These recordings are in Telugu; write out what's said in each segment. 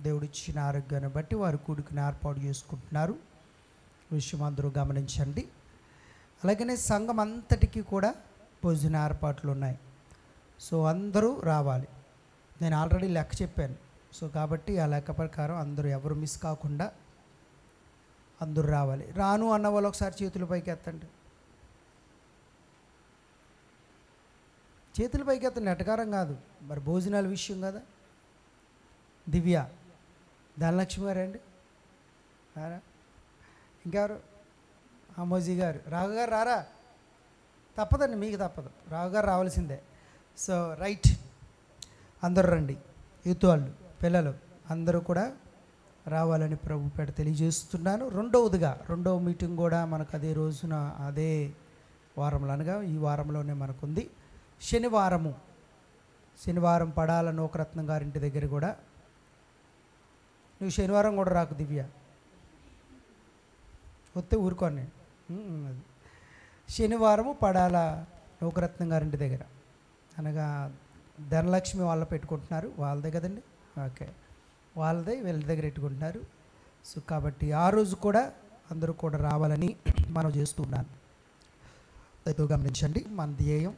దేవుడిచ్చిన ఆరోగ్యాన్ని బట్టి వారు కూడికని ఏర్పాటు చేసుకుంటున్నారు. విషయం అందరూ గమనించండి. అలాగనే సంఘం అంతటికీ కూడా భోజన ఏర్పాట్లు ఉన్నాయి. సో అందరూ రావాలి. నేను ఆల్రెడీ లెక్క చెప్పాను. సో కాబట్టి ఆ లెక్క ప్రకారం అందరూ ఎవరు మిస్ కాకుండా అందరూ రావాలి. రాను అన్న వాళ్ళు ఒకసారి చేతుల పైకి ఎత్తండి. చేతుల పైకి ఎత్తండి, ఎటకారం కాదు. మరి భోజనాల విషయం కదా. దివ్య, ధనలక్ష్మి గారు అండి, రారా. ఇంకెవరు? అమ్మోజీ గారు, రాఘు గారు రారా. తప్పదండి, మీకు తప్పదు, రాఘు గారు రావాల్సిందే. సో రైట్, అందరూ రండి. యూత్ వాళ్ళు, పిల్లలు అందరూ కూడా రావాలని ప్రభు పేట తెలియజేస్తున్నాను. రెండవ మీటింగ్ కూడా మనకు అదే రోజున అదే వారంలో, అనగా ఈ వారంలోనే మనకుంది. శనివారం పడాల నూకరత్నం గారింటి దగ్గర కూడా. నువ్వు శనివారం కూడా రాకు దివ్య, వస్తే ఊరుకోని. అది శనివారము పడాల నూకరత్నం గారింటి దగ్గర, అనగా ధనలక్ష్మి వాళ్ళు పెట్టుకుంటున్నారు. వాళ్ళదే కదండి, ఓకే, వాళ్ళదే వీళ్ళ దగ్గర పెట్టుకుంటున్నారు. సో కాబట్టి ఆ రోజు కూడా అందరూ కూడా రావాలని మనం చేస్తున్నాను. దయతో గమనించండి. మన ధ్యేయం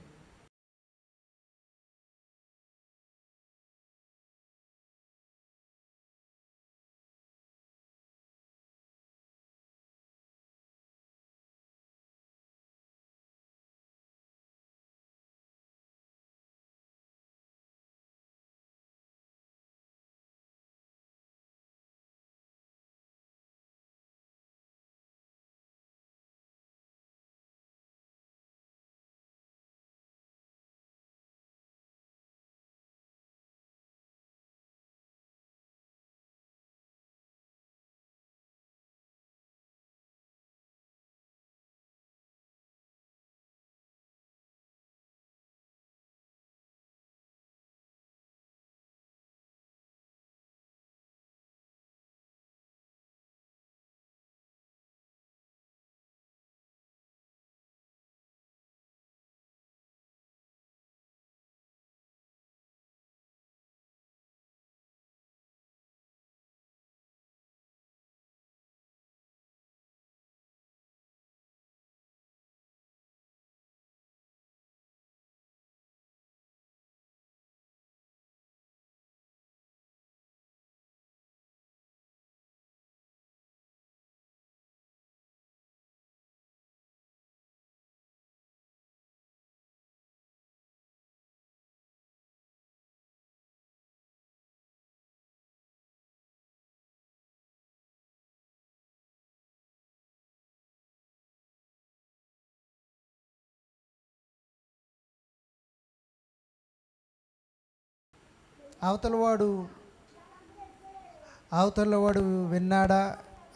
అవతల వాడు విన్నాడా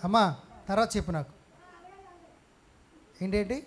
అమ్మా? తర్వాత చెప్పు నాకు. ఏంటేంటి?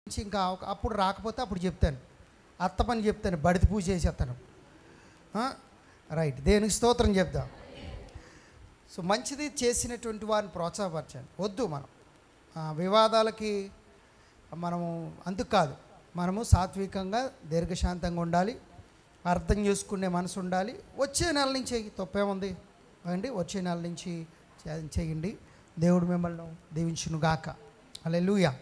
ఇంకా అప్పుడు రాకపోతే అప్పుడు చెప్తాను, అత్త పని చెప్తాను, బడితి పూజ చేసేస్తాను. రైట్, దేనికి స్తోత్రం చెప్దాం. సో మంచిది చేసినటువంటి వారిని ప్రోత్సాహపరచండి. వద్దు మనం వివాదాలకి మనము అందుకు కాదు. మనము సాత్వికంగా దీర్ఘశాంతంగా ఉండాలి, అర్థం చేసుకునే మనసు ఉండాలి. వచ్చే నెల నుంచి తప్పేముంది అండి, వచ్చే నెల నుంచి చేయండి. దేవుడు మిమ్మల్ని దీవించును గాక. హల్లెలూయా.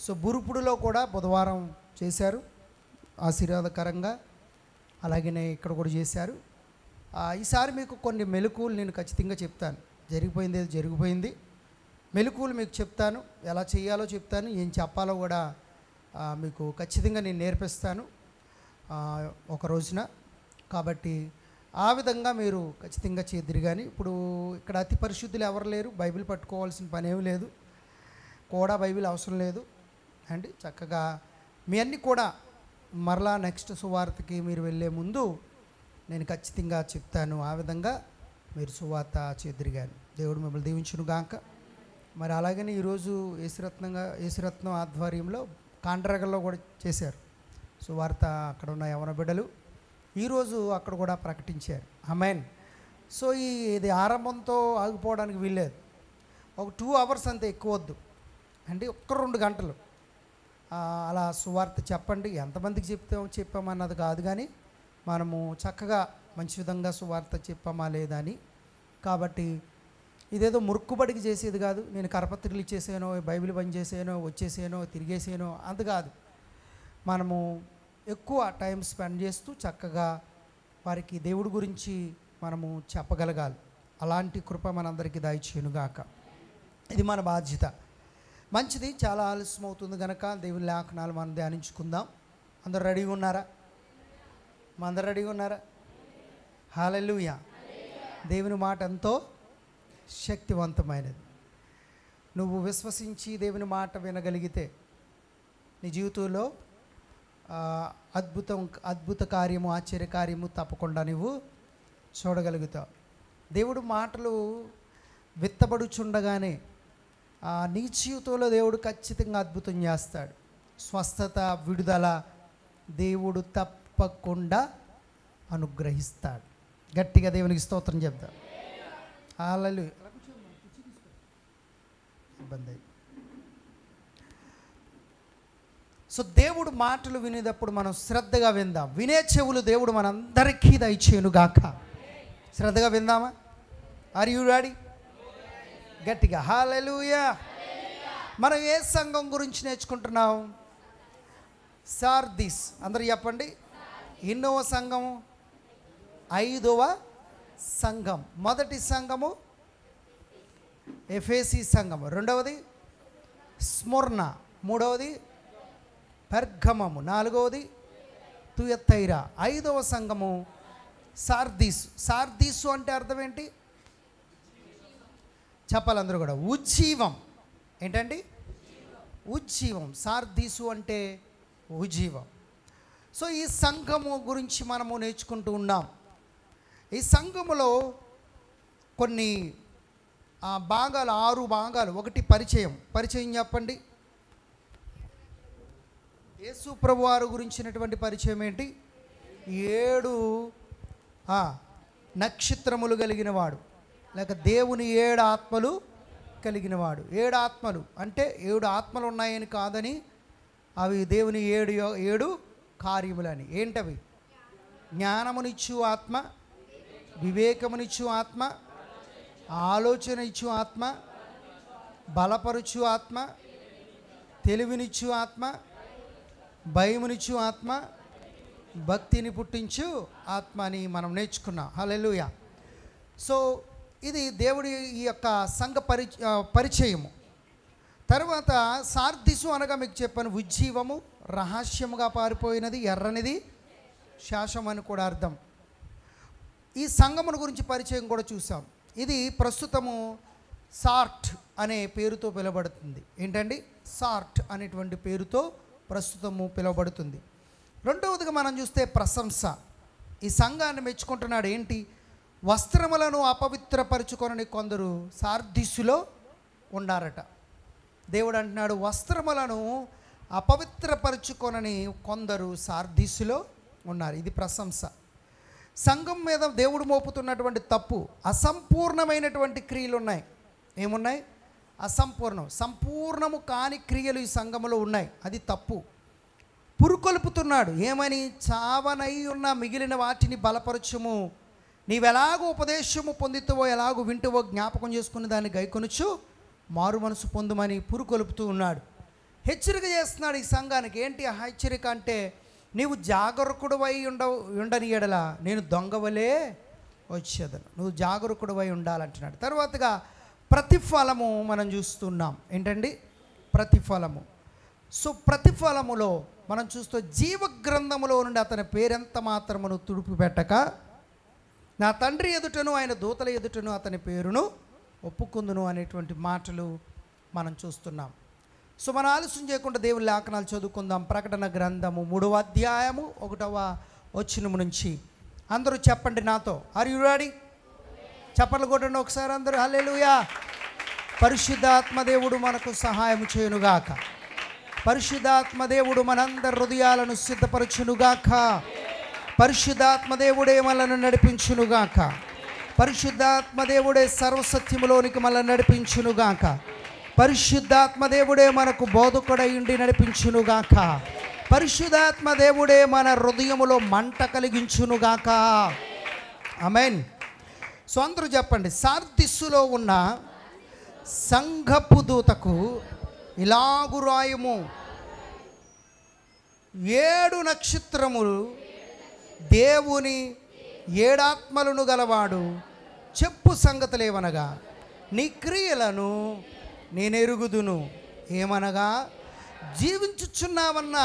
సో బురుపుడులో కూడా బుధవారం చేశారు ఆశీర్వాదకరంగా, అలాగనే ఇక్కడ కూడా చేశారు. ఈసారి మీకు కొన్ని మెలకువలు నేను ఖచ్చితంగా చెప్తాను. జరిగిపోయింది ఏదో జరిగిపోయింది, మెలకువలు మీకు చెప్తాను, ఎలా చేయాలో చెప్తాను, ఏం చెప్పాలో కూడా మీకు ఖచ్చితంగా నేను నేర్పిస్తాను ఒక రోజున. కాబట్టి ఆ విధంగా మీరు ఖచ్చితంగా చేద్దురు. కానీ ఇప్పుడు ఇక్కడ అతి పరిశుద్ధులు ఎవరు లేరు, బైబిల్ పట్టుకోవాల్సిన పని ఏమీ లేదు, కూడా బైబిల్ అవసరం లేదు అండి. చక్కగా మీ అన్నీ కూడా మరలా నెక్స్ట్ సువార్తకి మీరు వెళ్ళే ముందు నేను ఖచ్చితంగా చెప్తాను. ఆ విధంగా మీరు సువార్త చేద్దురు. కానీ దేవుడు మిమ్మల్ని దీవించును గాక. మరి అలాగని ఈరోజు యేసురత్నం ఆధ్వర్యంలో కాండ్రగల్లో కూడా చేశారు సువార్త. అక్కడ ఉన్న యవన బిడ్డలు ఈరోజు అక్కడ కూడా ప్రకటించారు. ఆమేన్. సో ఇది ఆరంభంతో ఆగిపోవడానికి వీల్లేదు. ఒక 2 hours అంతే, ఎక్కువ వద్దు అంటే ఒక్క 2 గంటలు అలా సువార్త చెప్పండి. ఎంతమందికి చెప్పామన్నది కాదు, కానీ మనము చక్కగా మంచి విధంగా సువార్త చెప్పామా లేదా అని. కాబట్టి ఇదేదో మురుక్కుబడికి చేసేది కాదు. నేను కరపత్రికలు ఇచ్చేసానో, బైబిల్ పని చేసానో, వచ్చేసానో, తిరిగేసానో అంత కాదు. మనము ఎక్కువ టైం స్పెండ్ చేస్తూ చక్కగా వారికి దేవుడి గురించి మనము చెప్పగలగాలి. అలాంటి కృప మనందరికీ దయచేయునుగాక. ఇది మన బాధ్యత. మంచిది, చాలా ఆలస్యం అవుతుంది కనుక దేవుని లేఖనాలు మనం ధ్యానించుకుందాం. అందరూ రెడీగా ఉన్నారా? అందరూ రెడీగా ఉన్నారా? హల్లెలూయా. దేవుని మాట ఎంతో శక్తివంతమైనది. నువ్వు విశ్వసించి దేవుని మాట వినగలిగితే నీ జీవితంలో అద్భుత కార్యము, ఆశ్చర్యకార్యము తప్పకుండా నువ్వు చూడగలుగుతావు. దేవుడు మాటలు విత్తబడుచుండగానే నీ జీవితంలో దేవుడు ఖచ్చితంగా అద్భుతం చేస్తాడు. స్వస్థత, విడుదల దేవుడు తప్పకుండా అనుగ్రహిస్తాడు. గట్టిగా దేవునికి స్తోత్రం చెప్తాం. హల్లెలూయా. ఇబ్బంది. సో దేవుడు మాటలు వినేటప్పుడు మనం శ్రద్ధగా విందాం. వినే చెవులు దేవుడు మనందరికీ దయచేయునుగాక. శ్రద్ధగా విందామా? Are you ready? గట్టిగా హల్లెలూయా. మనం ఏ సంఘం గురించి నేర్చుకుంటున్నాం? సార్దీస్. అందరూ చెప్పండి. ఎన్నవ సంఘము? 5వ సంఘం. మొదటి సంఘము ఎఫెసీ సంఘము, రెండవది స్ముర్న, మూడవది పెర్గమము, నాలుగవది తుయతైరా, 5వ సంఘము సార్దీసు. సార్దీసు అంటే అర్థం ఏంటి చెప్పాలి అందరూ కూడా? ఉజ్జీవం. ఏంటండి? ఉజ్జీవం. సార్దీసు అంటే ఉజ్జీవం. సో ఈ సంఘము గురించి మనము నేర్చుకుంటూ ఉన్నాం. ఈ సంఘములో కొన్ని భాగాలు, 6 భాగాలు. ఒకటి పరిచయం చెప్పండి. యేసు ప్రభు వారు గురించినటువంటి పరిచయం ఏంటి? 7 నక్షత్రములు కలిగిన వాడు, లేక దేవుని 7 ఆత్మలు కలిగిన వాడు. 7 ఆత్మలు అంటే 7 ఆత్మలు ఉన్నాయని కాదని, అవి దేవుని 7 కార్యములని. ఏంటవి? జ్ఞానమునిచ్చు ఆత్మ, వివేకమునిచ్చు ఆత్మ, ఆలోచన ఇచ్చు ఆత్మ, బలపరుచు ఆత్మ, తెలివినిచ్చు ఆత్మ, భయమునిచ్చు ఆత్మ, భక్తిని పుట్టించు ఆత్మ అని మనం నేర్చుకున్నాం. హల్లెలూయా. సో ఇది దేవుడి ఈ యొక్క సంఘ పరిచయము. తర్వాత సార్దిసు అనగా మీకు చెప్పాను, ఉజ్జీవము, రహస్యముగా పారిపోయినది, ఎర్రనిది, శాసనం అని కూడా అర్థం. ఈ సంఘమును గురించి పరిచయం కూడా చూసాం. ఇది ప్రస్తుతము సార్ట్ అనే పేరుతో పిలువబడుతుంది. ఏంటండి? సార్ట్ అనేటువంటి పేరుతో ప్రస్తుతము పిలువబడుతుంది. రెండవదిగా మనం చూస్తే ప్రశంస. ఈ సంఘాన్ని మెచ్చుకుంటున్నాడు. ఏంటి? వస్త్రములను అపవిత్రపరచుకొనని కొందరు సార్దీసులో ఉన్నారట. దేవుడు అంటున్నాడు, వస్త్రములను అపవిత్రపరచుకొనని కొందరు సార్దీసులో ఉన్నారు. ఇది ప్రశంస. సంఘం మీద దేవుడు మోపుతున్నటువంటి తప్పు, అసంపూర్ణమైనటువంటి క్రియలు ఉన్నాయి. ఏమున్నాయి? అసంపూర్ణం, సంపూర్ణము కాని క్రియలు ఈ సంఘములో ఉన్నాయి. అది తప్పు. పురుకొల్పుతున్నాడు. ఏమని? చావనై ఉన్న మిగిలిన వాటిని బలపరచుము, నీవెలాగో ఉపదేశము పొందుతావో, ఎలాగో వింటువో జ్ఞాపకం చేసుకుని దాన్ని గైకొనుచు మారు మనసు పొందుమని పురుకొల్పుతూ ఉన్నాడు. హెచ్చరిక చేస్తున్నాడు ఈ సంఘానికి. ఏంటి ఆ హెచ్చరిక అంటే, నీవు జాగరూకుడివై ఉండని ఎడల నేను దొంగవలే వచ్చేదను. నువ్వు జాగరూకుడివై ఉండాలంటున్నాడు. తర్వాతగా ప్రతిఫలము మనం చూస్తున్నాం. ఏంటండి? ప్రతిఫలము. సో ప్రతిఫలములో మనం చూస్తూ జీవ గ్రంథములో నుండి అతని పేరెంత మాత్రమును తుడిపి పెట్టక నా తండ్రి ఎదుటను ఆయన దూతల ఎదుటను అతని పేరును ఒప్పుకుందును అనేటువంటి మాటలు మనం చూస్తున్నాం. సో మనం ఆలస్యం చేయకుండా దేవుని లేఖనాలు చదువుకుందాం. ప్రకటన గ్రంథము 3వ అధ్యాయము 1వ వచనం నుంచి. అందరూ చెప్పండి నాతో. Are you ready? చప్పట్లు కొట్టండి ఒకసారి అందరూ. హల్లెలూయా. పరిశుద్ధాత్మదేవుడు మనకు సహాయం చేయునుగాక. పరిశుద్ధాత్మదేవుడు మనందరి హృదయాలను సిద్ధపరచునుగాక. పరిశుద్ధాత్మదేవుడే మనల్ని నడిపించునుగాక. పరిశుద్ధాత్మదేవుడే సర్వసత్యములోనికి మనల్ని నడిపించునుగాక. పరిశుద్ధాత్మదేవుడే మనకు బోధకుడయుండి నడిపించునుగాక. పరిశుద్ధాత్మదేవుడే మన హృదయములో మంట కలిగించునుగాక. ఆమేన్. సో అందరూ చెప్పండి. సార్దిస్సులో ఉన్న సంఘపు దూతకు ఇలాగు రాయము, 7 నక్షత్రములు దేవుని 7 ఆత్మలను గలవాడు చెప్పు సంగతులేవనగా, నీ క్రియలను నేనెరుగుదును. ఏమనగా, జీవించుచున్నావన్న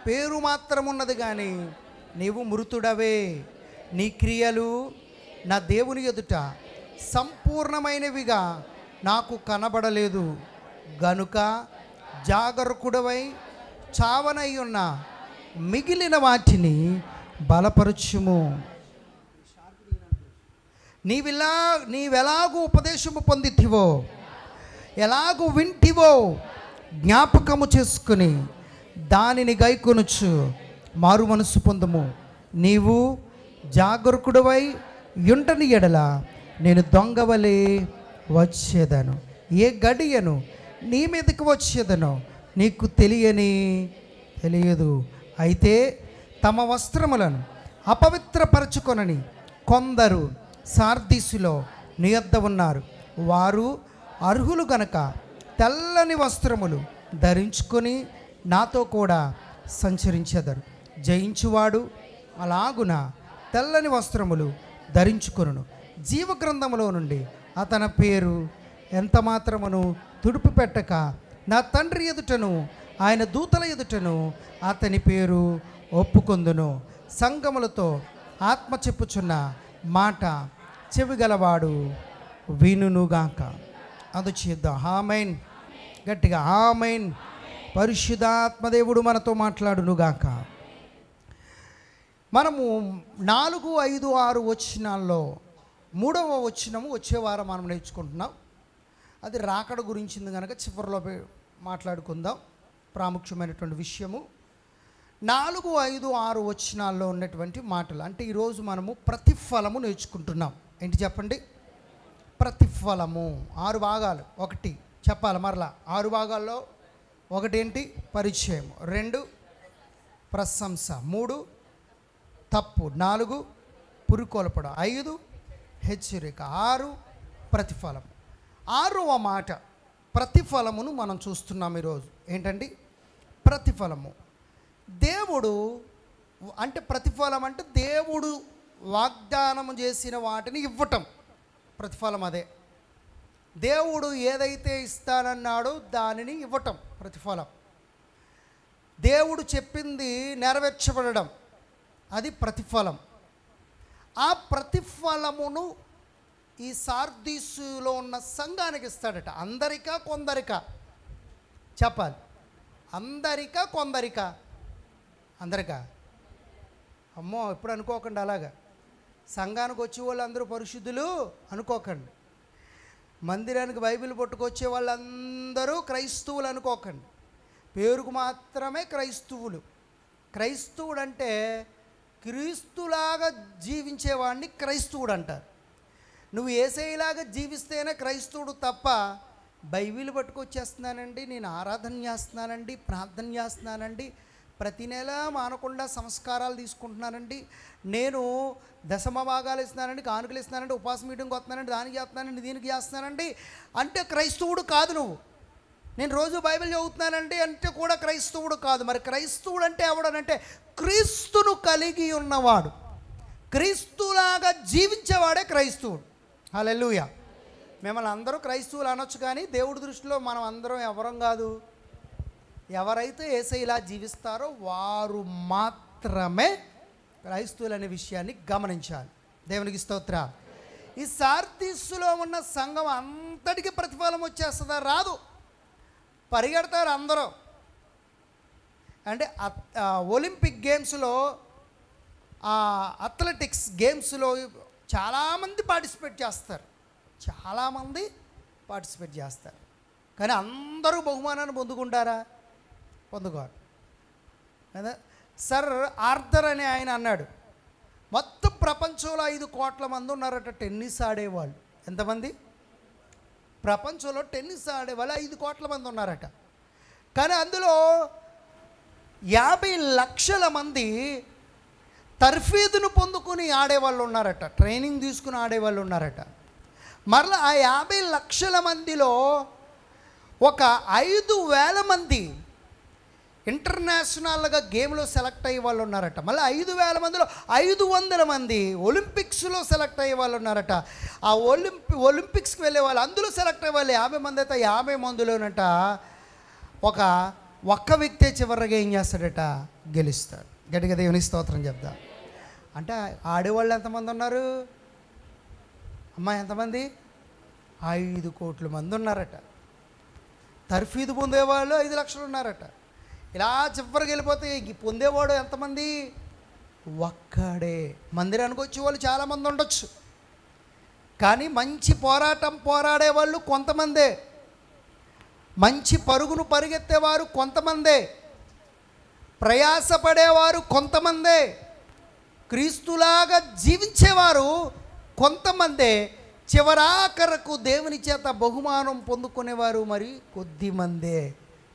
పేరు మాత్రమున్నది కానీ నీవు మృతుడవే. నీ క్రియలు నా దేవుని ఎదుట సంపూర్ణమైనవిగా నాకు కనబడలేదు గనుక జాగరూకుడవై చావనై ఉన్న మిగిలిన వాటిని బలపరచుము. నీవెలాగూ ఉపదేశము పొందితివో, ఎలాగూ వింటివో జ్ఞాపకము చేసుకుని దానిని గైకొనుచు మారు మనసు పొందుము. నీవు జాగరూకుడవై యుంటని ఎడల నేను దొంగవలే వచ్చేదను. ఏ గడియను నీ మీదకి వచ్చేదనో నీకు తెలియదు. అయితే తమ వస్త్రములను అపవిత్రపరచుకొనని కొందరు సార్దీసులో నీ యొద్ద ఉన్నారు. వారు అర్హులు గనక తెల్లని వస్త్రములు ధరించుకొని నాతో కూడా సంచరించెదరు. జయించువాడు అలాగున తెల్లని వస్త్రములు ధరించుకొనును. జీవగ్రంథములో నుండి అతని పేరు ఎంత మాత్రమును తుడిపి పెట్టక నా తండ్రి ఎదుటను ఆయన దూతల ఎదుటను అతని పేరు ఒప్పుకొందును. సంగములతో ఆత్మ చెప్పుచున్న మాట చెవిగలవాడు వినుగాక. అది చేద్దాం. ఆమేన్. గట్టిగా ఆమేన్. పరిశుద్ధాత్మదేవుడు మనతో మాట్లాడునుగాక. మనము 4, 5, 6 వచనాల్లో 3వ వచనము వచ్చే వారం మనం నేర్చుకుంటున్నాం. అది రాకడ గురించింది కనుక చివరిలో మాట్లాడుకుందాం. ప్రాముఖ్యమైనటువంటి విషయము 4, 5, 6 వచనాల్లో ఉన్నటువంటి మాటలు. అంటే ఈరోజు మనము ప్రతిఫలము నేర్చుకుంటున్నాం. ఏంటి చెప్పండి? ప్రతిఫలము. 6 భాగాలు. 1 చెప్పాలి మరలా. 6 భాగాల్లో 1 ఏంటి? పరిచయం. 2 ప్రశంస. 3 తప్పు. 4 పురికొల్పడం. 5 హెచ్చరిక. 6 ప్రతిఫలం. 6వ మాట ప్రతిఫలమును మనం చూస్తున్నాం ఈరోజు. ఏంటండి? ప్రతిఫలము. దేవుడు అంటే ప్రతిఫలం అంటే దేవుడు వాగ్దానం చేసిన వాటిని ఇవ్వటం ప్రతిఫలం. అదే దేవుడు ఏదైతే ఇస్తానన్నాడో దానిని ఇవ్వటం ప్రతిఫలం. దేవుడు చెప్పింది నెరవేర్చబడడం అది ప్రతిఫలం. ఆ ప్రతిఫలమును ఈ సార్దీసులో ఉన్న సంఘానికి ఇస్తాడట. అందరికా కొందరికా? చెప్పాలి. అందరికా కొందరికా? అందరికా? అమ్మో ఎప్పుడు అనుకోకండి అలాగా. సంఘానికి వచ్చే వాళ్ళు అందరూ పరిశుద్ధులు అనుకోకండి. మందిరానికి బైబిల్ పట్టుకొచ్చే వాళ్ళందరూ క్రైస్తవులు అనుకోకండి. పేరుకు మాత్రమే క్రైస్తవులు. క్రైస్తవుడు అంటే క్రీస్తులాగా జీవించేవాడిని క్రైస్తవుడు అంటారు. నువ్వు యేసయ్యలాగా జీవిస్తేనే క్రైస్తవుడు తప్ప బైబిల్ పట్టుకొచ్చేస్తున్నానండి, నేను ఆరాధన చేస్తున్నానండి, ప్రార్థన చేస్తున్నానండి, ప్రతి నెల మానకుండా సంస్కారాలు తీసుకుంటున్నానండి, నేను దశమ భాగాలు ఇస్తున్నానండి, కానుకలు ఇస్తున్నానండి, ఉపాస మీటింగ్కి వస్తున్నానండి, దానికి చేస్తున్నానండి, దీనికి చేస్తున్నానండి అంటే క్రైస్తవుడు కాదు నువ్వు. నేను రోజు బైబిల్ చదువుతున్నానంటే అంటే కూడా క్రైస్తవుడు కాదు. మరి క్రైస్తవుడు అంటే ఎవడనంటే క్రీస్తును కలిగి ఉన్నవాడు, క్రీస్తులాగా జీవించేవాడే క్రైస్తవుడు. హల్లెలూయా. మిమ్మల్ని అందరూ క్రైస్తవులు అనొచ్చు, కానీ దేవుడి దృష్టిలో మనం అందరం ఎవరం కాదు. ఎవరైతే యేసయ్యలా జీవిస్తారో వారు మాత్రమే క్రైస్తవులు అనే విషయాన్ని గమనించాలి. దేవునికి స్తోత్రం. ఈ సార్దీసులో ఉన్న సంఘం అంతటికి ప్రతిఫలం వచ్చేస్తుందా? రాదు. పరిగెడతారు అందరూ. అంటే ఒలింపిక్ గేమ్స్లో, అథ్లెటిక్స్ గేమ్స్లో చాలామంది పార్టిసిపేట్ చేస్తారు, కానీ అందరూ బహుమానాన్ని పొందుకుంటారా? పొందుకోరు కదా. సర్ ఆర్థర్ అనే ఆయన అన్నాడు, మొత్తం ప్రపంచంలో 5 కోట్ల మంది ఉన్నారట టెన్నిస్ ఆడేవాళ్ళు. ఎంతమంది? ప్రపంచంలో టెన్నిస్ ఆడేవాళ్ళు 5 కోట్ల మంది ఉన్నారట. కానీ అందులో 50 లక్షల మంది తర్ఫీదును పొందుకుని ఆడేవాళ్ళు ఉన్నారట, ట్రైనింగ్ తీసుకుని ఆడేవాళ్ళు ఉన్నారట. మరలా ఆ 50 లక్షల మందిలో ఒక 5,000 మంది ఇంటర్నేషనల్గా గేమ్లో సెలెక్ట్ అయ్యే వాళ్ళు ఉన్నారట. మళ్ళీ 5,000 మందిలో 500 మంది ఒలింపిక్స్లో సెలెక్ట్ అయ్యే వాళ్ళు ఉన్నారట. ఆ ఒలింపిక్స్కి వెళ్ళే వాళ్ళు, అందులో సెలెక్ట్ అయ్యే వాళ్ళు 50 మంది అయితే 50 మందిలోనట ఒక్క వ్యక్తే చివరిగా ఏం చేస్తాడట? గెలుస్తాడు. గట్టిగా దేవుని స్తోత్రం చెప్తా. అంటే ఆడేవాళ్ళు ఎంతమంది ఉన్నారు అమ్మా? ఎంతమంది? 5 కోట్ల మంది ఉన్నారట. తర్ఫీదు పొందేవాళ్ళు 5 లక్షలు ఉన్నారట. ఇలా చివరికి వెళ్ళిపోతే పొందేవాడు ఎంతమంది? ఒక్కడే. మందిరానికి వచ్చే వాళ్ళు చాలామంది ఉండొచ్చు, కానీ మంచి పోరాటం పోరాడేవాళ్ళు కొంతమందే, మంచి పరుగును పరిగెత్తేవారు కొంతమందే, ప్రయాసపడేవారు కొంతమందే, క్రీస్తులాగా జీవించేవారు కొంతమందే, చివరాఖరకు దేవుని చేత బహుమానం పొందుకునేవారు మరి కొద్దిమందే.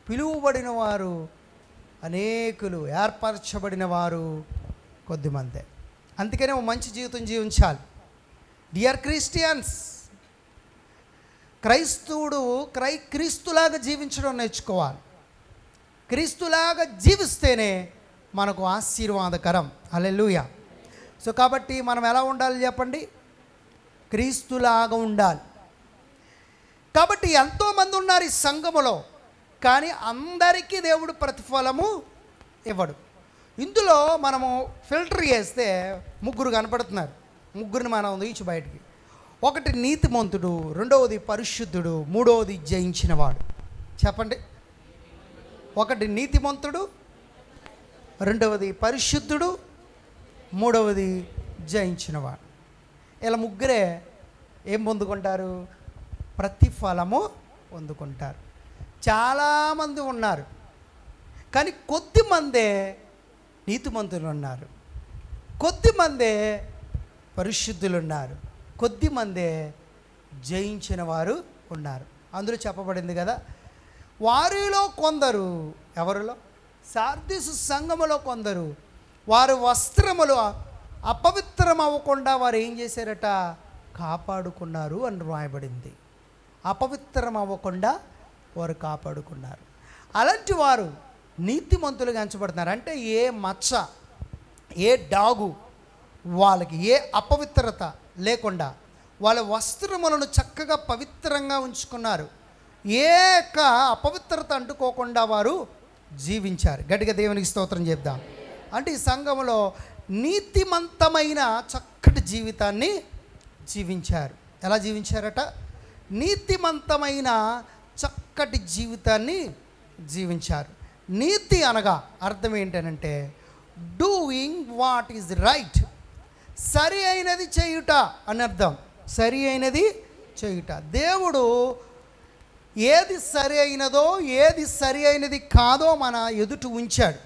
పిలువబడిన వారు అనేకులు, ఏర్పరచబడిన వారు కొద్దిమందే. అందుకనే మంచి జీవితం జీవించాలి. డియర్ క్రిస్టియన్స్, క్రైస్తవుడు క్రీస్తులాగా జీవించడం నేర్చుకోవాలి. క్రీస్తులాగా జీవిస్తేనే మనకు ఆశీర్వాదకరం. హల్లెలూయా. సో కాబట్టి మనం ఎలా ఉండాలి చెప్పండి? క్రీస్తులాగా ఉండాలి. కాబట్టి ఎంతోమంది ఉన్నారు ఈ సంఘములో, కానీ అందరికీ దేవుడు ప్రతిఫలము ఇవ్వడు. ఇందులో మనము ఫిల్టర్ చేస్తే 3 కనపడుతున్నారు. 3ని మనం తీసి బయటికి. 1 నీతిమంతుడు, 2వది పరిశుద్ధుడు, 3వది జయించినవాడు. చెప్పండి. 1 నీతిమంతుడు, 2వది పరిశుద్ధుడు, 3వది జయించినవాడు. ఇలా 3 ఏం పొందుకుంటారు? ప్రతిఫలము పొందుకుంటారు. చాలామంది ఉన్నారు, కానీ కొద్దిమందే నీతిమంతులు ఉన్నారు, కొద్దిమందే పరిశుద్ధులు ఉన్నారు, కొద్దిమందే జయించిన వారు ఉన్నారు. అందులో చెప్పబడింది కదా, వారిలో కొందరు, ఎవరిలో? సార్దీసు సంఘములో కొందరు వారు వస్త్రములు అపవిత్రం అవ్వకుండా వారు ఏం చేశారట? కాపాడుకున్నారు అని రాయబడింది. అపవిత్రం అవ్వకుండా వారు కాపాడుకున్నారు. అలాంటి వారు నీతిమంతులుగా ఎంచబడుతున్నారు. అంటే ఏ మచ్చ, ఏ డాగు, వాళ్ళకి ఏ అపవిత్రత లేకుండా వాళ్ళ వస్త్రములను చక్కగా పవిత్రంగా ఉంచుకున్నారు. ఏ యొక్క అపవిత్రత అంటుకోకుండా వారు జీవించారు. గట్టిగా దేవునికి స్తోత్రం చెప్దాం. అంటే ఈ సంఘంలో నీతిమంతమైన చక్కటి జీవితాన్ని జీవించారు. ఎలా జీవించారట? నీతిమంతమైన చక్కటి జీవితాన్ని జీవించారు. నీతి అనగా అర్థం ఏంటనంటే డూయింగ్ వాట్ ఈజ్ రైట్, సరి అయినది చేయుట అని అర్థం. సరి అయినది చేయుట. దేవుడు ఏది సరి అయినదో ఏది సరి అయినది కాదో మన ఎదుట ఉంచాడు.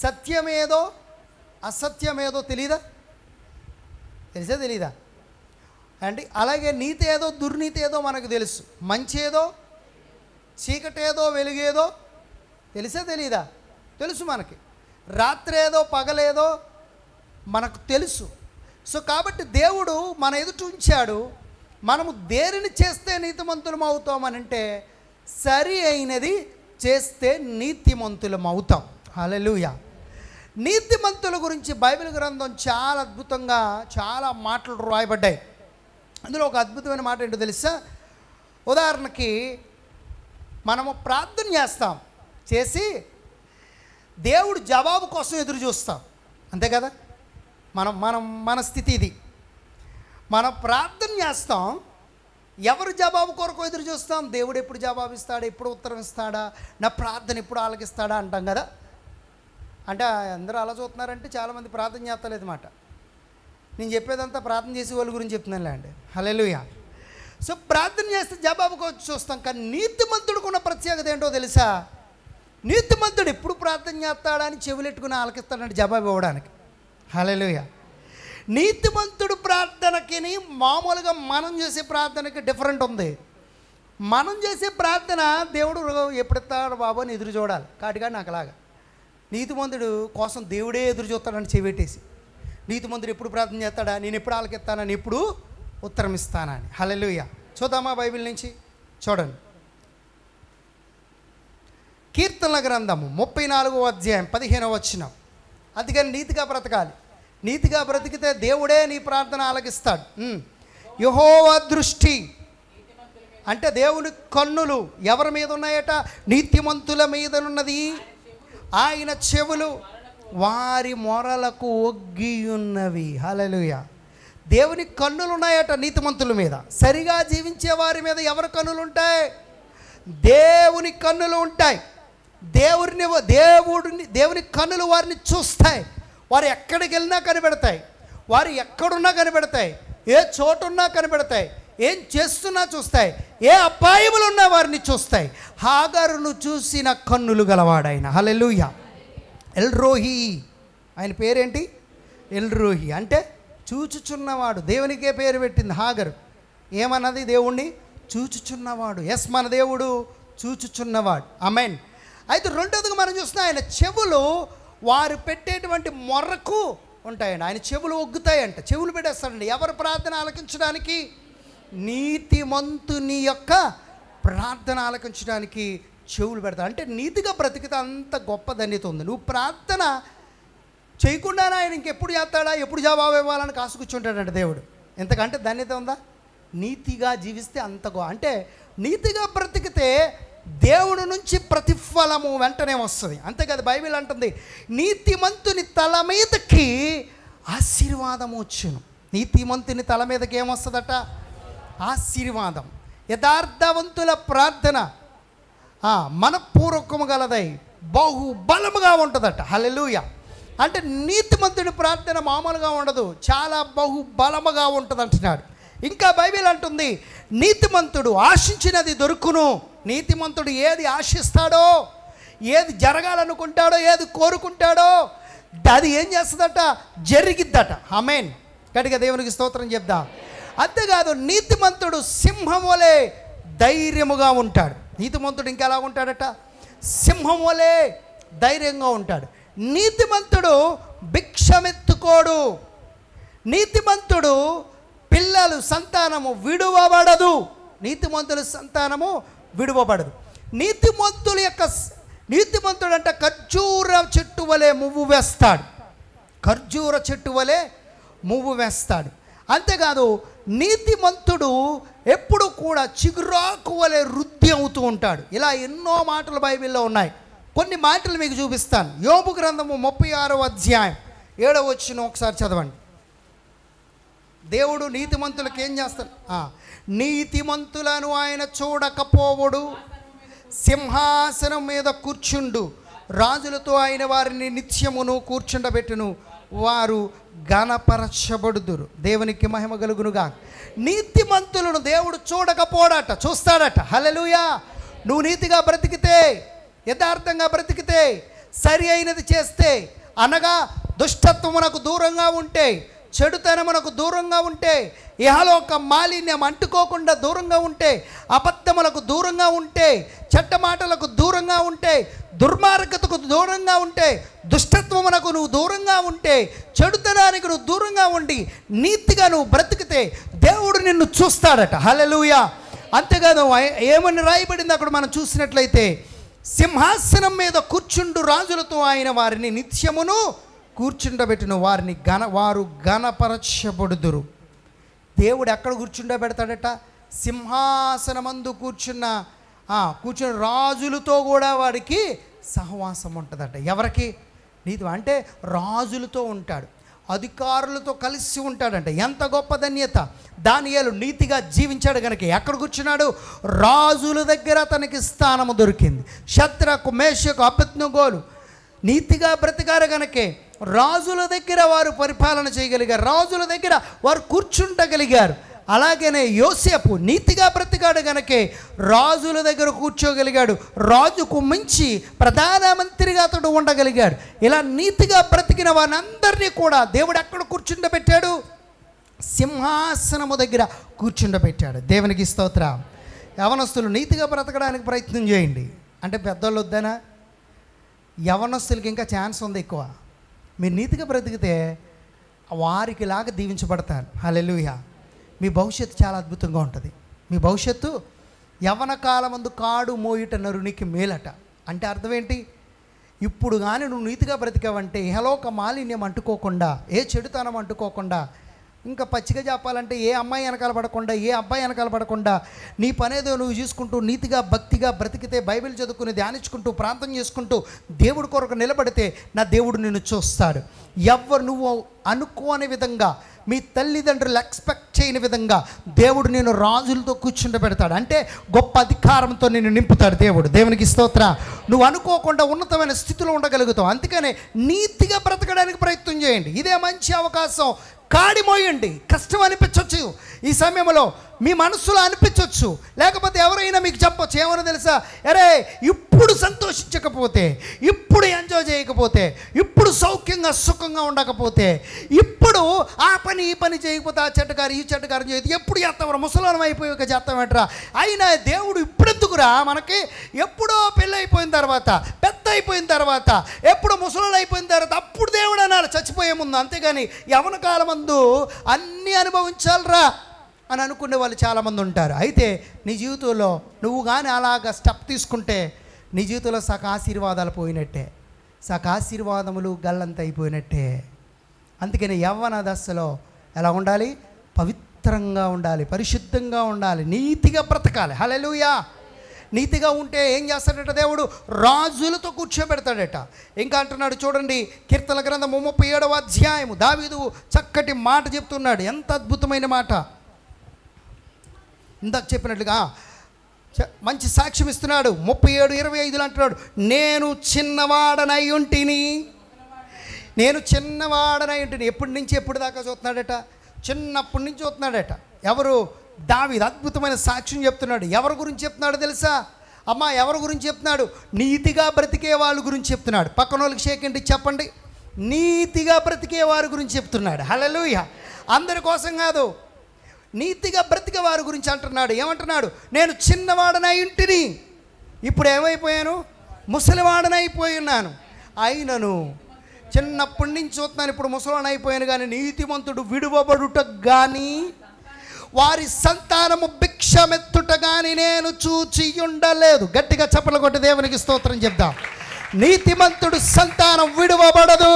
సత్యమేదో అసత్యమేదో తెలీదా? తెలీదా అంటే అలాగే నీతి ఏదో దుర్నీతి ఏదో మనకు తెలుసు. మంచి ఏదో చీకటేదో వెలుగేదో తెలీదా? తెలుసు మనకి. రాత్రి ఏదో పగలేదో మనకు తెలుసు. సో కాబట్టి దేవుడు మన ఎదుట ఉంచాడు. మనము దేనిని చేస్తే నీతిమంతులం అవుతామనంటే సరి అయినది చేస్తే నీతిమంతులం అవుతాం. హల్లెలూయా. నీతిమంతుల గురించి బైబిల్ గ్రంథం చాలా అద్భుతంగా చాలా మాటలు రాయబడ్డాయి. అందులో ఒక అద్భుతమైన మాట ఏంటో తెలుసా? ఉదాహరణకి మనము ప్రార్థన చేస్తాం, చేసి దేవుడు జవాబు కోసం ఎదురు చూస్తాం, అంతే కదా? మన స్థితి ఇది. మనం ప్రార్థన చేస్తాం, ఎవరు జవాబు కొరకు ఎదురు చూస్తాం? దేవుడు ఎప్పుడు జవాబు ఇస్తాడా, ఎప్పుడు ఉత్తరం ఇస్తాడా, నా ప్రార్థన ఎప్పుడు ఆలకిస్తాడా అంటాం కదా. అంటే అందరూ అలా చూస్తున్నారంటే చాలామంది ప్రార్థన చేస్తలేదు మాట. నేను చెప్పేదంతా ప్రార్థన చేసే వాళ్ళ గురించి చెప్తున్నానులే అండి. హల్లెలూయా. సో ప్రార్థన చేస్తే జవాబు కోసం చూస్తాం. కానీ నీతిమంతుడికి ఉన్న ప్రత్యేకత ఏంటో తెలుసా? నీతిమంతుడు ఎప్పుడు ప్రార్థన చేస్తాడా అని చెవులెట్టుకుని ఆలకిస్తాడంటే జవాబు ఇవ్వడానికి. హల్లెలూయా. నీతిమంతుడు ప్రార్థనకి మామూలుగా మనం చేసే ప్రార్థనకి డిఫరెంట్ ఉంది. మనం చేసే ప్రార్థన దేవుడు ఎప్పుడెత్తాడు బాబు అని ఎదురు చూడాలి. కాటిగా నాకు అలాగా నీతిమంతుడు కోసం దేవుడే ఎదురు చూస్తాడని చెవిట్టేసి, నీతిమంతుడు ఎప్పుడు ప్రార్థన చేస్తాడా, నేను ఎప్పుడు ఆలకిస్తానని, ఎప్పుడు ఉత్తరం ఇస్తానని. హల్లెలూయా. చూద్దామా బైబిల్ నుంచి? చూడండి, కీర్తనల గ్రంథము 34వ అధ్యాయం 15వ వచనం. అందుకని నీతిగా బ్రతకాలి. నీతిగా బ్రతికితే దేవుడే నీ ప్రార్థన ఆలకిస్తాడు. యెహోవా దృష్టి అంటే దేవుని కన్నులు ఎవరి మీద ఉన్నాయట? నీతిమంతుల మీద ఉన్నది. ఆయన చెవులు వారి మొరలకు ఒగ్గి ఉన్నవి. హల్లెలూయా. దేవుని కన్నులు ఉన్నాయట నీతిమంతుల మీద. సరిగా జీవించే వారి మీద ఎవరి కన్నులు ఉంటాయి? దేవుని కన్నులు ఉంటాయి. దేవుని కన్నులు వారిని చూస్తాయి. వారు ఎక్కడికి వెళ్ళినా కనిపెడతాయి. వారు ఎక్కడున్నా కనిపెడతాయి. ఏ చోటున్నా కనిపెడతాయి. ఏం చేస్తున్నా చూస్తాయి. ఏ అపాయములు ఉన్నా వారిని చూస్తాయి. హాగరును చూసిన కన్నులు గలవాడాయన. హల్లెలూయా. ఎల్రోహి, ఆయన పేరేంటి? ఎల్రోహి అంటే చూచుచున్నవాడు. దేవునికే పేరు పెట్టింది హాగరు. ఏమన్నది? దేవుణ్ణి చూచుచున్నవాడు. ఎస్, మన దేవుడు చూచుచున్నవాడు. ఆమేన్. అయితే రెండోదిగా మనం చూస్తున్నాం, ఆయన చెవులు వారు పెట్టేటువంటి మొర్రకు ఉంటాయండి. ఆయన చెవులు ఒగ్గుతాయంట. చెవులు పెట్టేస్తాడండి. ఎవరు ప్రార్థన ఆలకించడానికి? నీతిమంతుని యొక్క ప్రార్థన ఆలకించడానికి చెవులు పెడతాడు. అంటే నీతిగా బ్రతికితే అంత గొప్ప ధన్యత ఉంది. నువ్వు ప్రార్థన చేయకుండానే ఆయన ఇంకెప్పుడు చేస్తాడా, ఎప్పుడు జవాబు ఇవ్వాలని కాసు కూర్చుంటాడంట దేవుడు. ఎంతకంటే ధన్యత ఉందా? నీతిగా జీవిస్తే అంత అంటే నీతిగా బ్రతికితే దేవుడి నుంచి ప్రతిఫలము వెంటనే వస్తుంది. అంతే కదా బైబిల్ అంటుంది, నీతిమంతుని తల మీదకి ఆశీర్వాదం వచ్చును. నీతిమంతుని తల మీదకి ఏమొస్తుందట? ఆశీర్వాదం. యథార్థవంతుల ప్రార్థన మనపూర్వకము గలదై బహుబలముగా ఉంటుందట. హల్లెలూయా. అంటే నీతిమంతుడి ప్రార్థన మామూలుగా ఉండదు, చాలా బహుబలముగా ఉంటుంది అంటున్నాడు. ఇంకా బైబిల్ అంటుంది, నీతిమంతుడు ఆశించినది దొరుకును. నీతిమంతుడు ఏది ఆశిస్తాడో, ఏది జరగాలనుకుంటాడో, ఏది కోరుకుంటాడో అది ఏం చేస్తుందట? జరిగిద్దట. ఆమేన్. గట్టిగా దేవునికి స్తోత్రం చెప్దాం. అంతేకాదు, నీతిమంతుడు సింహం వలె ధైర్యముగా ఉంటాడు. నీతిమంతుడు ఇంకా ఎలా ఉంటాడట? సింహం వలె ధైర్యంగా ఉంటాడు. నీతిమంతుడు భిక్షమెత్తుకోడు. నీతిమంతుడు పిల్లలు సంతానము విడువబడదు. నీతిమంతుల సంతానము విడువబడదు. నీతిమంతుడు అంటే ఖర్జూర చెట్టు వలె మువ్వు వేస్తాడు. ఖర్జూర చెట్టు వలె మువ్వు వేస్తాడు. అంతేకాదు, నీతిమంతుడు ఎప్పుడు కూడా చిగురాకు వలె వృద్ధి అవుతూ ఉంటాడు. ఇలా ఎన్నో మాటలు బైబిల్లో ఉన్నాయి. కొన్ని మాటలు మీకు చూపిస్తాను. యోబు గ్రంథము 36వ అధ్యాయం 7వ వచనం ఒకసారి చదవండి. దేవుడు నీతిమంతులకు ఏం చేస్తాడు? నీతిమంతులను ఆయన చూడకపోవడు, సింహాసనం మీద కూర్చుండు, రాజులతో ఆయన వారిని నిత్యమును కూర్చుండబెట్టును, వారు ఘనపరచబడుదురు. దేవునికి మహిమ కలుగునుగా. నీతిమంతులను దేవుడు చూడకపోడట, చూస్తాడట. హల్లెలూయా. నువ్వు నీతిగా బ్రతికితే, యథార్థంగా బ్రతికితే, సరి అయినది చేస్తే, అనగా దుష్టత్వమునకు దూరంగా ఉంటే, చెడుతనమునకు దూరంగా ఉంటే, ఇహలోక మాలిన్యం అంటుకోకుండా దూరంగా ఉంటే, అబద్ధములకు దూరంగా ఉంటే, చెడ్డ మాటలకు దూరంగా ఉంటే, దుర్మార్గతకు దూరంగా ఉంటే, దుష్టత్వమునకు నువ్వు దూరంగా ఉంటే, చెడుతనానికి నువ్వు దూరంగా ఉండి నీతిగా నువ్వు బ్రతికితే దేవుడు నిన్ను చూస్తాడట. హల్లెలూయా. అంతేకాదు ఏమని రాయబడింది అక్కడ మనం చూసినట్లయితే, సింహాసనం మీద కూర్చుండు రాజులతో ఆయన వారిని నిత్యమును కూర్చుండబెట్టును, వారు ఘనపరచబడుదురు. దేవుడు ఎక్కడ కూర్చుండబెడతాడట? సింహాసనమందు కూర్చున్న రాజులతో కూడా వాడికి సహవాసం ఉంటుందట. ఎవరికి? నీతి అంటే రాజులతో ఉంటాడు, అధికారులతో కలిసి ఉంటాడంట. ఎంత గొప్ప ధన్యత! దానియేలు నీతిగా జీవించాడు కనుక ఎక్కడ కూర్చున్నాడు? రాజుల దగ్గర అతనికి స్థానము దొరికింది. శద్రకు, మేషకు, అబేద్నెగోలు నీతిగా బ్రతికారు కనుకే రాజుల దగ్గర వారు పరిపాలన చేయగలిగారు, రాజుల దగ్గర వారు కూర్చుంటగలిగారు. అలాగనే యోసేపు నీతిగా బ్రతికాడు గనకే రాజుల దగ్గర కూర్చోగలిగాడు, రాజుకు మించి ప్రధానమంత్రిగా అతడు ఉండగలిగాడు. ఇలా నీతిగా బ్రతికిన వారందరినీ కూడా దేవుడు ఎక్కడ కూర్చుండబెట్టాడు? సింహాసనము దగ్గర కూర్చుండబెట్టాడు. దేవునికి స్తోత్రం. యవనస్తులు నీతిగా బ్రతకడానికి ప్రయత్నం చేయండి. అంటే పెద్దోళ్ళు వద్దనా? యవనస్తులకి ఇంకా ఛాన్స్ ఉంది ఎక్కువ. మీరు నీతిగా బ్రతికితే వారికి లాగా దీవించబడతారు. హల్లెలూయా. మీ భవిష్యత్తు చాలా అద్భుతంగా ఉంటుంది. మీ భవిష్యత్తు యవ్వన కాలమందు కాడు మోయుట నరునికి మేలట. అంటే అర్థం ఏంటి? ఇప్పుడు కానీ నువ్వు నీతిగా బ్రతికావంటే ఇహలోక మాలిన్యం అంటుకోకుండా, ఏ చెడుతనం అంటుకోకుండా, ఇంకా పచ్చిగా చెప్పాలంటే ఏ అమ్మాయి వెనకాల పడకుండా, ఏ అబ్బాయి వెనకాల పడకుండా, నీ పనేదో నువ్వు చూసుకుంటూ నీతిగా భక్తిగా బ్రతికితే, బైబిల్ చదువుకుని ధ్యానించుకుంటూ ప్రార్థన చేసుకుంటూ దేవుడి కొరకు నిలబడితే నా దేవుడు నిన్ను చూస్తాడు. ఎవరు నువ్వు అనుకోని విధంగా, మీ తల్లిదండ్రులు ఎక్స్పెక్ట్ చేయని విధంగా దేవుడు నేను రాజులతో కూర్చుండబెడతాడు. అంటే గొప్ప అధికారంతో నిన్ను నింపుతాడు దేవుడు. దేవునికి స్తోత్రం. నువ్వు అనుకోకుండా ఉన్నతమైన స్థితిలో ఉండగలుగుతావు. అందుకనే నీతిగా బ్రతకడానికి ప్రయత్నం చేయండి. ఇదే మంచి అవకాశం. కాడిమోయండి. కష్టం అనిపించవచ్చు ఈ సమయంలో, మీ మనసులో అనిపించవచ్చు, లేకపోతే ఎవరైనా మీకు చెప్పొచ్చు. ఏమన్నా తెలుసా? అరే ఇప్పుడు సంతోషించకపోతే, ఇప్పుడు ఎంజాయ్ చేయకపోతే, ఇప్పుడు సౌఖ్యంగా సుఖంగా ఉండకపోతే, ఇప్పుడు ఆ పని ఈ పని చేయకపోతే, ఆ చెడ్డకారు ఈ చెడ్డకారం చేయదు, ఎప్పుడు చేస్తావరా? ముసలాం అయిపోయాక చేస్తామేట్రా? అయినా దేవుడు ఇప్పుడెందుకురా మనకి? ఎప్పుడో పెళ్ళి అయిపోయిన తర్వాత, పెద్ద అయిపోయిన తర్వాత, ఎప్పుడు ముసలాలు అయిపోయిన తర్వాత అప్పుడు దేవుడు అనాలి చచ్చిపోయే ముందు. అంతేగాని యవ్వన కాలమందు అన్నీ అనుభవించాలరా అని అనుకునే వాళ్ళు చాలామంది ఉంటారు. అయితే నీ జీవితంలో నువ్వు కానీ అలాగ స్టెప్ తీసుకుంటే నీ జీవితంలో సక ఆశీర్వాదాలు పోయినట్టే, సక ఆశీర్వాదములు గల్లంత అయిపోయినట్టే. అందుకని యవ్వన దశలో ఎలా ఉండాలి? పవిత్రంగా ఉండాలి, పరిశుద్ధంగా ఉండాలి, నీతిగా బ్రతకాలి. హల్లెలూయా. నీతిగా ఉంటే ఏం చేస్తాడట? దేవుడు రాజులతో కూర్చోబెడతాడట. ఇంకా అంటున్నాడు చూడండి, కీర్తన గ్రంథం 37వ అధ్యాయము దావీదు చక్కటి మాట చెప్తున్నాడు. ఎంత అద్భుతమైన మాట! ఇందాక చెప్పినట్లుగా మంచి సాక్ష్యం ఇస్తున్నాడు. 37:25 అంటున్నాడు, నేను చిన్నవాడనై ఉంటిని. నేను చిన్నవాడనై ఉంటిని. ఎప్పటి నుంచి ఎప్పుడు దాకా చూస్తున్నాడట? చిన్నప్పటి నుంచి చూస్తున్నాడట. ఎవరు? దావీదు. అద్భుతమైన సాక్ష్యం చెప్తున్నాడు. ఎవరి గురించి చెప్తున్నాడు తెలుసా? అమ్మా, ఎవరి గురించి చెప్తున్నాడు? నీతిగా బ్రతికే వాళ్ళ గురించి చెప్తున్నాడు. పక్కన వాళ్ళకి షేకండి చెప్పండి. నీతిగా బ్రతికే వారి గురించి చెప్తున్నాడు. హల్లెలూయా. అందరి కోసం కాదు, నీతిగా బ్రతికే వారి గురించి అంటున్నాడు. ఏమంటున్నాడు? నేను చిన్నవాడనై ఉంటిని, ఇప్పుడు ఏమైపోయాను? ముసలివాడనైపోయి ఉన్నాను. అయినను చిన్నప్పటి నుంచి చూస్తున్నాను, ఇప్పుడు ముసలివాడని అయిపోయాను. కానీ నీతిమంతుడు విడువబడుట కానీ వారి సంతానము భిక్షమెత్తుట కానీ నేను చూచి ఉండలేదు. గట్టిగా చప్పలు కొట్టి దేవునికి స్తోత్రం చెప్దాం. నీతిమంతుడు సంతానం విడువబడదు.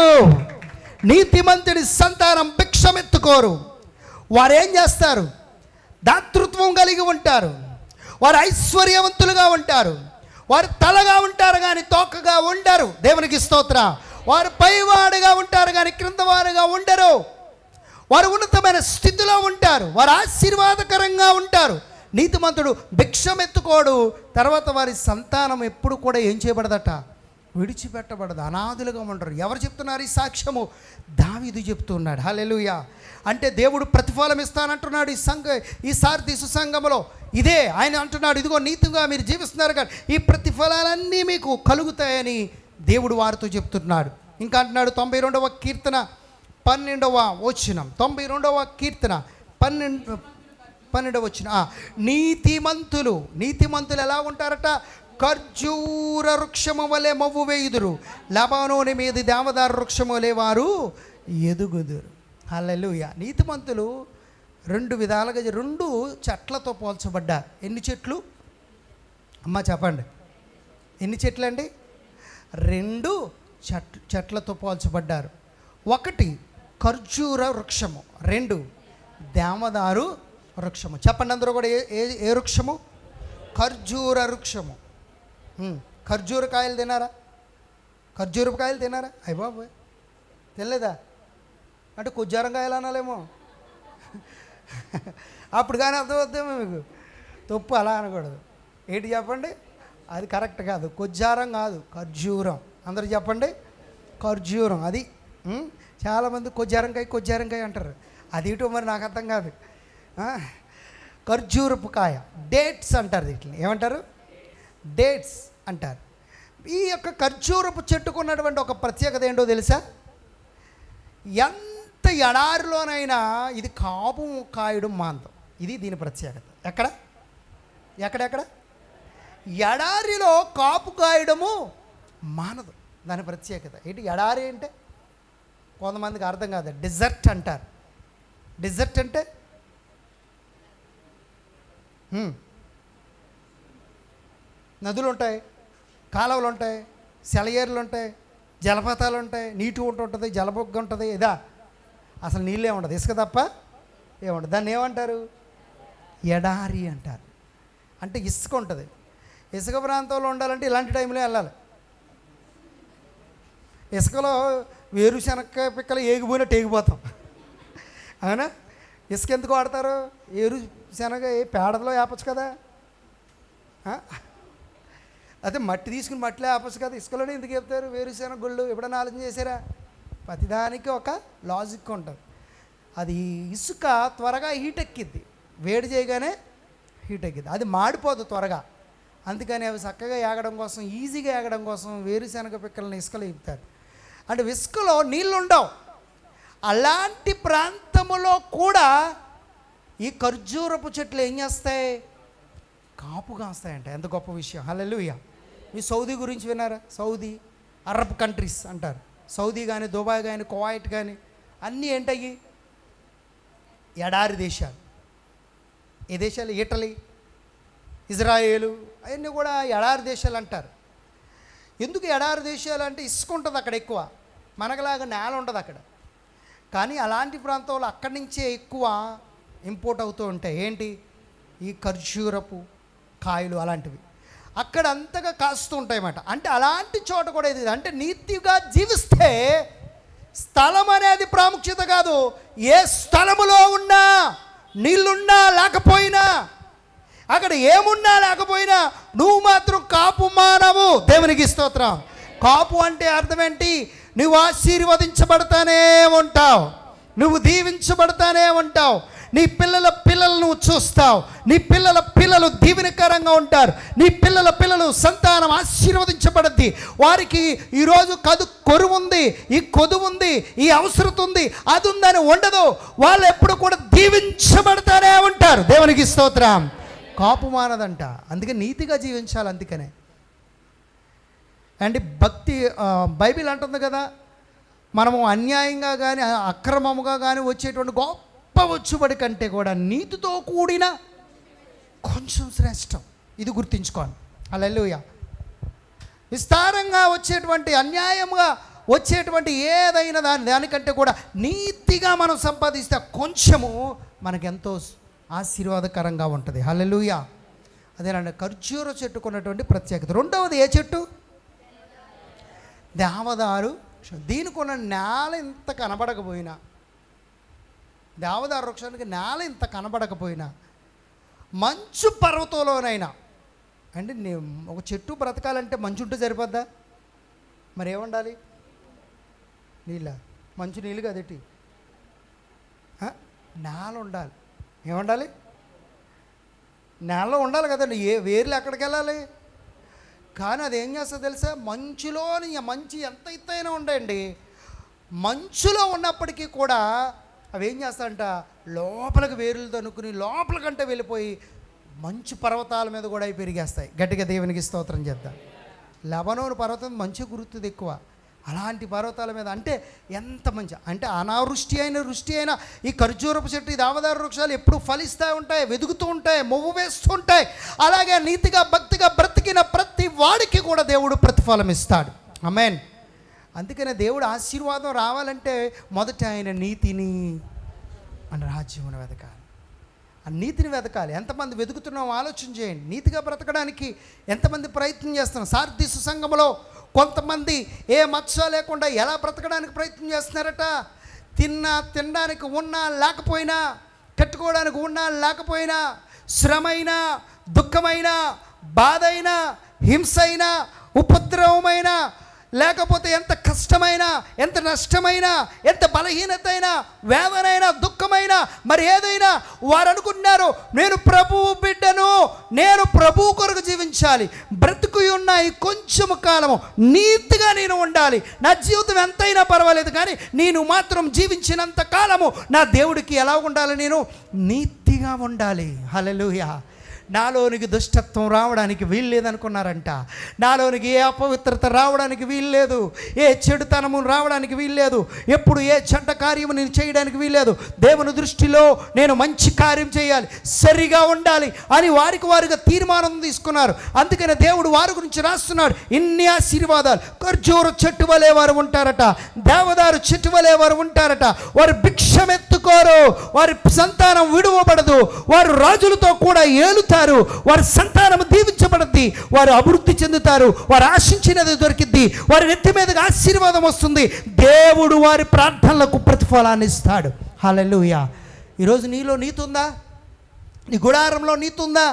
నీతిమంతుడి సంతానం భిక్షమెత్తుకోరు. వారు ఏం చేస్తారు? దాతృత్వం కలిగి ఉంటారు. వారు ఐశ్వర్యవంతులుగా ఉంటారు. వారు తలగా ఉంటారు కానీ తోకగా ఉండరు. దేవునికి స్తోత్రం. వారు పైవాడుగా ఉంటారు కానీ క్రిందవారుగా ఉండరు. వారు ఉన్నతమైన స్థితిలో ఉంటారు. వారు ఆశీర్వాదకరంగా ఉంటారు. నీతిమంతుడు భిక్షమెత్తుకోడు. తర్వాత వారి సంతానం ఎప్పుడు కూడా ఏం చేయబడదట? విడిచిపెట్టబడదు. అనాథులుగా ఉంటారు. ఎవరు చెప్తున్నారు ఈ సాక్ష్యము? దావీదు చెప్తున్నాడు. హల్లెలూయా. అంటే దేవుడు ప్రతిఫలం ఇస్తానంటున్నాడు ఈ సార్దీసు సంఘములో. ఇదే ఆయన అంటున్నాడు, ఇదిగో నీతిగా మీరు జీవిస్తున్నారు కానీ ఈ ప్రతిఫలాలన్నీ మీకు కలుగుతాయని దేవుడు వారితో చెప్తున్నాడు. ఇంకా అంటున్నాడు 92వ కీర్తన 12వ వచనం. 92వ కీర్తన 12వ వచనం. నీతిమంతులు ఎలా ఉంటారట? ఖర్జూర వృక్షము వలె మవ్వు వేయుదురు, లెబానోను మీద దేవదారు వృక్షము వలె వారు ఎదుగుదురు. హల్లెలూయా. నీతిమంతులు రెండు విధాలుగా రెండు చెట్లతో పోల్చబడ్డారు. ఎన్ని చెట్లు అమ్మ చెప్పండి? ఎన్ని చెట్లు అండి? రెండు చెట్లతో పోల్చబడ్డారు. ఒకటి ఖర్జూర వృక్షము, రెండు దేవదారు వృక్షము. చెప్పండి అందరూ కూడా. ఏ వృక్షము? ఖర్జూర వృక్షము. ఖర్జూర కాయలు తినారా? ఖర్జూరపు కాయలు తినారా? అయ్య బాబోయ్, తెలియదా? అంటే కుజ్జారం కాయలు అనాలేమో. అప్పుడు కానీ అర్థమవుతామో మీకు. తప్పు, అలా అనకూడదు. ఏంటి చెప్పండి? అది కరెక్ట్ కాదు. కుజ్జారం కాదు, ఖర్జూరం. అందరూ చెప్పండి, ఖర్జూరం. అది చాలామంది కొజ్జారంకాయ అంటారు. అదేటో మరి నాకు అర్థం కాదు. ఖర్జూరపు కాయ, డేట్స్ అంటారు. వీటిని ఏమంటారు? డేట్స్ అంటారు. ఈ యొక్క ఖర్జూరపు చెట్టుకు ఉన్నటువంటి ఒక ప్రత్యేకత ఏంటో తెలుసా? ఎంత ఎడారిలోనైనా ఇది కాపు కాయడం మాంతం. ఇది దీని ప్రత్యేకత. ఎక్కడెక్కడ ఎడారిలో కాపు కాయడము మానదు. దాని ప్రత్యేకత ఏంటి? ఎడారి అంటే కొంతమందికి అర్థం కాదు. డిజర్ట్ అంటారు. డిజర్ట్ అంటే నదులు ఉంటాయి, కాలువలు ఉంటాయి, సెలయేరులు ఉంటాయి, జలపాతాలు ఉంటాయి, నీటి ఉంటుంది, జలబొగ్గ ఉంటుంది. ఇదా అసలు నీళ్ళే ఉండదు, ఇసుక తప్ప ఏముండదు. దాన్ని ఏమంటారు? ఎడారి అంటారు. అంటే ఇసుక ఉంటుంది. ఇసుక ప్రాంతంలో ఉండాలంటే ఇలాంటి టైంలో వెళ్ళాలి. ఇసుకలో వేరుశనగ పిక్కలు ఏగిపోయినట్టు ఏగిపోతాం. అవునా? ఇసుక ఎందుకు వాడతారు? వేరుశనగ పేడలో వేపచ్చు కదా. అదే మట్టి తీసుకుని మట్టిలో వేపచ్చు కదా. ఇసుకలోనే ఎందుకు చెప్తారు? వేరుశనగ గుళ్ళు ఎప్పుడైనా ఆలోచన చేశారా? ప్రతిదానికి ఒక లాజిక్ ఉంటుంది. అది ఇసుక త్వరగా హీట్ ఎక్కిద్ది, వేడి చేయగానే హీట్ ఎక్కిద్ది. అది మాడిపోదు త్వరగా. అందుకని అవి చక్కగా ఏగడం కోసం, ఈజీగా ఏగడం కోసం వేరుశనగ పిక్కలను ఇసుకలో ఇప్పుతారు. అంటే ఇసుకలో నీళ్ళు ఉండవు. అలాంటి ప్రాంతములో కూడా ఈ ఖర్జూరపు చెట్లు ఏం చేస్తాయి? కాపు కాస్తాయంట. ఎంత గొప్ప విషయం! హల్లెలూయా! మీ సౌదీ గురించి విన్నారా? సౌదీ, అరబ్ కంట్రీస్ అంటారు. సౌదీ కానీ, దుబాయ్ కానీ, కువైట్ కానీ అన్నీ ఏంటయ్యి? ఎడారి దేశాలు. ఏ దేశాలు? ఇటలీ, ఇజ్రాయేలు, అవన్నీ కూడా ఎడారి దేశాలు అంటారు. ఎందుకు ఎడారి దేశాలు అంటే ఇసుక ఉంటుంది అక్కడ ఎక్కువ, మనకులాగా నేల ఉండదు అక్కడ. కానీ అలాంటి ప్రాంతంలో అక్కడి నుంచే ఎక్కువ ఇంపోర్ట్ అవుతూ ఉంటాయి. ఏంటి? ఈ ఖర్జూరపు కాయలు అలాంటివి అక్కడ అంతగా కాస్తూ ఉంటాయన్నమాట. అంటే అలాంటి చోట కూడా ఇది. అంటే నీతిగా జీవిస్తే స్థలం అనేది ప్రాముఖ్యత కాదు. ఏ స్థలములో ఉన్నా, నీళ్ళున్నా లేకపోయినా, అక్కడ ఏమున్నా లేకపోయినా నువ్వు మాత్రం కాపు మానవు. దేవునికి స్తోత్రం. కాపు అంటే అర్థం ఏంటి? నువ్వు ఆశీర్వదించబడతానే ఉంటావు, నువ్వు దీవించబడతానే ఉంటావు. నీ పిల్లల పిల్లలు నువ్వు చూస్తావు, నీ పిల్లల పిల్లలు దీవెనకరంగా ఉంటారు, నీ పిల్లల పిల్లలు సంతానం ఆశీర్వదించబడద్ది. వారికి ఈరోజు కొరువు ఉంది, ఈ కొదువు ఉంది, ఈ అవసరం ఉంది, అది ఉందని ఉండదు. వాళ్ళు ఎప్పుడు కూడా దీవించబడతానే ఉంటారు. దేవునికి స్తోత్రం. కాపు మానదంట. అందుకే నీతిగా జీవించాలి. అందుకనే అంటే భక్తి బైబిల్ అంటుంది కదా, మనము అన్యాయంగా కానీ అక్రమముగా కానీ వచ్చేటువంటి గొప్ప వచ్చుబడి కంటే కూడా నీతితో కూడిన కొంచెం శ్రేష్టం. ఇది గుర్తుంచుకోండి. హల్లెలూయా. విస్తారంగా వచ్చేటువంటి, అన్యాయంగా వచ్చేటువంటి ఏదైనా దానికంటే కూడా నీతిగా మనం సంపాదిస్తే కొంచెము మనకెంతో ఆశీర్వాదకరంగా ఉంటుంది. హల్లెలూయా. అదేనండి ఖర్జూర చెట్టుకున్నటువంటి ప్రత్యేకత. రెండవది ఏ చెట్టు? దేవదారు. దీనికి ఉన్న నేల ఇంత కనబడకపోయినా, దేవదారు వృక్షానికి నేల ఇంత కనబడకపోయినా, మంచు పర్వతంలోనైనా, అంటే ఒక చెట్టు బ్రతకాలంటే మంచు ఉంటే సరిపోద్దా? మరి ఏముండాలి? నీళ్ళ, మంచు నీళ్ళు కదేటి, నేల ఉండాలి. ఏముండాలి? నేలలో ఉండాలి కదండి. వేర్లు ఎక్కడికి వెళ్ళాలి? కానీ అది ఏం చేస్తుందో తెలుసా? మంచులోని, మంచు ఎంత ఎత్తైనా ఉండండి, మంచులో ఉన్నప్పటికీ కూడా అవి ఏం చేస్తాయంట? లోపలికి వేర్లు తనుకుని లోపలికంటే వెళ్ళిపోయి మంచు పర్వతాల మీద కూడా అవి పెరిగేస్తాయి. గట్టిగా దేవునికి స్తోత్రం చేద్దాం. లెబనోను పర్వతం మంచు కురుతుంది ఎక్కువ. అలాంటి పర్వతాల మీద అంటే ఎంత మంచి, అంటే అనావృష్టి అయిన వృష్టి అయినా ఈ ఖర్జూరపు చెట్టు, ఈ దావదారు వృక్షాలు ఎప్పుడు ఫలిస్తూ ఉంటాయి, వెదుగుతూ ఉంటాయి, మొవ్వు వేస్తూ ఉంటాయి. అలాగే నీతిగా భక్తిగా బ్రతికిన ప్రతి వాడికి కూడా దేవుడు ప్రతిఫలం ఇస్తాడు. ఆమేన్. అందుకనే దేవుడు ఆశీర్వాదం రావాలంటే మొదట ఆయన నీతిని మన రాజ్యమును వెతకాలి, ఆ నీతిని వెతకాలి. ఎంతమంది వెతుకుతున్నామో ఆలోచన చేయండి. నీతిగా బ్రతకడానికి ఎంతమంది ప్రయత్నం చేస్తున్నారు? సార్దీసు సంఘములో కొంతమంది ఏ మచ్చ లేకుండా ఎలా బ్రతకడానికి ప్రయత్నం చేస్తున్నారట. తినడానికి ఉన్నా లేకపోయినా, కట్టుకోవడానికి ఉన్నా లేకపోయినా, శ్రమైనా, దుఃఖమైనా, బాధైనా, హింసైనా, ఉపద్రవమైనా, లేకపోతే ఎంత కష్టమైనా, ఎంత నష్టమైనా, ఎంత బలహీనత అయినా, వేదనైనా, దుఃఖమైనా, మరి ఏదైనా వారు అనుకుంటున్నారు, నేను ప్రభువు బిడ్డను, నేను ప్రభువు కొరకు జీవించాలి, బ్రతుకు ఉన్న ఈ కొంచెము కాలము నీతిగా నేను ఉండాలి, నా జీవితం ఎంతైనా పర్వాలేదు కానీ నేను మాత్రం జీవించినంత కాలము నా దేవుడికి ఎలా ఉండాలి, నేను నీతిగా ఉండాలి. హల్లెలూయా. నాలోనికి దుష్టత్వం రావడానికి వీల్లేదనుకున్నారంట. నాలోనికి ఏ అపవిత్రత రావడానికి వీల్లేదు, ఏ చెడుతనము రావడానికి వీల్లేదు, ఎప్పుడు ఏ చెడ్డ కార్యము నేను చేయడానికి వీల్లేదు. దేవుని దృష్టిలో నేను మంచి కార్యం చేయాలి, సరిగా ఉండాలి అని వారిగా తీర్మానం తీసుకున్నారు. అందుకనే దేవుడు వారి గురించి రాస్తున్నాడు ఇన్ని ఆశీర్వాదాలు. ఖర్జూర చెట్టు వలె వారు ఉంటారట, దేవదారు చెట్టు వలె వారు ఉంటారట. వారు భిక్షమెత్తుకోరు, వారి సంతానం విడువబడదు, వారు రాజులతో కూడా ఏలుతారు, వారి సంతానం దీవించబడద్ది, వారు అభివృద్ధి చెందుతారు, వారు ఆశించినది దొరికిద్ది, వారి నెత్తి మీదకి ఆశీర్వాదం వస్తుంది. దేవుడు వారి ప్రార్థనలకు ప్రతిఫలాన్ని ఇస్తాడు. హల్లెలూయా. ఈరోజు నీలో నీతి ఉందా? నీ గుడారంలో నీతి ఉందా?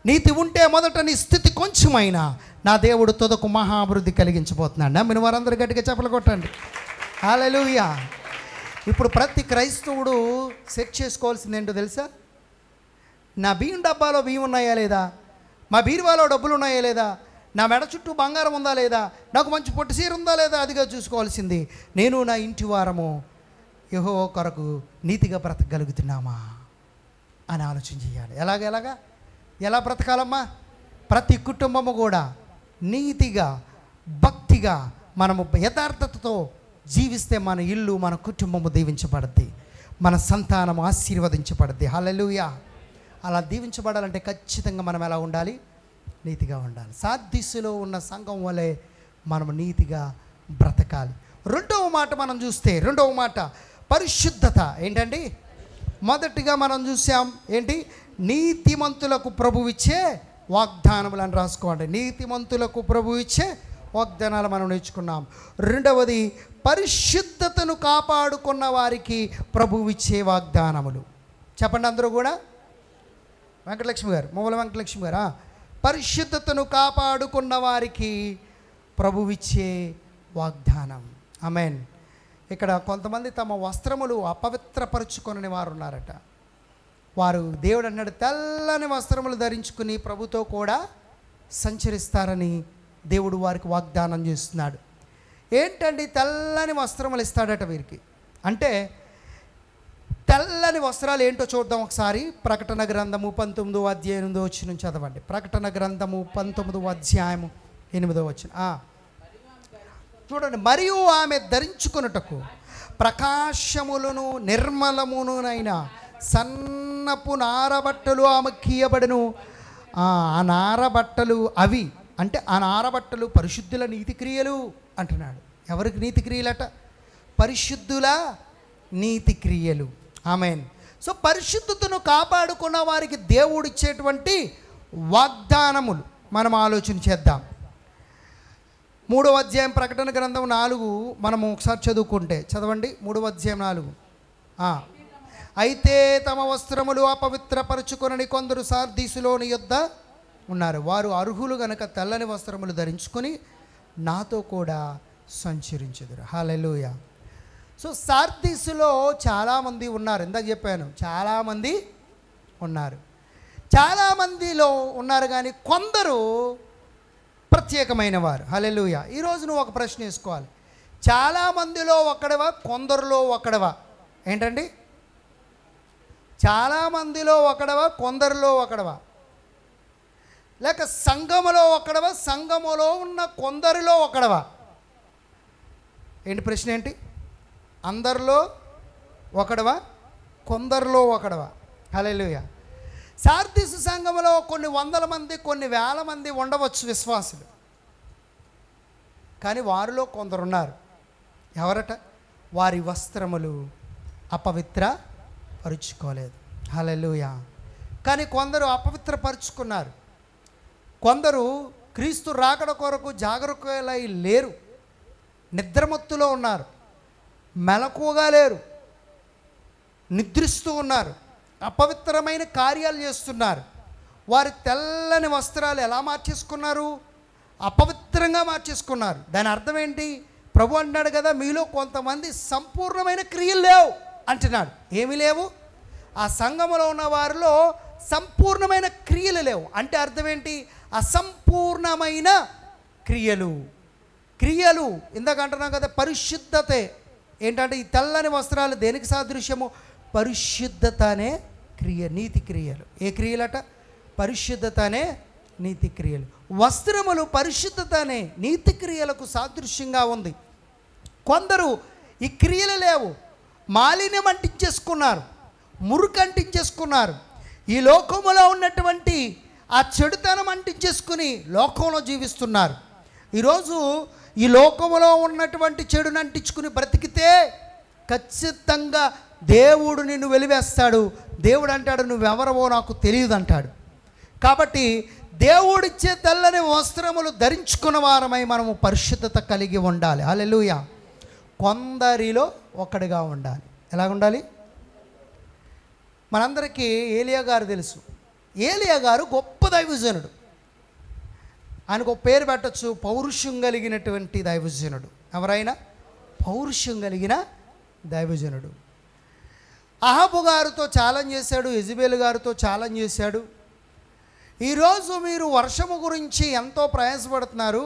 నీతి ఉంటే మొదట నీ స్థితి కొంచెమైనా నా దేవుడు తుదకు మహాభివృద్ధి కలిగించబోతున్నాడు. నమ్మిన వారందరూ గట్టిగా చప్పలు కొట్టండి. హల్లెలూయా. ఇప్పుడు ప్రతి క్రైస్తవుడు సెట్ చేసుకోవాల్సింది ఏంటో తెలుసా? నా బియ్యం డబ్బాలో బియ్యం ఉన్నాయా లేదా, మా బీరువాలో డబ్బులు ఉన్నాయా లేదా, నా మెడ చుట్టూ బంగారం ఉందా లేదా, నాకు మంచి పొట్టి సీర ఉందా లేదా, అదిగా చూసుకోవాల్సింది. నేను నా ఇంటి వారము యెహోవా కొరకు నీతిగా బ్రతకగలుగుతున్నామా అని ఆలోచన చేయాలి. ఎలా బ్రతకాలమ్మా? ప్రతి కుటుంబము కూడా నీతిగా భక్తిగా మనము యథార్థతతో జీవిస్తే మన ఇల్లు, మన కుటుంబము దీవించబడుద్ది, మన సంతానము ఆశీర్వదించబడుద్ది. హల్లెలూయా. అలా దీవించబడాలంటే ఖచ్చితంగా మనం ఎలా ఉండాలి? నీతిగా ఉండాలి. సార్దీసులో ఉన్న సంఘం వలె మనం నీతిగా బ్రతకాలి. రెండవ మాట మనం చూస్తే, రెండవ మాట పరిశుద్ధత. ఏంటండి? మొదటిగా మనం చూసాం ఏంటి? నీతిమంతులకు ప్రభువు ఇచ్చే వాగ్దానములు అని రాసుకోండి. నీతిమంతులకు ప్రభువు ఇచ్చే వాగ్దానాలు మనం నేర్చుకున్నాం. రెండవది పరిశుద్ధతను కాపాడుకున్న వారికి ప్రభువు ఇచ్చే వాగ్దానములు. చెప్పండి అందరూ కూడా. వెంకటలక్ష్మి గారు, మూల వెంకటలక్ష్మి గారా? పరిశుద్ధతను కాపాడుకున్న వారికి ప్రభువిచ్చే వాగ్దానం. ఆమేన్. ఇక్కడ కొంతమంది తమ వస్త్రములు అపవిత్రపరుచుకొని వారు ఉన్నారట. వారు దేవుడు అన్నాడు తెల్లని వస్త్రములు ధరించుకుని ప్రభుతో కూడా సంచరిస్తారని దేవుడు వారికి వాగ్దానం చేస్తున్నాడు. ఏంటండి తెల్లని వస్త్రములు ఇస్తాడట వీరికి? అంటే తెల్లని వస్త్రాలు ఏంటో చూద్దాం ఒకసారి. ప్రకటన గ్రంథము 19వ అధ్యాయం 8వ వచనం చదవండి. ప్రకటన గ్రంథము 19వ అధ్యాయము 8వ వచనం చూడండి. మరియు ఆమె ధరించుకొనుటకు ప్రకాశములను నిర్మలమునైన సన్నపు నారబట్టలు ఆమెకి ఇయ్యబడును. ఆ నారబట్టలు అవి అంటే ఆ నారబట్టలు పరిశుద్ధుల నీతి క్రియలు అంటున్నాడు. ఎవరికి నీతి క్రియలట? పరిశుద్ధుల నీతి క్రియలు. ఆమేన్. సో పరిశుద్ధతను కాపాడుకున్న వారికి దేవుడిచ్చేటువంటి వాగ్దానములు మనం ఆలోచన చేద్దాం. 3వ అధ్యాయం ప్రకటన గ్రంథం 4 మనము ఒకసారి చదువుకుంటే చదవండి. 3వ అధ్యాయం 4. అయితే తమ వస్త్రములు అపవిత్రపరుచుకొనని కొందరు సార్దీసులోని యొద్ద ఉన్నారు. వారు అర్హులు గనక తెల్లని వస్త్రములు ధరించుకొని నాతో కూడా సంచరించెదరు. హల్లెలూయా. సో సార్దీసులో చాలామంది ఉన్నారు. ఇందాక చెప్పాను చాలామంది ఉన్నారు. చాలామందిలో ఉన్నారు కానీ కొందరు ప్రత్యేకమైన వారు. హల్లెలూయా. ఈరోజు నువ్వు ఒక ప్రశ్న వేసుకోవాలి. చాలామందిలో ఒకడవా, కొందరిలో ఒకడవా? ఏంటండి? చాలామందిలో ఒకడవా, కొందరిలో ఒకడవా? లేక సంఘములో ఒకడవా, సంఘములో ఉన్న కొందరిలో ఒకడవా? ఏంటి ప్రశ్న ఏంటి? అందరిలో ఒకడవా, కొందరిలో ఒకడవా? హల్లెలూయా. సార్దీసు సంఘములో కొన్ని వందల మంది, కొన్ని వేల మంది ఉండవచ్చు విశ్వాసులు, కానీ వారిలో కొందరున్నారు. ఎవరట? వారి వస్త్రములు అపవిత్ర పరుచుకోలేదు. హల్లెలూయా. కానీ కొందరు అపవిత్రపరుచుకున్నారు. కొందరు క్రీస్తు రాకడ కొరకు జాగరూకులై లేరు, నిద్రమత్తులో ఉన్నారు, మెలకువగా లేరు, నిద్రిస్తూ ఉన్నారు, అపవిత్రమైన కార్యాలు చేస్తున్నారు. వారి తెల్లని వస్త్రాలు ఎలా మార్చేసుకున్నారు? అపవిత్రంగా మార్చేసుకున్నారు. దాని అర్థం ఏంటి? ప్రభు అంటున్నాడు కదా, మీలో కొంతమంది సంపూర్ణమైన క్రియలు లేవు అంటున్నాడు. ఏమీ లేవు? ఆ సంఘములో ఉన్న వారిలో సంపూర్ణమైన క్రియలు లేవు అంటే అర్థం ఏంటి? అసంపూర్ణమైన క్రియలు. క్రియలు ఇందాక అంటున్నాం కదా, పరిశుద్ధతే ఏంటంటే ఈ తెల్లని వస్త్రాలు దేనికి సాదృశ్యము? పరిశుద్ధత అనే క్రియ, నీతి క్రియలు. ఏ క్రియలట? పరిశుద్ధత అనే నీతి క్రియలు. వస్త్రములు పరిశుద్ధత అనే నీతి క్రియలకు సాదృశ్యంగా ఉంది. కొందరు ఈ క్రియలు లేవు, మాలిన్యం అంటించేసుకున్నారు, మురికి అంటించేసుకున్నారు, ఈ లోకములో ఉన్నటువంటి ఆ చెడుతనం అంటించేసుకుని లోకంలో జీవిస్తున్నారు. ఈరోజు ఈ లోకములో ఉన్నటువంటి చెడును అంటించుకుని బ్రతికితే ఖచ్చితంగా దేవుడు నిన్ను వెలివేస్తాడు. దేవుడు అంటాడు, నువ్వెవరవో నాకు తెలియదు అంటాడు. కాబట్టి దేవుడిచ్చే తెల్లని వస్త్రములు ధరించుకున్న వారమై మనము పరిశుద్ధత కలిగి ఉండాలి. హల్లెలూయా. కొందరిలో ఒకడిగా ఉండాలి. ఎలా ఉండాలి? మనందరికీ ఏలియా గారు తెలుసు. ఏలియా గారు గొప్ప దైవజనుడు. ఆయనకు ఒక పేరు పెట్టచ్చు, పౌరుషం కలిగినటువంటి దైవజనుడు. ఎవరైనా పౌరుషం కలిగిన దైవజనుడు. అహాబు గారితో ఛాలెంజ్ చేశాడు, యెజబెలు గారితో ఛాలెంజ్ చేశాడు. ఈరోజు మీరు వర్షము గురించి ఎంతో ప్రయాసపడుతున్నారు,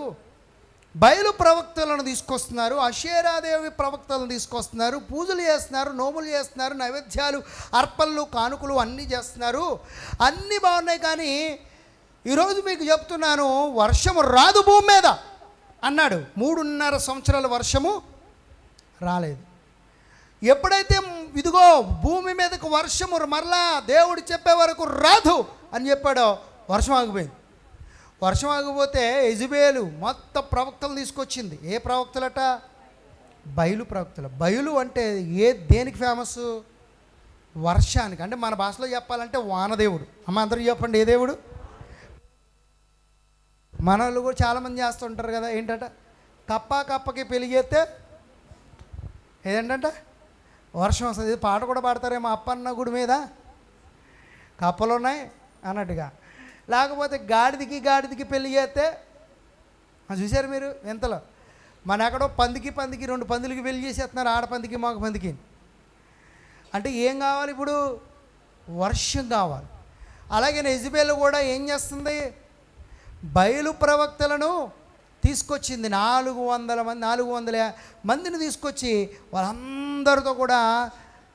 బయలు ప్రవక్తలను తీసుకొస్తున్నారు, అషేరాదేవి ప్రవక్తలను తీసుకొస్తున్నారు, పూజలు చేస్తున్నారు, నోములు చేస్తున్నారు, నైవేద్యాలు, అర్పణలు, కానుకలు అన్నీ చేస్తున్నారు, అన్నీ బాగున్నాయి. కానీ ఈరోజు మీకు చెప్తున్నాను, వర్షము రాదు భూమి మీద అన్నాడు. 3.5 సంవత్సరాల వర్షము రాలేదు. ఎప్పుడైతే ఇదిగో భూమి మీదకు వర్షము మరలా దేవుడు చెప్పే వరకు రాదు అని చెప్పాడో వర్షం ఆగిపోయింది. వర్షం ఆగిపోతే యెజబెలు మొత్తం ప్రవక్తలు తీసుకొచ్చింది. ఏ ప్రవక్తలట? బయలు ప్రవక్తలు. బయలు అంటే దేనికి ఫేమస్? వర్షానికి. అంటే మన భాషలో చెప్పాలంటే వానదేవుడు. అమ్మ అందరూ చెప్పండి, ఏ దేవుడు? మన వాళ్ళు కూడా చాలామంది చేస్తుంటారు కదా, ఏంటంట? కప్పకి పెళ్లి చేస్తే ఏదేంటంట? వర్షం వస్తుంది. ఇది పాట కూడా పాడతారేమో, అప్పన్న గుడి మీద కప్పలు ఉన్నాయి అన్నట్టుగా. లేకపోతే గాడిదికి పెళ్లి చేస్తే చూశారు మీరు ఎంతలో? మన ఎక్కడో పందికి 2 పందులకి పెళ్లి చేసేస్తున్నారు, ఆడపందికి మగ పందికి. అంటే ఏం కావాలి ఇప్పుడు? వర్షం కావాలి. అలాగే యెజబెలు కూడా ఏం చేస్తుంది? బయలు ప్రవక్తలను తీసుకొచ్చింది. 400 మందిని తీసుకొచ్చి వాళ్ళందరితో కూడా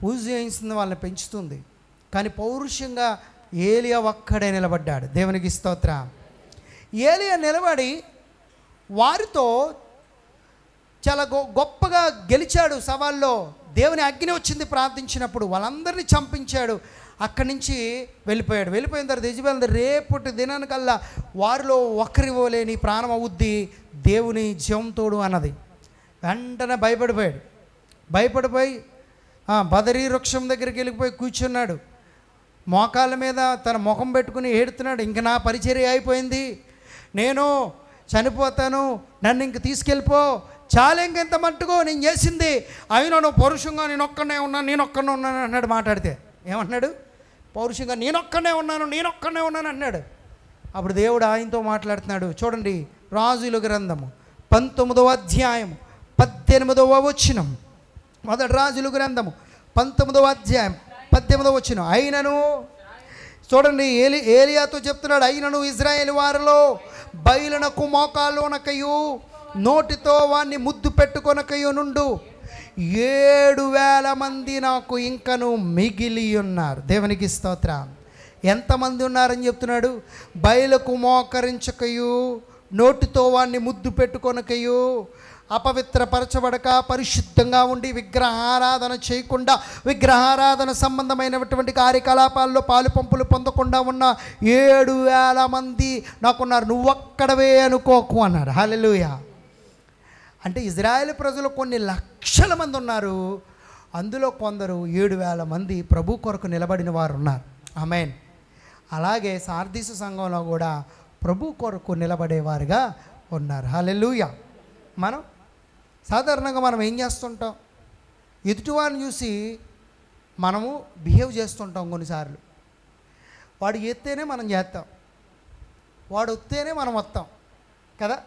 పూజ చేయిస్తుంది, వాళ్ళని పెంచుతుంది. కానీ పౌరుషంగా ఏలియా ఒక్కడే నిలబడ్డాడు. దేవునికి స్తోత్రం. ఏలియా నిలబడి వారితో చాలా గొప్పగా గెలిచాడు సవాల్లో. దేవుని అగ్ని వచ్చింది ప్రార్థించినప్పుడు, వాళ్ళందరినీ చంపించాడు. అక్కడి నుంచి వెళ్ళిపోయిన తర్వాత యెజబెలు రేపటి దినానికల్లా వారిలో ఒకరివ్వలేని ప్రాణం అవుద్ది, దేవుని జీవంతోడు అన్నది. వెంటనే భయపడిపోయి బదరీ వృక్షం దగ్గరికి వెళ్ళిపోయి కూర్చున్నాడు. మోకాళ్ళ మీద తన ముఖం పెట్టుకుని ఏడుతున్నాడు. ఇంక నా పరిచర్య అయిపోయింది, నేను చనిపోతాను, నన్ను ఇంక తీసుకెళ్ళిపో, చాలా ఇంకెంత మట్టుకో నేను చేసింది, అయినా నువ్వు పౌరుషంగా నేను ఒక్కనే ఉన్నాను అన్నాడు. మాట్లాడితే ఏమన్నాడు? పౌరుషంగా నేను ఒక్కనే ఉన్నాను అన్నాడు. అప్పుడు దేవుడు ఆయనతో మాట్లాడుతున్నాడు. చూడండి, రాజుల గ్రంథము 19వ అధ్యాయము 18వ వచనం. మొదటి రాజుల గ్రంథము 19వ అధ్యాయం 18వ వచనం. అయినను చూడండి, ఏలియాతో చెప్తున్నాడు, అయినను ఇశ్రాయేలు వారిలో బయలునకు మోకాళ్ళునకయు నోటితో వాణ్ణి ముద్దు పెట్టుకొనకయు నుండు 7,000 మంది నాకు ఇంకను మిగిలి ఉన్నారు. దేవునికి స్తోత్రం. ఎంతమంది ఉన్నారని చెప్తున్నాడు? బయలుకు మోకరించకయు, నోటితో వాణ్ణి ముద్దు పెట్టుకొనకయు, అపవిత్రపరచబడక పరిశుద్ధంగా ఉండి విగ్రహారాధన చేయకుండా, విగ్రహారాధన సంబంధమైనటువంటి కార్యకలాపాల్లో పాలు పంపులు పొందకుండా ఉన్న 7,000 మంది నాకున్నారు. నువ్వొక్కడవే అనుకోకు అన్నాడు. హల్లెలూయా. అంటే ఇజ్రాయేల్ ప్రజలు కొన్ని లక్షల మంది ఉన్నారు, అందులో కొందరు 7,000 మంది ప్రభు కొరకు నిలబడిన వారు ఉన్నారు. ఆమేన్. అలాగే సార్దీసు సంఘంలో కూడా ప్రభు కొరకు నిలబడేవారుగా ఉన్నారు. హల్లెలూయా. మనం సాధారణంగా మనం ఏం చేస్తుంటాం, ఎదుటివాడిని చూసి మనము బిహేవ్ చేస్తుంటాం. కొన్నిసార్లు వాడు ఎత్తేనే మనం చేస్తాం, వాడు వస్తేనే మనం వస్తాం కదా,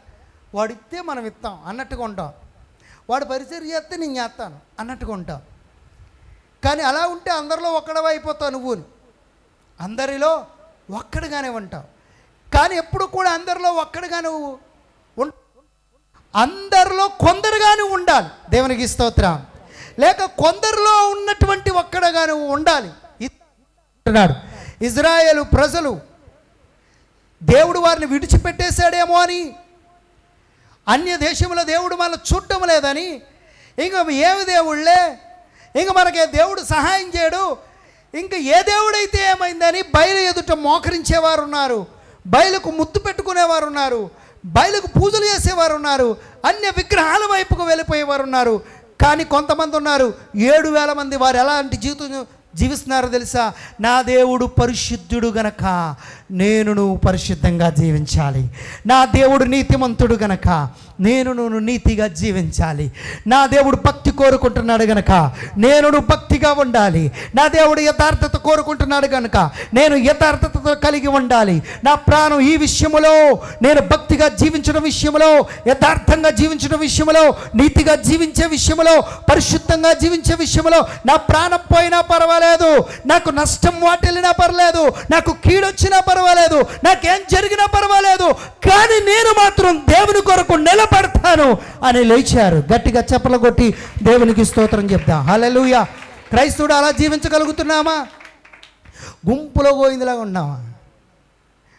వాడు ఇస్తే మనం ఇస్తాం అన్నట్టుగా ఉంటాం. వాడు పరిచయం చేస్తే నేను చేస్తాను అన్నట్టుగా ఉంటాం. కానీ అలా ఉంటే అందరిలో ఒక్కడవే అయిపోతావు. నువ్వు అందరిలో ఒక్కడిగానే ఉంటావు. కానీ ఎప్పుడు కూడా అందరిలో ఒక్కడిగా నువ్వు అందరిలో కొందరుగానే ఉండాలి. దేవునికి స్తోత్రం. లేక కొందరిలో ఉన్నటువంటి ఒక్కడగా నువ్వు ఉండాలి అంటున్నాడు. ఇజ్రాయేలు ప్రజలు దేవుడు వారిని విడిచిపెట్టేశాడేమో అని, అన్య దేశంలో దేవుడు మనల్ని చూడటం లేదని, ఇంకా ఏమి దేవుళ్ళే, ఇంక మనకి దేవుడు సహాయం చేయడు, ఇంకా ఏ దేవుడైతే ఏమైందని బయలు ఎదుట మోకరించేవారు ఉన్నారు, బయలుకు ముద్దు పెట్టుకునేవారు ఉన్నారు, బయలుకు పూజలు చేసేవారు ఉన్నారు, అన్య విగ్రహాల వైపుకు వెళ్ళిపోయేవారు ఉన్నారు. కానీ కొంతమంది ఉన్నారు 7,000 మంది. వారు ఎలాంటి జీవితం జీవిస్తున్నారో తెలుసా? నా దేవుడు పరిశుద్ధుడు గనక నేను పరిశుద్ధంగా జీవించాలి. నా దేవుడు నీతిమంతుడు గనక నేను నీతిగా జీవించాలి. నా దేవుడు భక్తి కోరుకుంటున్నాడు గనక నేను భక్తిగా ఉండాలి. నా దేవుడు యథార్థత కోరుకుంటున్నాడు గనక నేను యథార్థతతో కలిగి ఉండాలి. నా ప్రాణం ఈ విషయంలో, నేను భక్తిగా జీవించడం విషయంలో, యథార్థంగా జీవించడం విషయంలో, నీతిగా జీవించే విషయంలో, పరిశుద్ధంగా జీవించే విషయంలో నా ప్రాణం పోయినా పర్వాలేదు, నాకు నష్టం వాటిల్లినా పర్లేదు, నాకు కీడొచ్చినా పర్వాలేదు, నాకేం జరిగినా పర్వాలేదు, కానీ నేను మాత్రం దేవుని కొరకు నిలబడతాను అని లేచారు. గట్టిగా చప్పలు కొట్టి దేవునికి స్తోత్రం చెప్తాం. హల్లెలూయా. క్రైస్తవుడు అలా జీవించగలుగుతున్నామా? గుంపులో గోయిందిలాగా ఉన్నామా?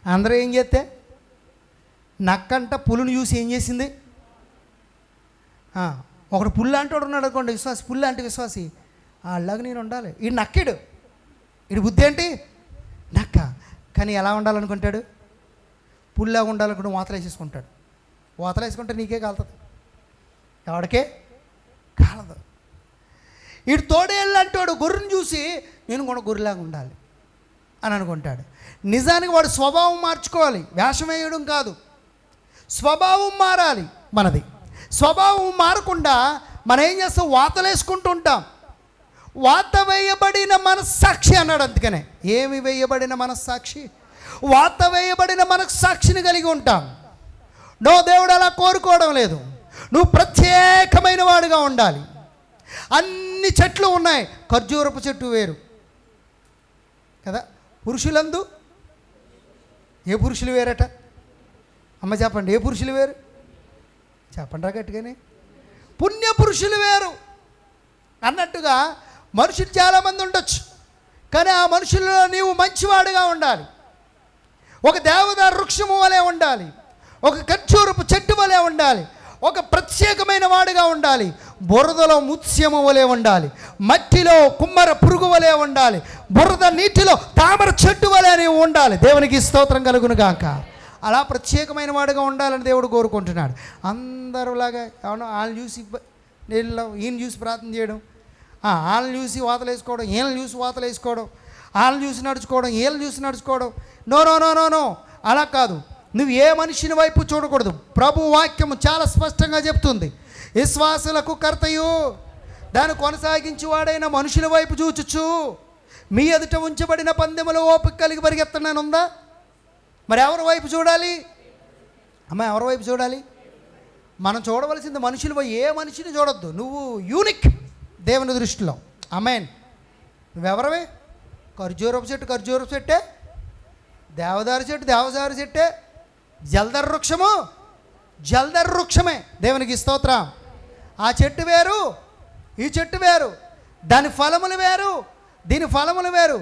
అందరూ ఏం చేస్తే నక్కంట పులుని చూసి ఏం చేసింది? ఒకడు పుల్లు అంటాడు ఉన్నాడు అనుకోండి, విశ్వాసి, పుల్లు అంటే విశ్వాసి, అలాగా నేను ఉండాలి. ఈ నక్కిడు, ఇడు బుద్ధి ఏంటి? నక్క. కానీ ఎలా ఉండాలనుకుంటాడు? పుల్లాగా ఉండాలనుకుంటే వాతలేసేసుకుంటాడు. వాతలేసుకుంటే నీకే కాలుతుంది, ఎవడికే కాలదు. ఇటు తోడేళ్ళు అంటాడు, గొర్రెను చూసి నేను కూడా గొర్రెలాగా ఉండాలి అని అనుకుంటాడు. నిజానికి వాడు స్వభావం మార్చుకోవాలి, వేషం వేయడం కాదు. స్వభావం మారాలి మనది. స్వభావం మారకుండా మనం ఏం చేస్తాం? వాతలేసుకుంటూ ఉంటాం. వాత వేయబడిన మనస్సాక్షి అన్నాడు. అందుకనే ఏమి వేయబడిన మనస్సాక్షి? వాత వేయబడిన మనస్సాక్షిని కలిగి ఉంటాం. దేవుడు అలా కోరుకోవడం లేదు. నువ్వు ప్రత్యేకమైన వాడుగా ఉండాలి. అన్ని చెట్లు ఉన్నాయి, ఖర్జూరపు చెట్టు వేరు కదా. పురుషులందు ఏ పురుషులు వేరట? అమ్మ చెప్పండి, ఏ పురుషులు వేరు? చెప్పండి గట్టిగానే. పుణ్య పురుషులు వేరు అన్నట్టుగా మనుషులు చాలామంది ఉండొచ్చు, కానీ ఆ మనుషుల్లో నీవు మంచివాడుగా ఉండాలి. ఒక దేవదారు వృక్షము వలె ఉండాలి, ఒక ఖర్జూరపు చెట్టు వలె ఉండాలి, ఒక ప్రత్యేకమైన వాడుగా ఉండాలి. బురదలో ముత్యము వలె ఉండాలి, మట్టిలో కుమ్మర పురుగు వలె ఉండాలి, బురద నీటిలో తామర చెట్టు వలె నీవు ఉండాలి. దేవునికి స్తోత్రం కలుగును గాక. అలా ప్రత్యేకమైన వాడుగా ఉండాలని దేవుడు కోరుకుంటున్నాడు. అందరూలాగా అవును, వాళ్ళని చూసి నేను ఈయన చూసి ప్రార్థన చేయడం, వాళ్ళని చూసి వాతలు వేసుకోవడం, వీళ్ళని చూసి వాతలు వేసుకోవడం, వాళ్ళని చూసి నడుచుకోవడం, వీళ్ళని చూసి నడుచుకోవడం. No no no no no అలా కాదు. నువ్వు ఏ మనిషిని వైపు చూడకూడదు. ప్రభు వాక్యము చాలా స్పష్టంగా చెప్తుంది, విశ్వాసులకు కర్తయు దాన్ని కొనసాగించేవాడైన మనుషుల వైపు చూచుచు మీ ఎదుట ఉంచబడిన పందెములో ఓపిక కలిగి పరిగెత్తనని ఉందా? మరి ఎవరి వైపు చూడాలి? అమ్మ, ఎవరి వైపు చూడాలి? మనం చూడవలసింది మనుషులు. ఏ మనిషిని చూడొద్దు. నువ్వు యూనిక్ దేవుని దృష్టిలో. ఆమేన్. నువ్వెవరవే? ఖర్జూరపు చెట్టు ఖర్జూరపు చెట్టే, దేవదారు చెట్టు దేవదారు చెట్టే, జల్దర్ వృక్షము జల్దర్ వృక్షమే. దేవునికి స్తోత్రం. ఆ చెట్టు వేరు, ఈ చెట్టు వేరు, దాని ఫలములు వేరు, దీని ఫలములు వేరు.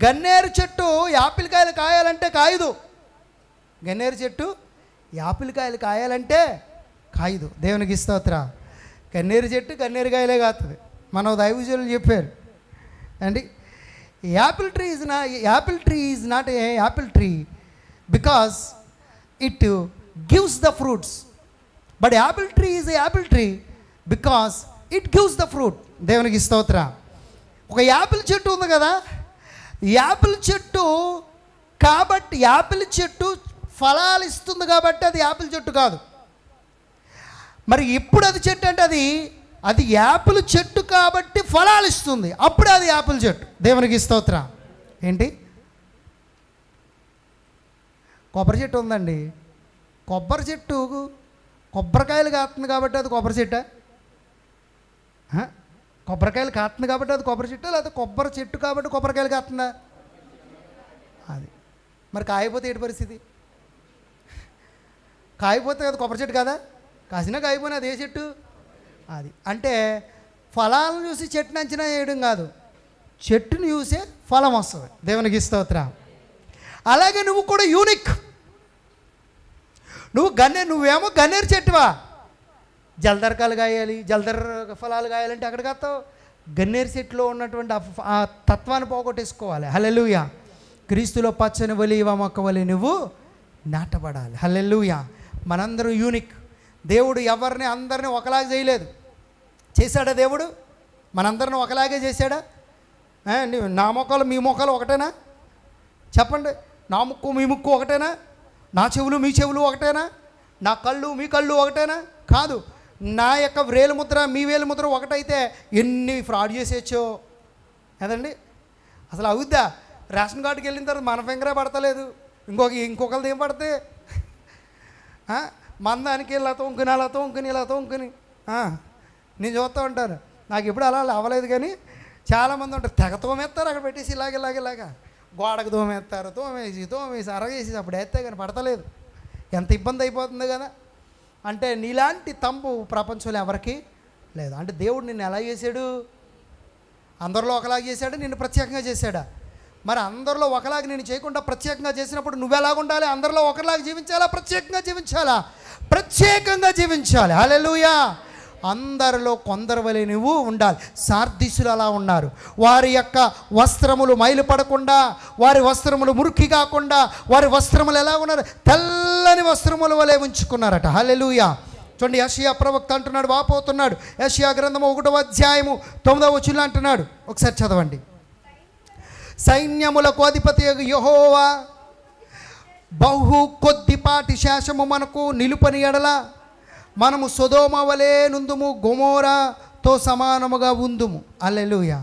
గన్నేరు చెట్టు యాపిల్ కాయలు కాయాలంటే కాయదు. గన్నేరు చెట్టు యాపిల్ కాయలు కాయాలంటే కాయదు. దేవునికి స్తోత్రం. కన్నేరు చెట్టు కన్నేరుకాయలే కాస్తుంది. మన దైవజనులు చెప్పారు అండి, Apple tree is not a Apple tree because it gives the fruits, but Apple tree is a Apple tree because it gives the fruit. దేవునికి స్తోత్రం. ఒక యాపిల్ చెట్టు ఉంది కదా, యాపిల్ చెట్టు కాబట్టి యాపిల్ చెట్టు ఫలాలు ఇస్తుంది కాబట్టి అది యాపిల్ చెట్టు కాదు. మరి ఇప్పుడు అది చెట్టు అంటే అది యాపిల్ చెట్టు కాబట్టి ఫలాలు ఇస్తుంది, అప్పుడు అది యాపిల్ చెట్టు. దేవునికి స్తోత్రం. ఏంటి, కొబ్బరి చెట్టు ఉందండి, కొబ్బరి చెట్టు కొబ్బరికాయలు కాస్తుంది కాబట్టి అది కొబ్బరి చెట్టా? కొబ్బరికాయలు కాస్తుంది కాబట్టి అది కొబ్బరి చెట్టు, లేకపోతే కొబ్బరి చెట్టు కాబట్టి కొబ్బరికాయలు కాస్తుందా? అది మరి కాయపోతే ఏంటి పరిస్థితి? కాయపోతే అది కొబ్బరి చెట్టు కదా, కాసినా కాయపోయినా అది ఏ చెట్టు? అది అంటే ఫలాలను చూసి చెట్టుని అంచనా వేయడం కాదు, చెట్టుని చూసే ఫలం వస్తుంది. దేవునికి స్తోత్రం. అలాగే నువ్వు కూడా యూనిక్. నువ్వేమో గన్నేరు చెట్టువా, జలదరకాలు కాయాలి, జలదర ఫలాలు కాయాలంటే అక్కడికి వస్తావు. గన్నేరు చెట్టులో ఉన్నటువంటి ఆ తత్వాన్ని పోగొట్టేసుకోవాలి. హల్లెలూయా. క్రీస్తులో పచ్చని ఒలీవ మొక్క వలె నువ్వు నాటబడాలి. హల్లెలూయా. మనందరూ యూనిక్. దేవుడు ఎవరిని అందరినీ ఒకలాగా చేయలేదు. చేశాడా దేవుడు? మనందరిని ఒకలాగే చేశాడా? నా మొక్కలు మీ మొక్కలు ఒకటేనా? చెప్పండి. నా ముక్కు మీ ముక్కు ఒకటేనా? నా చెవులు మీ చెవులు ఒకటేనా? నా కళ్ళు మీ కళ్ళు ఒకటేనా? కాదు. నా యొక్క వేలుముద్ర మీ వేలుముద్ర ఒకటైతే ఎన్ని ఫ్రాడ్ చేసేయచ్చో కదండి. అసలు అవుద్దా? రేషన్ కార్డుకి వెళ్ళిన తర్వాత మన ఫింగరే పడతలేదు, ఇంకొకరిది ఏం పడితే మన దానికి ఇలా తోంకుని నేను చూస్తూ ఉంటాను. నాకు ఎప్పుడు అలా అవ్వలేదు, కానీ చాలామంది ఉంటారు తెగ తోమేస్తారు, అక్కడ పెట్టేసి ఇలాగ గోడకు తోమేసి అరగేసి అప్పుడు వేస్తే కానీ పడతలేదు. ఎంత ఇబ్బంది అయిపోతుంది కదా. అంటే నీలాంటి తంబు ప్రపంచంలో ఎవరికి లేదు. అంటే దేవుడు నిన్ను ఎలా చేశాడు? అందరిలో ఒకలాగా చేశాడు, నిన్ను ప్రత్యేకంగా చేశాడా? మరి అందరిలో ఒకలాగా నేను చేయకుండా ప్రత్యేకంగా చేసినప్పుడు నువ్వు ఎలాగుండాలి? అందరిలో ఒకలాగా జీవించాలా? ప్రత్యేకంగా జీవించాలి. హల్లెలూయా. అందరిలో కొందరు వలె నువ్వు ఉండాలి. సార్దీసులు అలా ఉన్నారు. వారి యొక్క వస్త్రములు మైలు పడకుండా, వారి వస్త్రములు మురికి కాకుండా, వారి వస్త్రములు ఎలా ఉన్నారు? తెల్లని వస్త్రముల వలె ఉంచుకున్నారట. హల్లెలూయా. చూడండి, యెషయా ప్రవక్త అంటున్నాడు, వాపోతున్నాడు. యెషయా గ్రంథము 1వ అధ్యాయము 9వ వచనం అంటున్నాడు. ఒకసారి చదవండి. సైన్యములకు అధిపతి యెహోవా బహు కొద్దిపాటి శేషము మనకు నిలుపని ఎడల మనము సొదొమ వలె నుందుము, గొమొరాతో సమానముగా ఉందుము. హల్లెలూయా.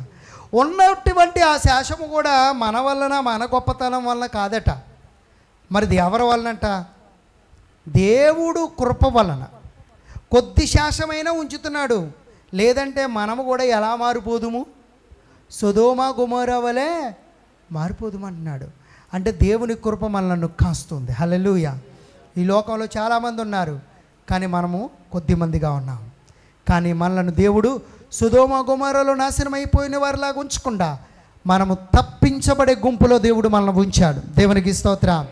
ఉన్నటువంటి ఆ శేషము కూడా మన వలన, మన గొప్పతనం వలన కాదట. మరిది ఎవరి వలనంట? దేవుడు కృప వలన కొద్ది శేషమైనా ఉంచుతున్నాడు. లేదంటే మనము కూడా ఎలా మారిపోదుము? సొదొమ గొమొరా వలె మారిపోదుమంటున్నాడు. అంటే దేవుని కృప మనల్ని కాస్తుంది. హల్లెలూయా. ఈ లోకంలో చాలామంది ఉన్నారు, కానీ మనము కొద్దిమందిగా ఉన్నాం. కానీ మనల్ని దేవుడు సొదొమ గొమొరాలో నాశనం అయిపోయిన వారిలాగా ఉంచకుండా మనము తప్పించబడే గుంపులో దేవుడు మనల్ని ఉంచాడు. దేవునికి స్తోత్రం.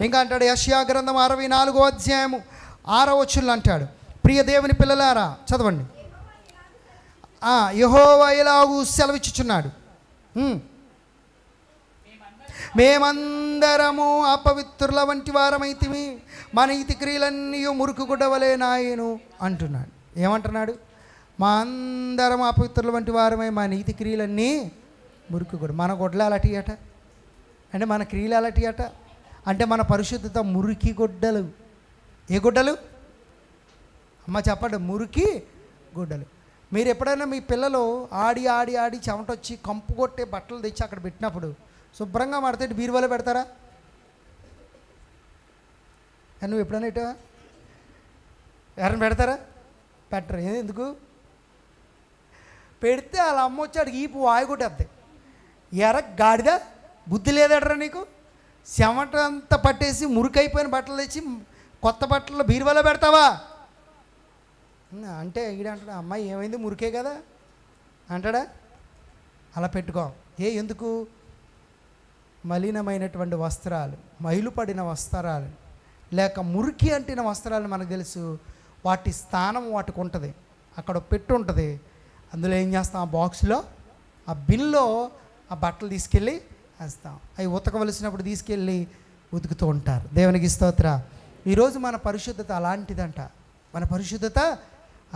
ఇంకా అంటాడు యెషయా గ్రంథం 64వ అధ్యాయము 6వ వచనంలో అంటాడు, ప్రియ దేవుని పిల్లలారా, చదవండి. యెహోవా ఇలాగూ సెలవిచ్చుచున్నాడు, మేమందరము అపవిత్రుల వంటి వారమైతిమి, మన నీతి క్రియలన్నీ మురికి గుడ్డ వలె నాయను అంటున్నాడు. ఏమంటున్నాడు? మా అందరం అపవిత్రుల వంటి వారమై మా నీతి క్రియలన్నీ మురికి గుడ్డ. మన గుడ్డలు అలాంటి అట అంటే మన క్రియలు అలాంటి అట అంటే మన పరిశుద్ధత మురికి గుడ్డలు. ఏ గుడ్డలు అమ్మ చెప్పండి? మురికి గుడ్డలు. మీరు ఎప్పుడైనా మీ పిల్లలు ఆడి ఆడి ఆడి చెమటొచ్చి కంపు కొట్టే బట్టలు తెచ్చి అక్కడ పెట్టినప్పుడు శుభ్రంగా మడతేటి బీరువాలో పెడతారా? నువ్వు ఎప్పుడైనా ఇటా ఎవరైనా పెడతారా? పెట్టరు. ఎందుకు? పెడితే వాళ్ళ అమ్మ వచ్చి అడిగి ఈపు వాయి కొట్టేద్ది. గాడిద బుద్ధి లేదడరా నీకు? చెమట అంతా పట్టేసి మురికైపోయిన బట్టలు తెచ్చి కొత్త బట్టలు బీరువాలో పెడతావా అంటే ఈడంటాడు, అమ్మాయి ఏమైంది మురికే కదా అంటాడా? అలా పెట్టుకో. ఎందుకు? మలినమైనటువంటి వస్త్రాలు, మైలు పడిన వస్త్రాలు, లేక మురికి అంటిన వస్త్రాలు మనకు తెలుసు. వాటి స్థానం వాటికి ఉంటుంది, అక్కడ పెట్టి ఉంటుంది. అందులో ఏం చేస్తాం, ఆ బాక్స్లో ఆ బిన్లో ఆ బట్టలు తీసుకెళ్ళి వేస్తాం. అవి ఉతకవలసినప్పుడు తీసుకెళ్ళి ఉతుకుతూ ఉంటారు. దేవునికి స్తోత్ర. ఈరోజు మన పరిశుద్ధత అలాంటిదంట, మన పరిశుద్ధత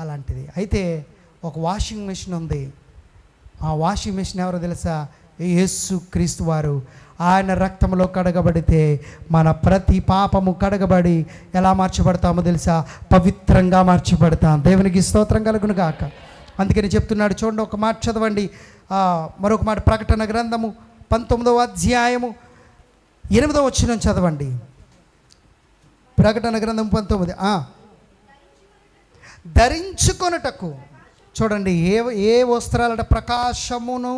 అలాంటిది. అయితే ఒక వాషింగ్ మెషిన్ ఉంది. ఆ వాషింగ్ మెషిన్ ఎవరో తెలుసా? యేసు క్రీస్తు వారు. ఆయన రక్తంలో కడగబడితే మన ప్రతి పాపము కడగబడి ఎలా మార్చబడతామో తెలుసా? పవిత్రంగా మార్చబడతాం. దేవునికి స్తోత్రం కలుగును గాక. అందుకని చెప్తున్నాడు. చూడండి, ఒక మాట చదవండి, మరొక మాట. ప్రకటన గ్రంథము 19వ అధ్యాయము 8వ వచనం చదవండి. ప్రకటన గ్రంథం 19. ధరించుకొనుటకు. చూడండి, ఏ వస్త్రాలట? ప్రకాశమును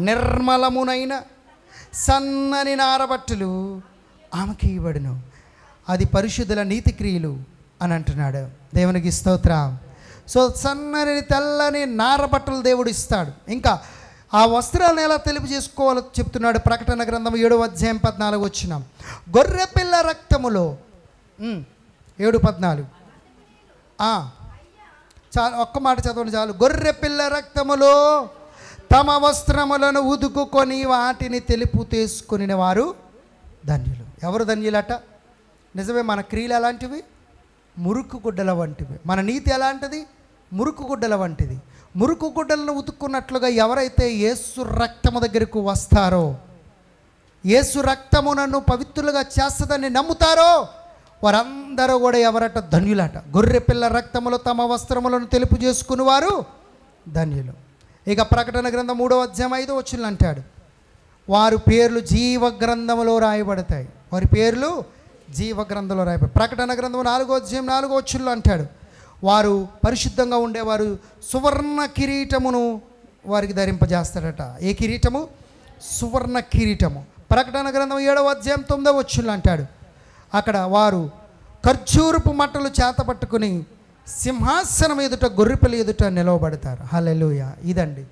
నిర్మలమునైన సన్నని నారబట్టలు ఆమెకి ఇవ్వడును. అది పరిశుద్ధుల నీతి క్రియలు అని అంటున్నాడు. దేవునికి స్తోత్రం. సో సన్నని తెల్లని నారబట్టలు దేవుడు ఇస్తాడు. ఇంకా ఆ వస్త్రాలను ఎలా తెలుపు చేసుకోవాలో చెప్తున్నాడు. ప్రకటన గ్రంథం 7వ అధ్యాయం 14 వచనం. గొర్రెపిల్ల రక్తములో 7:14. చాలు, ఒక్క మాట చదవండి చాలు. గొర్రెపిల్ల రక్తములో తమ వస్త్రములను ఉదుకుకొని వాటిని తెలుపు తీసుకుని వారు ధన్యులు. ఎవరు ధన్యులట? నిజమే, మన క్రియలు ఎలాంటివి? మురుకు గుడ్డల వంటివి. మన నీతి ఎలాంటిది? మురుకు గుడ్డల వంటిది. మురుకు గుడ్డలను ఉతుక్కున్నట్లుగా ఎవరైతే యేసు రక్తము దగ్గరకు వస్తారో, యేసు రక్తము నన్ను పవిత్రులుగా చేస్తుందని నమ్ముతారో వారందరూ కూడా ఎవరట? ధన్యులట. గొర్రెపిల్ల రక్తములో తమ వస్త్రములను తెలుపు చేసుకుని వారు ధన్యులు. ఇక ప్రకటన గ్రంథం 3వ అధ్యాయం 5వ వచనం అంటాడు, వారి పేర్లు జీవ గ్రంథములో రాయబడతాయి. వారి పేర్లు జీవ గ్రంథంలో రాయబడతాయి. ప్రకటన గ్రంథం 4వ అధ్యాయం 4వ వచనంలో అంటాడు, వారు పరిశుద్ధంగా ఉండేవారు సువర్ణ కిరీటమును వారికి ధరింపజేస్తాడట. ఏ కిరీటము? సువర్ణ కిరీటము. ప్రకటన గ్రంథం 7వ అధ్యాయం 9వ వచనంలో అంటాడు, అక్కడ వారు ఖర్జూరపు మట్టలు చేతపట్టుకుని సింహాసనం ఎదుట గొర్రెపిల్ల ఎదుట నిలవబడతారు. హల్లెలూయా. ఇదండి,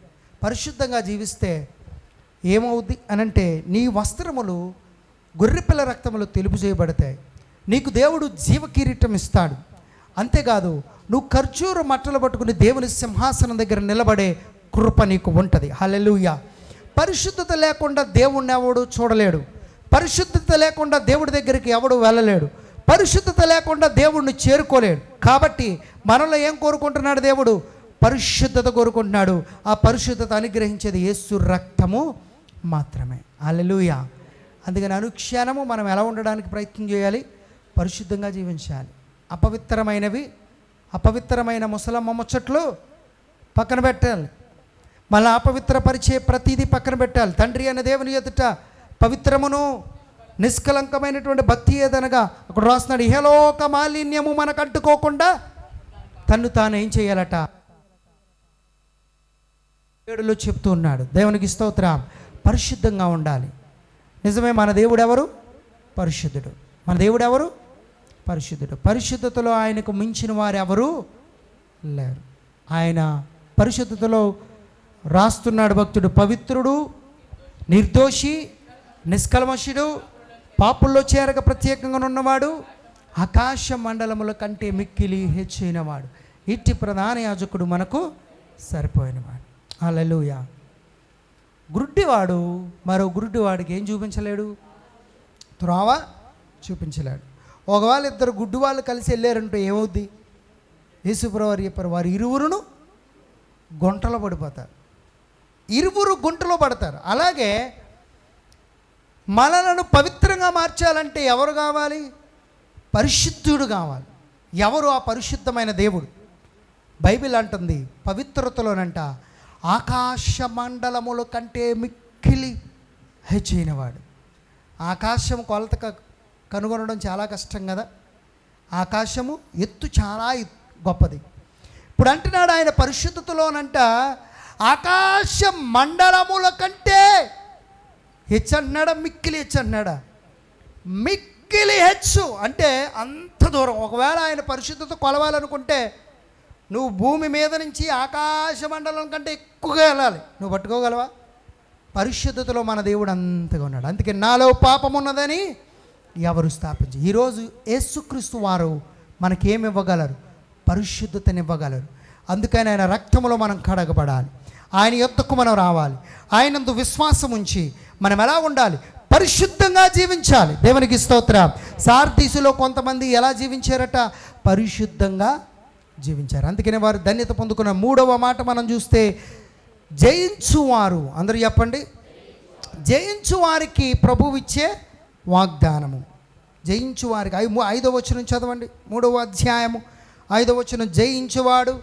పరిశుద్ధంగా జీవిస్తే ఏమవుద్ది అనంటే, నీ వస్త్రములు గొర్రెపిల్ల రక్తములు తెలుపు చేయబడతాయి. నీకు దేవుడు జీవ కిరీటం ఇస్తాడు. అంతేకాదు, నువ్వు ఖర్జూర మట్టలు పట్టుకుని దేవుని సింహాసనం దగ్గర నిలబడే కృప నీకు ఉంటుంది. హల్లెలూయా. పరిశుద్ధత లేకుండా దేవుణ్ణి ఎవడు చూడలేడు. పరిశుద్ధత లేకుండా దేవుడి దగ్గరికి ఎవడు వెళ్ళలేడు. పరిశుద్ధత లేకుండా దేవుణ్ణి చేరుకోలేడు. కాబట్టి మనలో ఏం కోరుకుంటున్నాడు దేవుడు? పరిశుద్ధత కోరుకుంటున్నాడు. ఆ పరిశుద్ధత అనుగ్రహించేది యేసు రక్తము మాత్రమే. హల్లెలూయా. అందుకని అనుక్షణము మనం ఎలా ఉండడానికి ప్రయత్నం చేయాలి? పరిశుద్ధంగా జీవించాలి. అపవిత్రమైన ముసలమ్మ ముచ్చట్లు పక్కన పెట్టాలి. మళ్ళీ అపవిత్రపరిచే ప్రతిదీ పక్కన పెట్టాలి. తండ్రి అనే దేవుని ఎదుట పవిత్రమును నిష్కలంకమైనటువంటి భక్తి ఏదనగా అక్కడ రాస్తున్నాడు, ఇహలోక మాలిన్యము మనకు అంటుకోకుండా తన్ను తాను ఏం చేయాలట? 7లో చెప్తూ ఉన్నాడు. దేవునికి స్తోత్రం. పరిశుద్ధంగా ఉండాలి. నిజమే, మన దేవుడు ఎవరు? పరిశుద్ధుడు. మన దేవుడు ఎవరు? పరిశుద్ధుడు. పరిశుద్ధతలో ఆయనకు మించిన వారు ఎవరు లేరు. ఆయన పరిశుద్ధతలో రాస్తున్నాడు భక్తుడు, పవిత్రుడు, నిర్దోషి, నిష్కల్మషుడు, పాపుల్లో చేరక ప్రత్యేకంగా ఉన్నవాడు, ఆకాశ మండలముల కంటే మిక్కిలి హెచ్చైనవాడు, ఇట్టి ప్రధాన యాజకుడు మనకు సరిపోయినవాడు. హల్లెలూయా. గుడ్డివాడు మరో గుడ్డివాడికి ఏం చూపించలేడు? త్రోవ చూపించలేడు. ఒకవేళ ఇద్దరు గుడ్డి వాళ్ళు కలిసి వెళ్ళారంటే ఏమవుద్ది? యేసుప్రభువు వారు చెప్పారు, వారు ఇరువురును గుంటలో పడిపోతారు. ఇరువురు గుంటలో పడతారు. అలాగే మనలను పవిత్రంగా మార్చాలంటే ఎవరు కావాలి? పరిశుద్ధుడు కావాలి. ఎవరు ఆ పరిశుద్ధమైన దేవుడు? బైబిల్ అంటుంది పవిత్రతలోనంట ఆకాశ మండలముల కంటే మిక్కిలి హెచ్చైనవాడు. ఆకాశం కొలత కనుగొనడం చాలా కష్టం కదా. ఆకాశము ఎత్తు చాలా గొప్పది. ఇప్పుడు అంటున్నాడు ఆయన పరిశుద్ధతలోనంట ఆకాశ మండలముల కంటే హెచ్చన్నాడా? మిక్కిలి హెచ్చన్నాడా? మిక్కిలి హెచ్చు అంటే అంత దూరం. ఒకవేళ ఆయన పరిశుద్ధత కొలవాలనుకుంటే నువ్వు భూమి మీద నుంచి ఆకాశ మండలం కంటే ఎక్కువగా వెళ్ళాలి. నువ్వు పట్టుకోగలవా? పరిశుద్ధతలో మన దేవుడు అంతగా ఉన్నాడు. అందుకే నాలో పాపం ఉన్నదని ఎవరు స్థాపించి. ఈరోజు యేసుక్రీస్తు వారు మనకేమి ఇవ్వగలరు? పరిశుద్ధతనివ్వగలరు. అందుకని ఆయన రక్తములో మనం కడగబడాలి, ఆయన యొద్దకు మనం రావాలి, ఆయనందు విశ్వాసం ఉంచి మనం ఎలా ఉండాలి? పరిశుద్ధంగా జీవించాలి. దేవునికి స్తోత్రం. సార్దీసులో కొంతమంది ఎలా జీవించారట? పరిశుద్ధంగా జీవించారు. అందుకనే వారు ధన్యత పొందుకున్న మూడవ మాట మనం చూస్తే, జయించువారు. అందరూ చెప్పండి, జయించు వారికి ప్రభువు ఇచ్చే వాగ్దానము. జయించు వారికి 5వ వచనం చదవండి, 3వ అధ్యాయము 5వ వచనం. జయించువాడు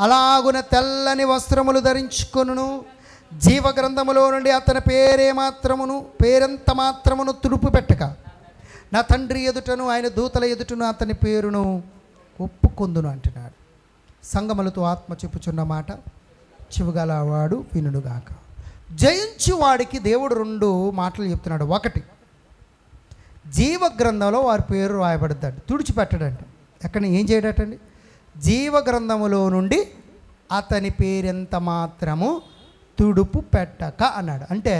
అలాగున తెల్లని వస్త్రములు ధరించుకొనును, జీవగ్రంథములో నుండి అతని పేరెంత మాత్రమును తుడుపు పెట్టక, నా తండ్రి ఎదుటను ఆయన దూతల ఎదుటను అతని పేరును ఒప్పుకొందును అంటున్నాడు. సంగములతో ఆత్మ చెప్పుచున్న మాట చెవుగలవాడు వినుగాక. జయించు వాడికి దేవుడు 2 మాటలు చెప్తున్నాడు. ఒకటి, జీవగ్రంథంలో వారి పేరు రాయబడతాడు, తుడిచిపెట్టడంట. ఎక్కడ ఏం చేయడటండి? జీవగ్రంథములో నుండి అతని పేరెంత మాత్రము తుడుపు పెట్టక అన్నాడు. అంటే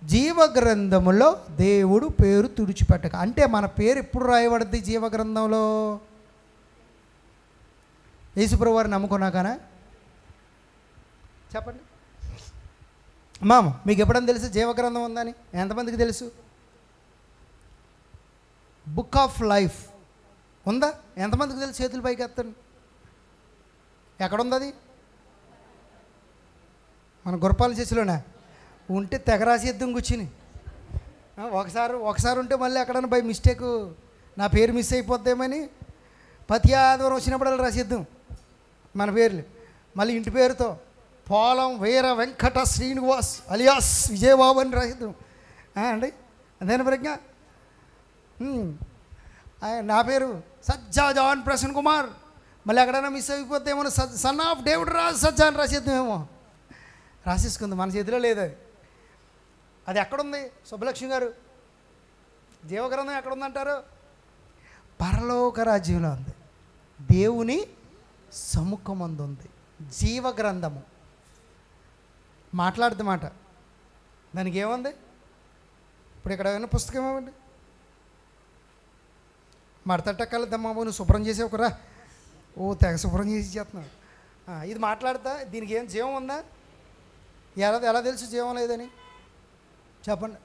జీవగ్రంథములో దేవుడు పేరు తుడిచిపెట్టక అంటే మన పేరు ఎప్పుడు రాయబడుద్ది జీవగ్రంథంలో? యేసుప్రభువు వారిని నమ్ముకున్నాకనా? చెప్పండి మామ, మీకు ఎప్పుడన్నా తెలుసు జీవగ్రంథం ఉందని? ఎంతమందికి తెలుసు? బుక్ ఆఫ్ లైఫ్ ఉందా? ఎంతమందికి తెలుసు? చేతులు పైకి ఎత్తండి. ఎక్కడుంది అది? మన గురపాల చేతిలోనే ఉంటే తెగ రాసేద్దాం కూర్చుని. ఒకసారి ఉంటే మళ్ళీ ఎక్కడన్నా బై మిస్టేక్ నా పేరు మిస్ అయిపోద్దామని ప్రతి ఆదివారం వచ్చినప్పుడు రాసేద్దాం మన పేర్లు. మళ్ళీ ఇంటి పేరుతో పోలం వీర వెంకట శ్రీనివాస్ అలియాస్ విజయబాబు అని రాసిద్దాం అండి. అదేనా ప్రజ్ఞ? నా పేరు సజ్జా జాన్ ప్రసన్న కుమార్, మళ్ళీ ఎక్కడైనా మిస్ అయిపోతేమో son of David Raj Sajja అని రాసేద్దామేమో. రాసేసుకుందాం, మన చేతిలో లేదు అది. అది ఎక్కడుంది? సుబ్బలక్ష్మి గారు, జీవగ్రంథం ఎక్కడుందంటారు? పరలోక రాజ్యంలో ఉంది, దేవుని సముఖమందు ఉంది జీవగ్రంథము. మాట్లాడుతూ మాట దానికి ఏముంది? ఇప్పుడు ఇక్కడ ఏమైనా పుస్తకం ఏమండి? మడతట్టక్కలద్దమ్మా, నువ్వు శుభ్రం చేసే ఒకరా, తెగ శుభ్రం చేసి చేస్తున్నావు. ఇది మాట్లాడతా, దీనికి ఏం జీవం ఉందా? ఎలా తెలుసు జీవం లేదని? చెప్పండి.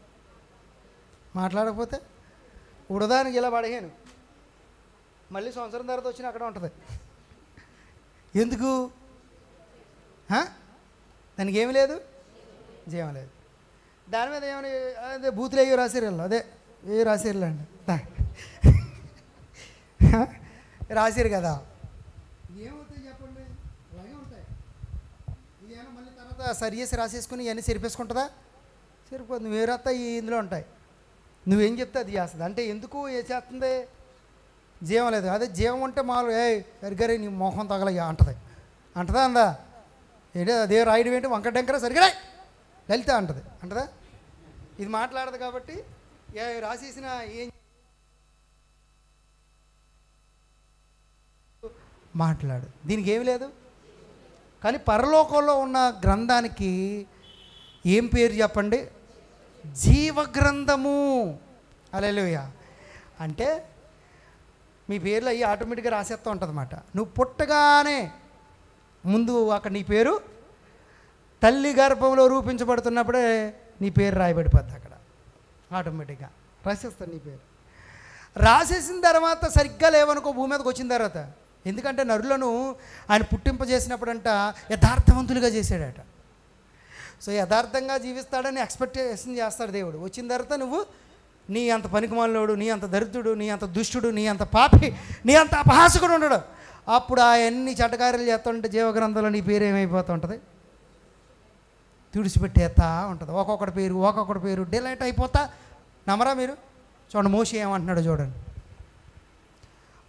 మాట్లాడకపోతే ఉడదానికి ఇలా పడగాను, మళ్ళీ సంవత్సరం తర్వాత వచ్చిన అక్కడ ఉంటుంది. ఎందుకు? దానికి ఏమి లేదు, జీవం లేదు. దాని మీద ఏమని అదే బూతులు అయ్యో రాసేరు, అదే ఏ రాసేరులేండి రాశారు కదా. ఏమవుతాయి చెప్పండి? అలాగే ఉంటాయి. ఇదేమో మళ్ళీ తర్వాత సరి చేసి రాసేసుకుని ఇవన్నీ సరిపేసుకుంటుందా? సరిపోదు. నువ్వు వేరేస్తా ఇందులో ఉంటాయి, నువ్వేం చెప్తే అది చేస్తుంది. అంటే ఎందుకు ఏ చేస్తుంది? జీవం లేదు. అదే జీవం ఉంటే మామూలు సరిగ్గా నీ మొహం తగల అంటదా అందా? ఏంటి అదే రాయడం ఏంటి? వంకటంకర సరిగ్గా లలిత అంటదా? ఇది మాట్లాడదు కాబట్టి రాసేసిన ఏం మాట్లాడు, దీనికి ఏమి లేదు. కానీ పరలోకంలో ఉన్న గ్రంథానికి ఏం పేరు చెప్పండి? జీవగ్రంథము. హల్లెలూయా. అంటే మీ పేర్లు అయ్యి ఆటోమేటిక్గా రాసేస్తూ ఉంటుంది అన్నమాట. నువ్వు పుట్టగానే ముందు అక్కడ నీ పేరు తల్లి గర్భంలో రూపించబడుతున్నప్పుడే నీ పేరు రాయబడిపోద్ది అక్కడ ఆటోమేటిక్గా రాసేస్తాను నీ పేరు. రాసేసిన తర్వాత సరిగ్గా లేవనుకో భూమి మీదకి వచ్చిన తర్వాత, ఎందుకంటే నరులను ఆయన పుట్టింపజేసినప్పుడంట యథార్థవంతులుగా చేశాడట. సో యథార్థంగా జీవిస్తాడని ఎక్స్పెక్టేషన్ చేస్తాడు దేవుడు. వచ్చిన తర్వాత నువ్వు నీ అంత పనికిమాలినోడు, నీ అంత దరిద్రుడు, నీ అంత దుష్టుడు, నీ అంత పాపి, నీ అంత అపహాసకుడు ఉండడు. అప్పుడు అవన్నీ చెడ్డకార్యాలు చేస్తుంటే జీవగ్రంథంలో నీ పేరు ఏమైపోతూ ఉంటుంది? తుడిచిపెట్టేస్తా ఉంటుంది. ఒక్కొక్కటి పేరు డిలైట్ అయిపోతా. నమ్మరా మీరు? చూడండి మోషే ఏమంటున్నాడు చూడండి.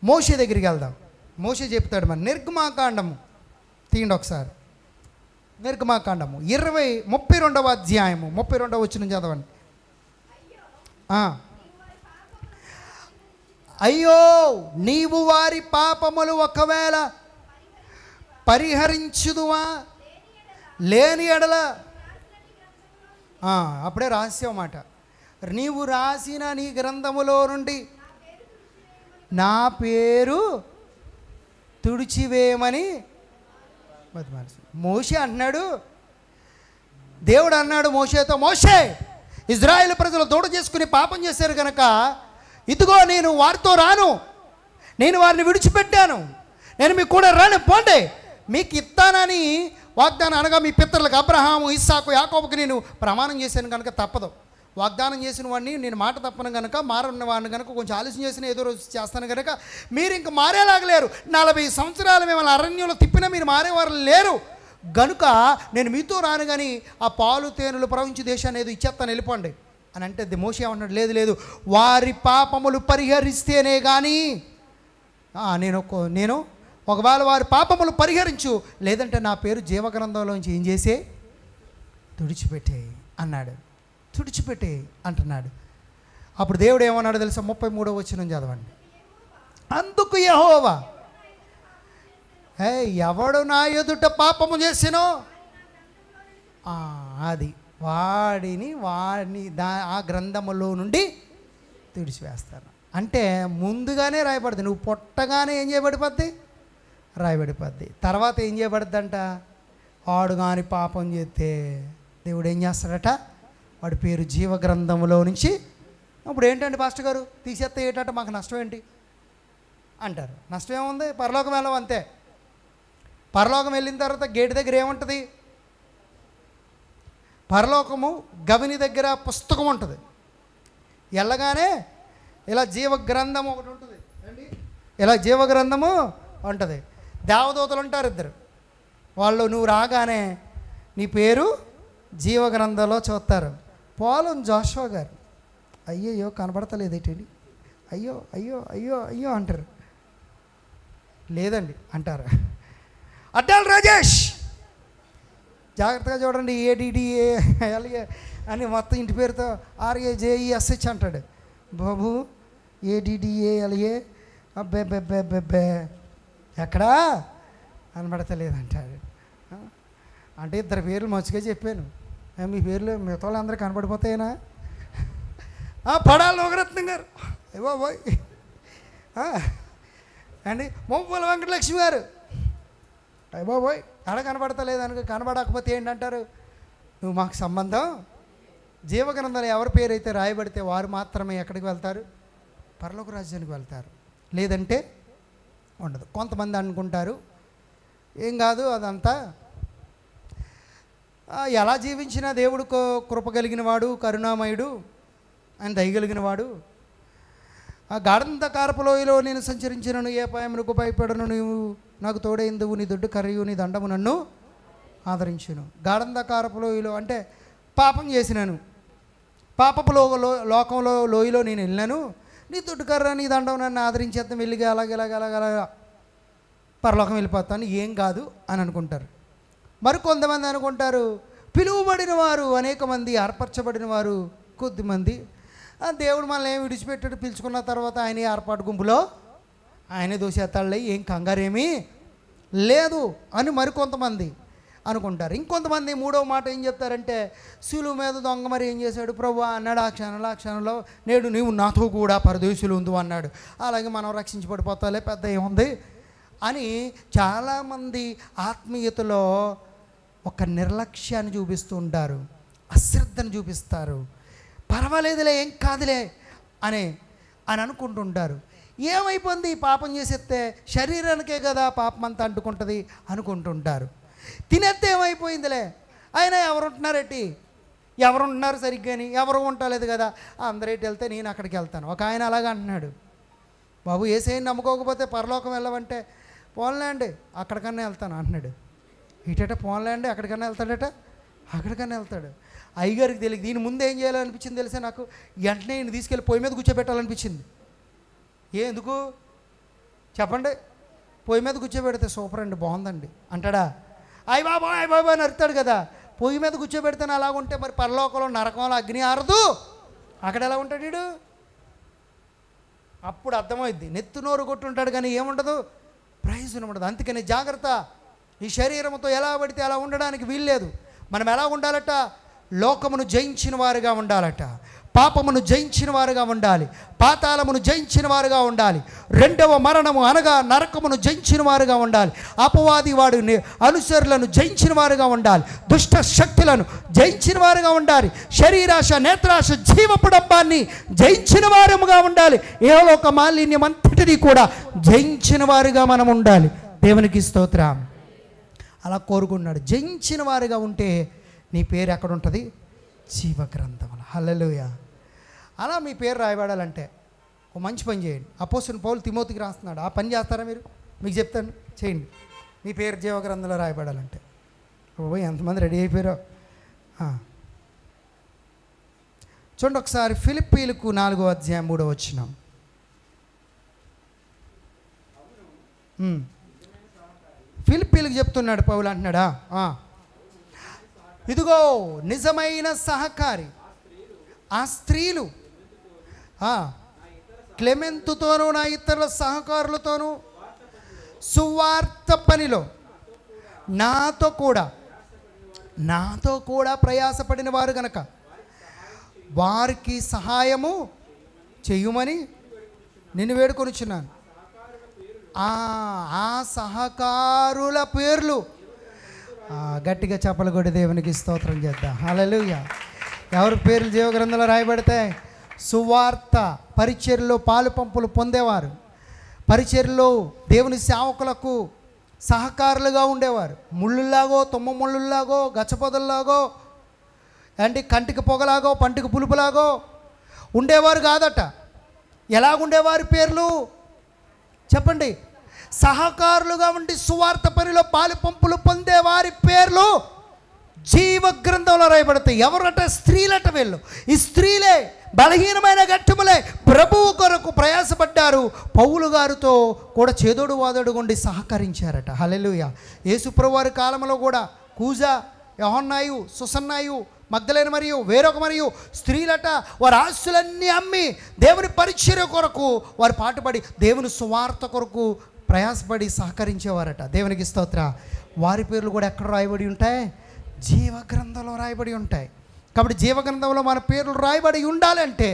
మోషే దగ్గరికి వెళ్దాం. మోషే చెప్తాడు మన నిర్గమాకాండము తీయండి ఒకసారి. నిర్గమాకాండము 32వ అధ్యాయము 32వ వచనం చదవండి. అయ్యో నీవు వారి పాపములు ఒకవేళ పరిహరించుదువా, లేని ఎడల అప్పుడే రహస్యం మాట. నీవు రాసిన నీ గ్రంథములో నుండి నా పేరు తుడిచివేయమని బతిమాలి. మోషే అంటున్నాడు, దేవుడు అన్నాడు మోషేతో, మోషే ఇజ్రాయేల్ ప్రజలు దూడ చేసుకుని పాపం చేశారు కనుక ఇదిగో నేను వారితో రాను, నేను వారిని విడిచిపెట్టాను, నేను మీకు కూడా రాను, పోండి, మీకు ఇస్తానని వాగ్దానం అనగా మీ పితరులకు అబ్రహాము, ఇస్సాకు, యాకోబుకి నేను ప్రమాణం చేశాను కనుక తప్పదు. వాగ్దానం చేసిన వాడిని నేను మాట తప్పను కనుక, మారున్న వాడిని కనుక కొంచెం ఆలస్యం చేసిన ఏదో రోజు చేస్తాను కనుక మీరు ఇంక మారేలాగలేరు. 40 సంవత్సరాలు మిమ్మల్ని అరణ్యంలో తిప్పినా మీరు మారేవారు లేరు గనుక నేను మీతో రాను, కానీ ఆ పాలు తేనెలు ప్రవహించే దేశాన్ని ఏదో ఇచ్చేస్తాను, వెళ్ళిపోండి అని అంటే మోషే ఏమన్నాడు, లేదు లేదు, వారి పాపములు పరిహరిస్తేనే కానీ నేను ఒకవేళ వారి పాపములు పరిహరించు, లేదంటే నా పేరు జీవగ్రంథంలోంచి ఏం చేసే తుడిచిపెట్టే అన్నాడు. తుడిచిపెట్టే అంటున్నాడు. అప్పుడు దేవుడు ఏమన్నాడు తెలుసా? 33వ వచనం చదవండి. అందుకు యెహోవా, ఎవడు నా ఎదుట పాపము చేసినో అది వాడిని ఆ గ్రంథములో నుండి తుడిచివేస్తాను. అంటే ముందుగానే రాయబడుతుంది, నువ్వు పుట్టగానే ఏం చేయబడిపోద్ది? రాయబడిపోద్ది. తర్వాత ఏం చేయబడుద్దంట? వాడు కానీ పాపం చేస్తే దేవుడు ఏం చేస్తాడట? వాడి పేరు జీవగ్రంథంలో నుంచి. అప్పుడు ఏంటండి పాస్టర్ గారు తీసేస్తే ఏంటంటే మాకు నష్టం ఏంటి అంటారు. నష్టం ఏముంది? పరలోకం వెళ్ళం అంతే. పరలోకం వెళ్ళిన తర్వాత గేటు దగ్గర ఏముంటుంది? పరలోకము గవిని దగ్గర పుస్తకం ఉంటుంది. వెళ్ళగానే ఇలా జీవగ్రంథము ఒకటి ఉంటుంది అండి, ఇలా జీవగ్రంథము ఉంటుంది. దేవదూతలు ఉంటారు ఇద్దరు, వాళ్ళు నువ్వు రాగానే నీ పేరు జీవగ్రంథంలో చూస్తారు. పోలం జోషువా గారు అయ్యయ్యో కనబడతలేదు ఏంటండి, అయ్యో అయ్యో అయ్యో అయ్యో అంటారు. లేదండి అంటారు. అడ్డాల రాజేష్ జాగ్రత్తగా చూడండి, ADDALA అని మొత్తం ఇంటి పేరుతో RAJESH అంటాడు. బాబు ADDALA అబ్బే ఎక్కడా కనబడతలేదంటాడు. అంటే ఇద్దరు పేర్లు మంచిగా చెప్పాను, మీ పేర్లు మిగతా వాళ్ళందరూ కనబడిపోతాయినా? పడాలి నోగరత్నం గారు అయ్యో పోయ్ అండి, మొవ్వల వెంకటలక్ష్మి గారు అయ్యో పోయ్ అడ కనబడతలేదు అనుకో. కనబడకపోతే ఏంటంటారు? నువ్వు మాకు సంబంధం. జీవగ్రంథంలో ఎవరి పేరు అయితే రాయబడితే వారు మాత్రమే ఎక్కడికి వెళ్తారు? పరలోక రాజ్యానికి వెళ్తారు, లేదంటే ఉండదు. కొంతమంది అనుకుంటారు ఏం కాదు అదంతా, ఎలా జీవించినా దేవుడు కృప కలిగిన వాడు, కరుణామయుడు, ఆయన దయగలిగిన వాడు. ఆ గాఢంధకారపు లోయలో నేను సంచరించినను, ఏ అపాయమునకు భయపడను, నీవు నాకు తోడైందువు, నీ దొడ్డు కర్రయు నీ దండము నన్ను ఆదరించును. గాఢంధకారపు లోయలో అంటే పాపం చేసినాను, పాపపు లోకంలో లోయలో నేను వెళ్ళినాను, నీ దొడ్డు కర్ర నీ దండం నన్ను ఆదరించేద్దాం, వెళ్ళిగా అలాగ పరలోకం వెళ్ళిపోతాను, ఏం కాదు అని అనుకుంటారు. మరికొంతమంది అనుకుంటారు పిలువబడిన వారు అనేక మంది, ఏర్పరచబడిన వారు కొద్దిమంది, దేవుడు మనల్ని ఏమి విడిచిపెట్టాడు, పిలుచుకున్న తర్వాత ఆయన ఏర్పాటు గుంపులో ఆయనే దోసేస్తాళ్ళే, ఏం కంగారేమీ లేదు అని మరికొంతమంది అనుకుంటారు. ఇంకొంతమంది మూడవ మాట ఏం చెప్తారంటే, శిలువ మీద దొంగ మరి ఏం చేశాడు ప్రభు అన్నాడు, ఆ క్షణంలో నేడు నీవు నాతో కూడా పరదేశులు ఉందు అన్నాడు, అలాగే మనం రక్షించబడిపోతాలే పెద్ద ఏముంది అని చాలామంది ఆత్మీయతలో ఒక నిర్లక్ష్యాన్ని చూపిస్తూ ఉంటారు, అశ్రద్ధను చూపిస్తారు. పర్వాలేదులే ఏం కాదులే అని అనుకుంటుంటారు. ఏమైపోయింది పాపం చేసేస్తే శరీరానికే కదా పాపం అంతా అంటుకుంటుంది అనుకుంటుంటారు. తినేస్తే ఏమైపోయిందిలే, అయినా ఎవరుంటున్నారేటి, ఎవరుంటున్నారు సరిగ్గాని, ఎవరు ఉండలేదు కదా, అందరేటి వెళ్తే నేను అక్కడికి వెళ్తాను. ఒక ఆయన అలాగా అంటున్నాడు, బాబు యేసయ్యని నమ్ముకోకపోతే పరలోకం వెళ్ళవంటే, పోన్లేండి అక్కడికన్నా వెళ్తాను అంటున్నాడు. ఇటట పోన్లేండి అక్కడికన్నా వెళ్తాడట, అక్కడికన్నా వెళ్తాడు. అయ్యగారికి తెలియదు. దీని ముందు ఏం చేయాలనిపించింది తెలుసా నాకు? వెంటనే ఈయన తీసుకెళ్ళి పొయ్యి మీద కూర్చోబెట్టాలనిపించింది. ఎందుకు చెప్పండి? పొయ్యి మీద కూర్చోబెడితే సూపర్ అండి, బాగుందండి అంటాడా? అయ్య బాబా అని అరుతాడు కదా. పొయ్యి మీద కూర్చోబెడితేనే అలాగుంటే మరి పరలోకంలో నరకంలో అగ్ని ఆరదు, అక్కడ ఎలా ఉంటాడు వీడు? అప్పుడు అర్థమైద్ది. నెత్తి నోరు కొట్టుంటాడు కానీ ఏముండదు, ప్రయోజనం ఉండదు. అందుకని జాగ్రత్త. ఈ శరీరంతో ఎలా పడితే అలా ఉండడానికి వీల్లేదు. మనం ఎలా ఉండాలట? లోకమును జయించిన వారుగా ఉండాలట, పాపమును జయించిన వారుగా ఉండాలి, పాతాళమును జయించిన వారుగా ఉండాలి, రెండవ మరణము అనగా నరకమును జయించిన వారుగా ఉండాలి, అపవాది వాడు అనుసరులను జయించిన వారుగా ఉండాలి, దుష్ట శక్తులను జయించిన వారుగా ఉండాలి, శరీరాశ నేత్రాశ జీవపు డబ్బాన్ని జయించిన వారముగా ఉండాలి, ఏలోక మాలిన్యం అంతటినీ కూడా జయించిన వారుగా మనం ఉండాలి. దేవునికి స్తోత్రం. అలా కోరుకున్నాడు. జయించిన వారుగా ఉంటే నీ పేరు ఎక్కడ ఉంటుంది? జీవ గ్రంథంలో. హల్లెలూయా. అలా మీ పేరు రాయబడాలంటే ఒక మంచి పని చేయండి. అపోస్తలుడైన పౌలు తిమోతికి రాస్తున్నాడు. ఆ పని చేస్తారా మీరు? మీకు చెప్తాను, చేయండి. మీ పేరు జీవ గ్రంథంలో రాయబడాలంటే ఎంతమంది రెడీ అయిపోయారో. చూడండి ఒకసారి ఫిలిప్పీలకు 4వ అధ్యాయం 3వ వచనం. ఫిలిప్పీలకు చెప్తున్నాడు పౌలు, అంటున్నాడా, ఇదిగో నిజమైన సహకారి ఆ స్త్రీలు క్లెమెంతుతోనూ నా ఇతరుల సహకారులతోనూ సువార్త పనిలో నాతో కూడా ప్రయాసపడిన వారు గనక వారికి సహాయము చెయ్యమని నిన్ను వేడుకొనుచున్నాను. ఆ సహకారుల పేర్లు గట్టిగా చప్పలు కొట్టి దేవునికి స్తోత్రం చేద్దాం. హల్లెలూయా. ఎవరి పేర్లు జీవ గ్రంథంలో రాయబడతాయి? సువార్త పరిచర్యలో పాలు పంపులు పొందేవారు, పరిచర్యలో దేవుని సేవకులకు సహకారులుగా ఉండేవారు. ముళ్ళులాగో, తుమ్మ ముళ్ళులాగో, గచ్చపొదల్లాగో, అంటే కంటికి పొగలాగో పంటికి పులుపులాగో ఉండేవారు కాదట. ఎలాగుండేవారి పేర్లు చెప్పండి? సహకారులుగా ఉండి సువార్త పనిలో పాలు పంపులు పొందేవారి పేర్లు జీవ గ్రంథంలో రాయబడతాయి. ఎవరట? స్త్రీలట. వీళ్ళు ఈ స్త్రీలే బలహీనమైన గట్టములే ప్రభువు కొరకు ప్రయాసపడ్డారు. పౌలు గారితో కూడా చేదోడు వాదోడు ఉండి సహకరించారట. హల్లెలూయా. యేసుప్రభు వారి కాలంలో కూడా కూజా, యోహన్నాయు, సుసన్నాయు, మగ్దలేన మరియు వేరొక స్త్రీలట. వారి ఆస్తులన్నీ అమ్మి దేవుని పరిచర్య కొరకు వారు పాటుపడి దేవుని సువార్త కొరకు ప్రయాసపడి సహకరించేవారట. దేవునికి స్తోత్ర. వారి పేర్లు కూడా ఎక్కడ రాయబడి ఉంటాయి? జీవ గ్రంథంలో రాయబడి ఉంటాయి. కాబట్టి జీవ గ్రంథంలో మన పేర్లు రాయబడి ఉండాలంటే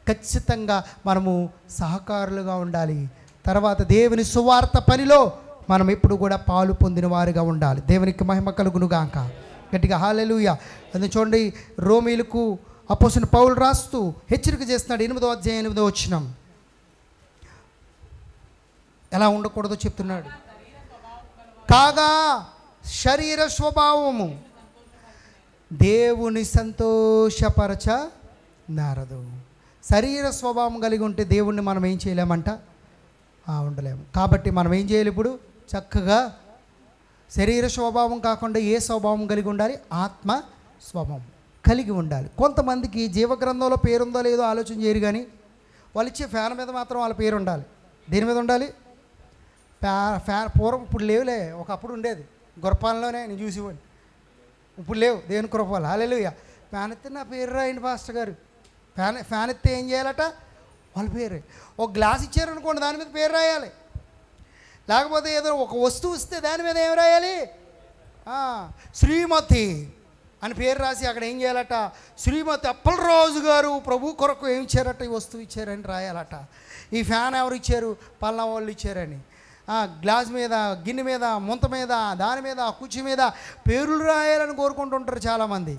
ఖచ్చితంగా మనము సహకారులుగా ఉండాలి. తర్వాత దేవుని సువార్త పనిలో మనం ఎప్పుడు కూడా పాలు పొందిన వారుగా ఉండాలి. దేవునికి మహిమ కలుగునుగాక. గట్టిగా హల్లెలూయా. అది చూడండి, రోమీలకు అపోస్తలుడైన పౌలు రాస్తూ హెచ్చరిక చేస్తున్నాడు. 8వ అధ్యాయం 8వ వచనం. ఎలా ఉండకూడదో చెప్తున్నాడు. కాగా శరీర స్వభావము దేవుని సంతోషపరచ నారదు. శరీర స్వభావం కలిగి ఉంటే దేవుణ్ణి మనం ఏం చేయలేమంట? ఉండలేము. కాబట్టి మనం ఏం చేయాలి? ఇప్పుడు చక్కగా శరీర స్వభావం కాకుండా ఏ స్వభావం కలిగి ఉండాలి? ఆత్మ స్వభావం కలిగి ఉండాలి. కొంతమందికి జీవగ్రంథంలో పేరుందో లేదో ఆలోచన చేయరు, కానీ వాళ్ళు ఇచ్చే ఫ్యాన్ మీద మాత్రం వాళ్ళ పేరు ఉండాలి. దేని మీద ఉండాలి? ఫ్యాన్. పూర్వం ఇప్పుడు లేవులే, ఒకప్పుడు ఉండేది. గురపాలలోనే నేను చూసేవాడిని. ఇప్పుడు లేవు. దేవుని కృపలు. హల్లెలూయా. ఫ్యాన్ ఎత్తే నా పేరు రాయండి పాస్టర్ గారు. ఫ్యాన్ ఎత్తే ఏం చేయాలట? వాళ్ళ పేరు. ఒక గ్లాస్ ఇచ్చారనుకోండి, దాని మీద పేరు రాయాలి. లేకపోతే ఏదో ఒక వస్తువు ఇస్తే దాని మీద ఏం రాయాలి? శ్రీమతి అని పేరు రాసి అక్కడ ఏం చేయాలట? శ్రీమతి అప్పలరాజు గారు ప్రభు కొరకు ఏం ఇచ్చారట? ఈ వస్తువు ఇచ్చారని రాయాలట. ఈ ఫ్యాన్ ఎవరు ఇచ్చారు? పల్లా వాళ్ళు ఇచ్చారని. గ్లాస్ మీద, గిన్నె మీద, ముంత మీద, దాని మీద, కుర్చీ మీద పేర్లు రాయాలని కోరుకుంటుంటారు చాలామంది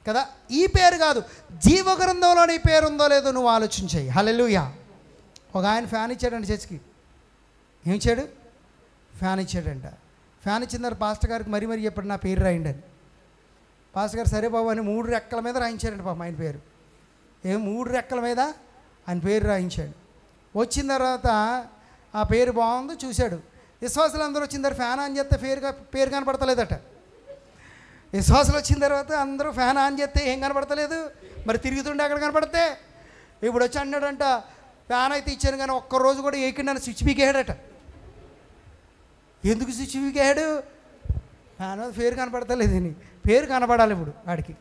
కదా. ఈ పేరు కాదు, జీవగ్రంథంలో నీ పేరు ఉందో లేదో నువ్వు ఆలోచించాయి. హల్లెలూయా. ఒక ఆయన ఫ్యాన్ ఇచ్చాడండి చర్చికి. ఏం ఇచ్చాడు? ఫ్యాన్ ఇచ్చాడంట. ఫ్యాన్ ఇచ్చిన తర్వాత పాస్టర్ గారికి మరీ చెప్పాడు, నా పేరు రాయండి అని. పాస్టర్ గారు సరే బాబు అని 3 రెక్కల మీద రాయించాడంట పాపం ఆయన పేరు. 3 రెక్కల మీద ఆయన పేరు రాయించాడు. వచ్చిన తర్వాత ఆ పేరు బాగుంది చూశాడు. విశ్వాసులు అందరూ వచ్చిన తర్వాత ఫ్యాన్ ఆన్ చేస్తే పేరు కనపడతలేదట. విశ్వాసులు వచ్చిన తర్వాత అందరూ ఫ్యాన్ ఆన్ చేస్తే ఏం కనపడతలేదు. మరి తిరుగుతుండే అక్కడ కనపడితే ఇప్పుడు వచ్చి అన్నాడంట, ఫ్యాన్ అయితే ఇచ్చాను కానీ ఒక్కరోజు కూడా ఏకిండని స్విచ్ పీకేయాడట. ఎందుకు స్విచ్ పీకేయాడు? ఫ్యాన్ పేరు కనపడతలేదని. పేరు కనపడాలి ఇప్పుడు వాడికి.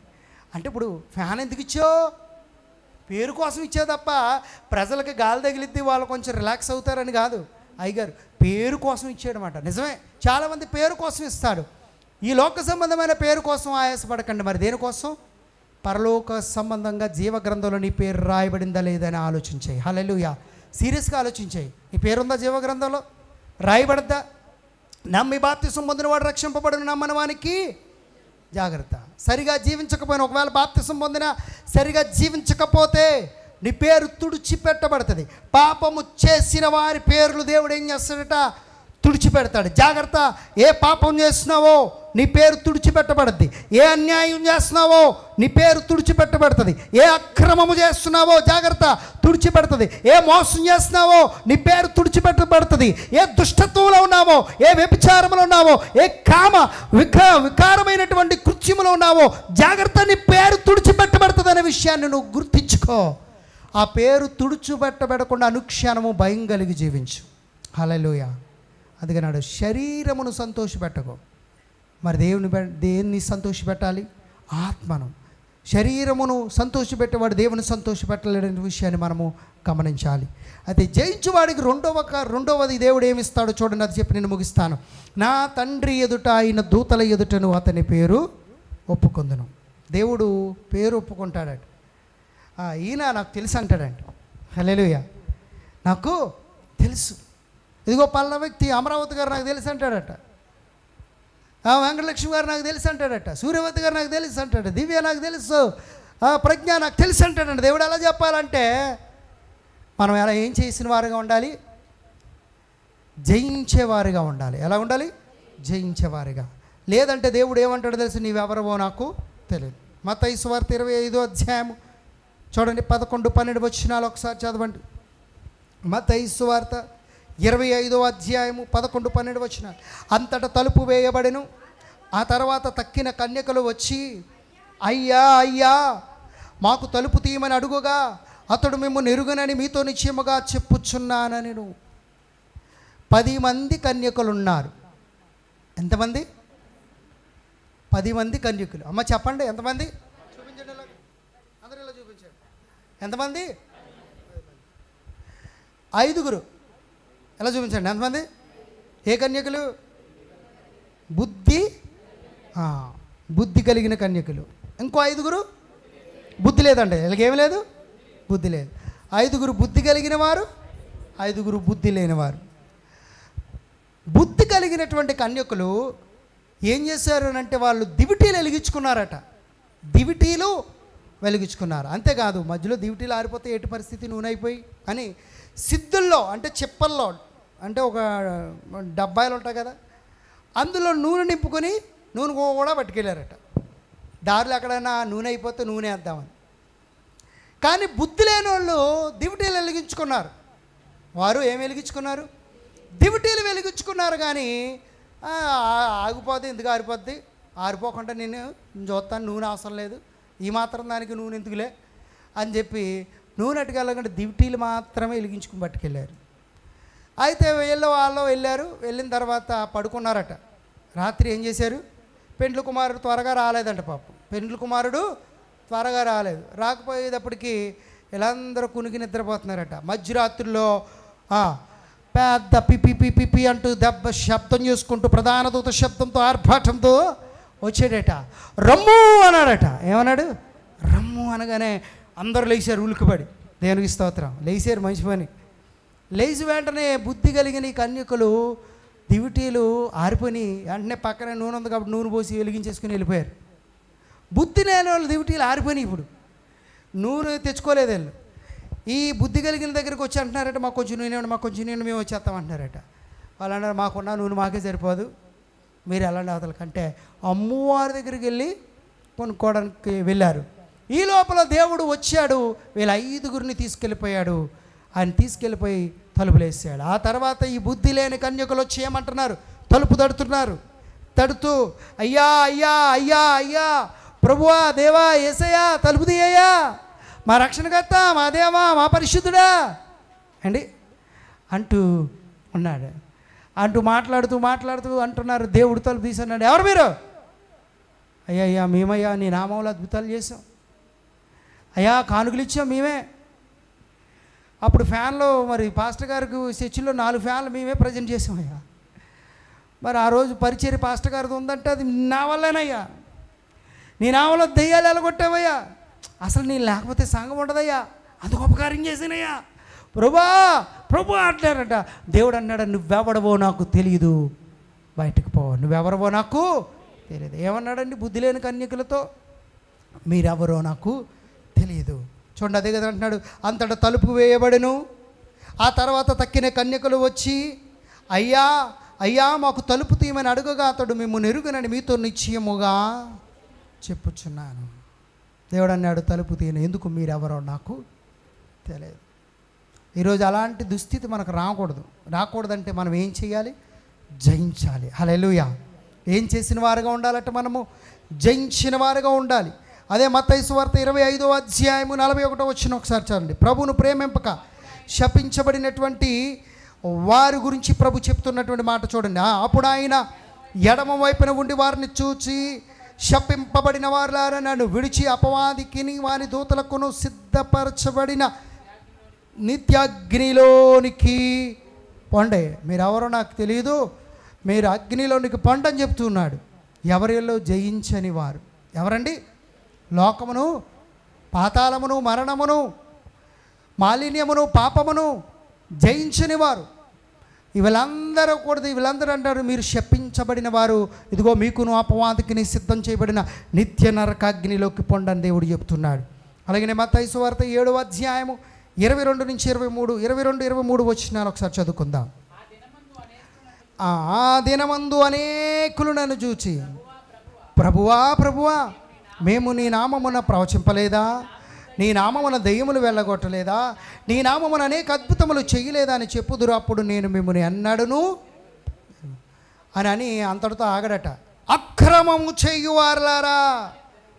అంటే ఇప్పుడు ఫ్యాన్ ఎందుకు ఇచ్చావు? పేరు కోసం ఇచ్చావు తప్ప ప్రజలకి గాలి తగిలిద్ది, వాళ్ళు కొంచెం రిలాక్స్ అవుతారని కాదు. అయ్యగారు పేరు కోసం ఇచ్చాడనమాట. నిజమే, చాలామంది పేరు కోసం ఇస్తాడు. ఈ లోక సంబంధమైన పేరు కోసం ఆయాసపడకండి. మరి దేనికోసం? పరలోక సంబంధంగా జీవగ్రంథంలో నీ పేరు రాయబడిందా లేదని ఆలోచించాయి. హల్లెలూయా. సీరియస్గా ఆలోచించాయి. నీ పేరుందా జీవగ్రంథంలో? రాయబడద్దా? నమ్మి బాప్తిసం పొందిన వాడు రక్షింపబడిన, నమ్మని వానికి జాగ్రత్త. సరిగా జీవించకపోయినా, ఒకవేళ బాప్తిసం పొందినా సరిగా జీవించకపోతే నీ పేరు తుడిచిపెట్టబడుతుంది. పాపము చేసిన వారి పేర్లు దేవుడు ఏం చేస్తాడట? తుడిచిపెడతాడు. జాగ్రత్త. ఏ పాపం చేస్తున్నావో నీ పేరు తుడిచిపెట్టబడుద్ది. ఏ అన్యాయం చేస్తున్నావో నీ పేరు తుడిచిపెట్టబడుతుంది. ఏ అక్రమము చేస్తున్నావో జాగ్రత్త, తుడిచిపెడుతుంది. ఏ మోసం చేస్తున్నావో నీ పేరు తుడిచిపెట్టబడుతుంది. ఏ దుష్టత్వంలో ఉన్నావో, ఏ వ్యభిచారంలో ఉన్నావో, ఏ వికారమైనటువంటి కృత్యములో ఉన్నావో జాగ్రత్త, నీ పేరు తుడిచిపెట్టబడుతుంది అనే విషయాన్ని నువ్వు గుర్తించుకో. ఆ పేరు తుడిచిపెట్టబడకుండా అనుక్షణము భయం కలిగి జీవించు. హల్లెలూయా. అందుకన్నాడు శరీరమును సంతోషపెట్టకో. మరి దేన్ని సంతోషపెట్టాలి? ఆత్మను. శరీరమును సంతోషపెట్టేవాడు దేవుని సంతోషపెట్టలేడనే విషయాన్ని మనము గమనించాలి. అయితే జయించువాడికి రెండవది దేవుడు ఏమిస్తాడో చూడండి. అది చెప్పి నేను ముగిస్తాను. నా తండ్రి ఎదుట ఆయన దూతల ఎదుటను అతని పేరు ఒప్పుకొందును. దేవుడు పేరు ఒప్పుకుంటాడట. ఈయన నాకు తెలుసు అంటాడంట. హల్లెలూయా. నాకు తెలుసు. ఇదిగో పలానా వ్యక్తి అమరావతి గారు నాకు తెలుసు అంటాడట. వెంకటలక్ష్మి గారు నాకు తెలుసు అంటాడట. సూర్యవతి గారు నాకు తెలుసు అంటాడు. దివ్య నాకు తెలుసు. ప్రజ్ఞ నాకు తెలుసు అంటాడండి. దేవుడు ఎలా చెప్పాలంటే మనం ఎలా ఏం చేసిన వారుగా ఉండాలి? జయించేవారుగా ఉండాలి. ఎలా ఉండాలి? జయించేవారుగా. లేదంటే దేవుడు ఏమంటాడో తెలుసు, నీవెవరవో నాకు తెలియదు. మత్తయి సువార్త 25వ అధ్యాయం చూడండి, 11, 12 వచనాలు ఒకసారి చదవండి. మత్తయి సువార్త 25వ అధ్యాయము 11, 12 వచనాలు. అంతటా తలుపు వేయబడెను. ఆ తర్వాత తక్కిన కన్యకలు వచ్చి, అయ్యా అయ్యా మాకు తలుపు తీయమని అడుగుగా, అతడు మిమ్మల్ని ఎరుగనని మీతో నిశ్చయముగా చెప్పుచున్నానని. 10 మంది కన్యకలు ఉన్నారు. ఎంతమంది? 10 మంది కన్యకులు. అమ్మ చెప్పండి ఎంతమంది? చూపించండి. అందరూ ఇలా చూపించండి. ఎంతమంది? 5. ఎలా చూపించండి? ఎంతమంది? ఏ కన్యకులు? బుద్ధి కలిగిన కన్యకులు. ఇంకో 5 బుద్ధి లేదండి. వీళ్ళకేమి లేదు? బుద్ధి లేదు. 5 బుద్ధి కలిగిన వారు, 5 బుద్ధి లేనివారు. బుద్ధి కలిగినటువంటి కన్యకులు ఏం చేశారు అంటే వాళ్ళు దివిటీలు వెలిగించుకున్నారట. దివిటీలు వెలిగించుకున్నారు. అంతేకాదు, మధ్యలో దివిటీలు ఆరిపోతే ఎటు పరిస్థితి? నూనె అయిపోయి అని సిద్ధుల్లో అంటే చెప్పల్లో అంటే ఒక డబ్బాయిలు ఉంటాయి కదా, అందులో నూనె నింపుకొని నూనె కూడా పట్టుకెళ్ళారట. దారిలో ఎక్కడైనా నూనె అయిపోతే నూనె వేద్దామని. కానీ బుద్ధి లేని వాళ్ళు దివిటీలు వెలిగించుకున్నారు. వారు ఏం వెలిగించుకున్నారు? దివిటీలు వెలిగించుకున్నారు. కానీ ఆగిపోద్ది, ఎందుకు ఆరిపోద్ది? ఆరిపోకుండా నేను చూస్తాను, నూనె అవసరం లేదు, ఈ మాత్రం దానికి నూనె ఎందుకులే అని చెప్పి నూనె అటుకెళ్ళకుండా దివిటీలు మాత్రమే వెలిగించుకుని పట్టుకెళ్ళారు. అయితే వాళ్ళు వెళ్ళారు. వెళ్ళిన తర్వాత పడుకున్నారట. రాత్రి ఏం చేశారు? పెండ్లి కుమారుడు త్వరగా రాలేదంట. పాపం పెండ్లి కుమారుడు త్వరగా రాలేదు. రాకపోయేటప్పటికి వీళ్ళందరూ కునికి నిద్రపోతున్నారట. మధ్యరాత్రిలో పెద్ద పిపి పిపి అంటూ దెబ్బ శబ్దం చేసుకుంటూ ప్రధాన దూత శబ్దంతో ఆర్భాటంతో వచ్చాడట. రమ్ము అన్నాడట. ఏమన్నాడు? రమ్ము అనగానే అందరూ లేచారు ఉలికిపడి. దేవునికి స్తోత్రం. లేచారు, మంచి పని. లేచి వెంటనే బుద్ధి కలిగిన ఈ కన్యకులు దివిటీలు ఆరిపోయి వెంటనే పక్కనే నూనె ఉంది కాబట్టి నూనె పోసి వెలిగించేసుకుని వెళ్ళిపోయారు. బుద్ధి లేని వాళ్ళు దివిటీలు ఆరిపోయినాయి. ఇప్పుడు నూనె తెచ్చుకోలేదు వీళ్ళు. ఈ బుద్ధి కలిగిన దగ్గరికి వచ్చి అంటున్నారట, మాకు కొంచెం నూనె, మాకు కొంచెం నూనె, మేము వచ్చేస్తాం అంటున్నారట. వాళ్ళు అన్నారు, మాకున్న నూనె మాకే సరిపోదు, మీరు ఎలాంటి అవతలకంటే అమ్మవారి దగ్గరికి వెళ్ళి కొనుక్కోవడానికి వెళ్ళారు. ఈ లోపల దేవుడు వచ్చాడు, వీళ్ళ 5 తీసుకెళ్ళిపోయాడు. ఆయన తీసుకెళ్ళిపోయి తలుపులు వేసాడు. ఆ తర్వాత ఈ బుద్ధి లేని కన్యకులు వచ్చి ఏమంటున్నారు? తలుపు తడుతున్నారు. తడుతూ, అయ్యా అయ్యా అయ్యా అయ్యా ప్రభువా, దేవా, యేసయ్యా, తలుపు తీయ్యా, మా రక్షణకర్త, మా దేవా, మా పరిశుద్ధుడా అండి అంటూ ఉన్నాడు. అంటూ మాట్లాడుతూ అంటున్నారు. దేవుడు తలుపు తీసన్నాడు. ఎవరు మీరు? అయ్యా అయ్యా మేమయ్యా, నీ నామంలో అద్భుతాలు చేసాం అయ్యా, కానుకలు ఇచ్చాం మేమే. అప్పుడు ఫ్యాన్లో మరి పాస్టర్ గారికి చర్చిలో 4 ఫ్యాన్లు మేమే ప్రజెంట్ చేసామయ్యా. మరి ఆ రోజు పరిచర్య పాస్టర్ గారిది ఉందంటే అది నా వల్లేనయ్యా. నీ నామలో దెయ్యాలు ఎలగొట్టావయ్యా, అసలు నేను లేకపోతే సంఘం ఉండదయ్యా, అంత గొప్ప కార్యం చేసినయ్యా, ప్రభా అంటారట. దేవుడు అన్నాడు, నువ్వెవడవో నాకు తెలియదు, బయటకు పో, నువ్వెవరవో నాకు తెలియదు. ఏమన్నాడండి బుద్ధి లేని కన్యకులతో? మీరెవరో నాకు తెలియదు. చూడండి, అదే కదా అంటున్నాడు. అంతటా తలుపు వేయబడెను. ఆ తర్వాత తక్కిన కన్యకులు వచ్చి, అయ్యా అయ్యా మాకు తలుపు తీయమని అడుగగా అతడు, మిమ్మల్ని ఎరుగనని మీతో నిశ్చయముగా చెప్పుచున్నాను. దేవుడు అన్నాడు, తలుపు తీయను, ఎందుకు? మీరెవరో నాకు తెలియదు. ఈరోజు అలాంటి దుస్థితి మనకు రాకూడదంటే మనం ఏం చేయాలి? జయించాలి. హల్లెలూయా. ఏం చేసిన వారుగా ఉండాలంటే మనము జయించిన వారుగా ఉండాలి. అదే మత్తయి సువార్త 25వ అధ్యాయము 41వ వచనం ఒకసారి చదవండి. ప్రభువును ప్రేమింపక శపించబడినటువంటి వారి గురించి ప్రభు చెప్తున్నటువంటి మాట చూడండి. అప్పుడు ఆయన ఎడమ వైపున ఉండి వారిని చూచి, శపింపబడిన వారులారా, నన్ను విడిచి అపవాదికిని వాని దూతలకును సిద్ధపరచబడిన నిత్యాగ్నిలోనికి పొండే. మీరెవరో నాకు తెలియదు, మీరు అగ్నిలోనికి పొండని చెప్తున్నాడు. ఎవరిలో జయించని వారు ఎవరండి? లోకమును, పాతాళమును, మరణమును, మాలిన్యమును, పాపమును జయించని వారు. వీళ్ళందరూ అంటారు, మీరు శపించబడిన వారు, ఇదిగో మీకును అపవాదికిని సిద్ధం చేయబడిన నిత్య నరకాగ్నిలోకి పొండని దేవుడు చెప్తున్నాడు. అలాగే మత్తయి సువార్త 7వ అధ్యాయము 22 నుంచి 23, 22-23 వచనాలు ఒకసారి చదువుకుందాం. ఆ దినమందు అనేకులు నన్ను చూచి, ప్రభువా ప్రభువా, మేము నీ నామమున ప్రవచింపలేదా? నీ నామమున దెయ్యములు వెళ్ళగొట్టలేదా? నీ నామమున అనేక అద్భుతములు చేయలేదా అని చెప్పుదురు. అప్పుడు నేను మిమ్మల్ని అన్నాడును అని అంతటితో ఆగడట. అక్రమము చేయువారులారా,